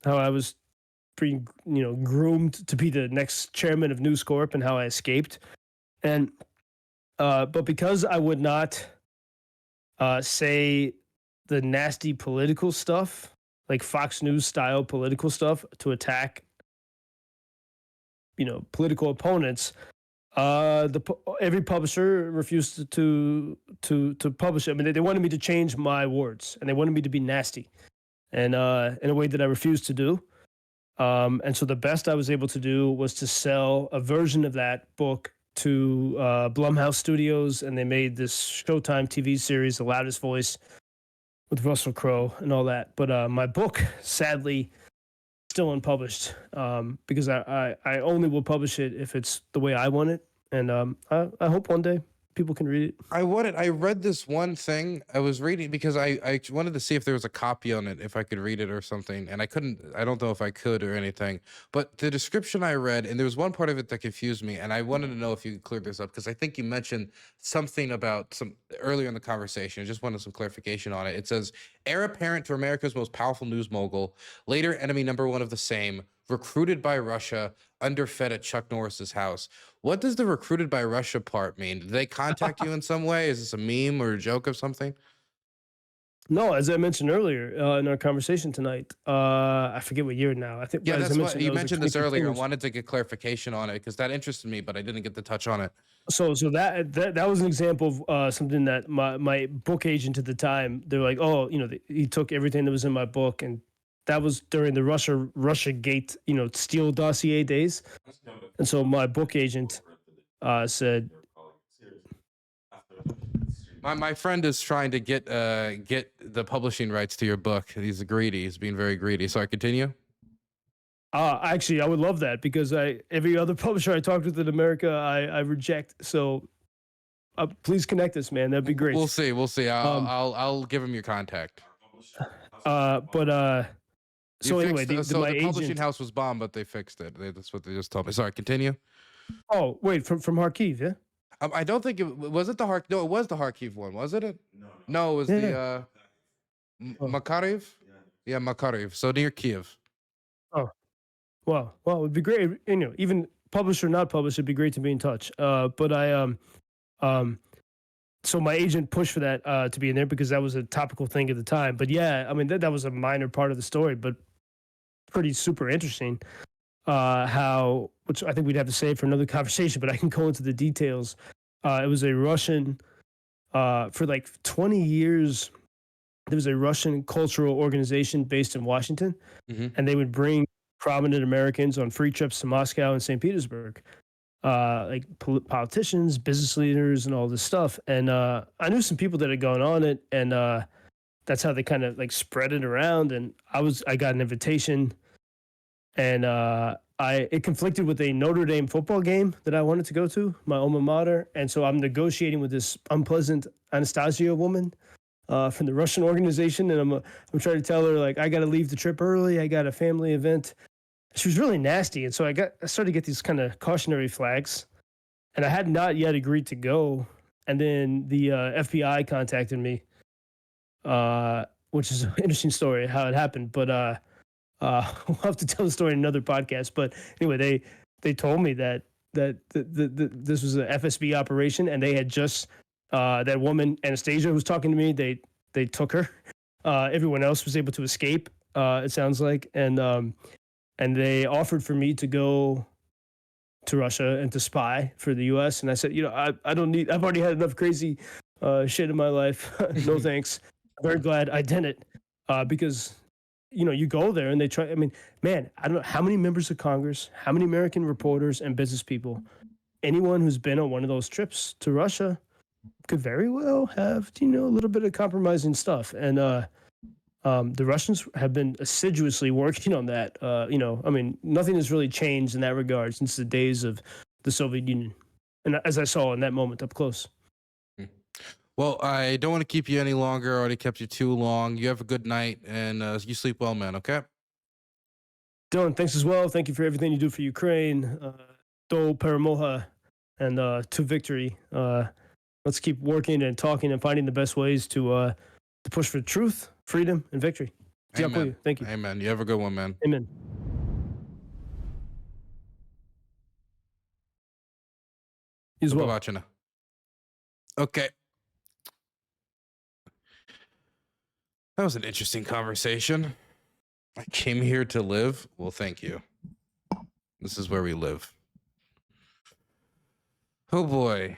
how I was being, groomed to be the next chairman of News Corp and how I escaped. And, but because I would not say the nasty political stuff, like Fox News style political stuff to attack political opponents, every publisher refused to publish it. I mean, they wanted me to change my words and they wanted me to be nasty. and in a way that I refused to do. And so the best I was able to do was to sell a version of that book to Blumhouse Studios, and they made this Showtime TV series, The Loudest Voice, with Russell Crowe and all that. But my book, sadly, still unpublished, because I only will publish it if it's the way I want it, and I hope one day people can read it. I read this one thing I was reading because I wanted to see if there was a copy on it, if I could read it or something, and I couldn't. I don't know if I could or anything, but the description I read, and there was one part of it that confused me, and I wanted to know if you could clear this up, because I think you mentioned something about some earlier in the conversation. I just wanted some clarification on it. It says, heir apparent to America's most powerful news mogul, later enemy number one of the same, recruited by Russia, underfed at Chuck Norris's house. What does the recruited by Russia part mean? Did they contact you in some way? Is this a meme or a joke of something? No, as I mentioned earlier in our conversation tonight, I forget what year now. I think Yeah, as I that's what you that was mentioned this 2015 earlier. I or so. wanted to get clarification on it because that interested me, but I didn't get to touch on it. So that was an example of something that my book agent at the time, they were like, oh, he took everything that was in my book, and that was during the Russia Gate, Steele dossier days. And so my book agent said, My friend is trying to get the publishing rights to your book. He's greedy. He's being very greedy. So I continue. actually, I would love that, because every other publisher I talked with in America, I reject. So please connect us, man. That'd be great. We'll see. We'll see. Um, I'll give him your contact. but so anyway, So my the publishing agent. house was bombed, but they fixed it. That's what they just told me. Sorry, continue. Oh wait, from Kharkiv, yeah. I don't think it was it the Hark. No, it was the Kharkiv one, wasn't it? No, it was Yeah, the Oh. Makariv. Yeah, Makariv. So near Kiev. Oh, well, it would be great. Even published or not published, it'd be great to be in touch. But so my agent pushed for that to be in there because that was a topical thing at the time. But yeah, I mean that was a minor part of the story, but pretty super interesting. How, which I think we'd have to save for another conversation, but I can go into the details. It was a Russian, for like 20 years, there was a Russian cultural organization based in Washington, Mhm. and they would bring prominent Americans on free trips to Moscow and St. Petersburg, like politicians, business leaders, and all this stuff. And I knew some people that had gone on it, and that's how they kind of like spread it around. And I got an invitation, and it conflicted with a Notre Dame football game that I wanted to go to, my alma mater, and so I'm negotiating with this unpleasant Anastasia woman from the Russian organization, and I'm trying to tell her, like, I got to leave the trip early. I got a family event. She was really nasty, and so I started to get these kind of cautionary flags, and I had not yet agreed to go, and then the FBI contacted me, which is an interesting story how it happened, but we'll have to tell the story in another podcast. But anyway, they told me that this was an FSB operation, and they had just that woman Anastasia who was talking to me. They took her. Everyone else was able to escape. It sounds like, and they offered for me to go to Russia and to spy for the U.S. And I said, I don't need. I've already had enough crazy shit in my life. No thanks. I'm very glad I didn't, because you go there and they try. I mean, man, I don't know how many members of Congress, how many American reporters and business people, anyone who's been on one of those trips to Russia could very well have, a little bit of compromising stuff. And the Russians have been assiduously working on that. I mean, nothing has really changed in that regard since the days of the Soviet Union. And as I saw in that moment up close. Well, I don't want to keep you any longer. I already kept you too long. You have a good night, and you sleep well, man, okay? Dylan, thanks as well. Thank you for everything you do for Ukraine. Do Paramoha, and to victory. Let's keep working and talking and finding the best ways to push for truth, freedom, and victory. Amen. Thank you. Amen. You have a good one, man. Amen. You as well. Watching. Okay. That was an interesting conversation. I came here to live. Well, thank you. This is where we live. Oh boy.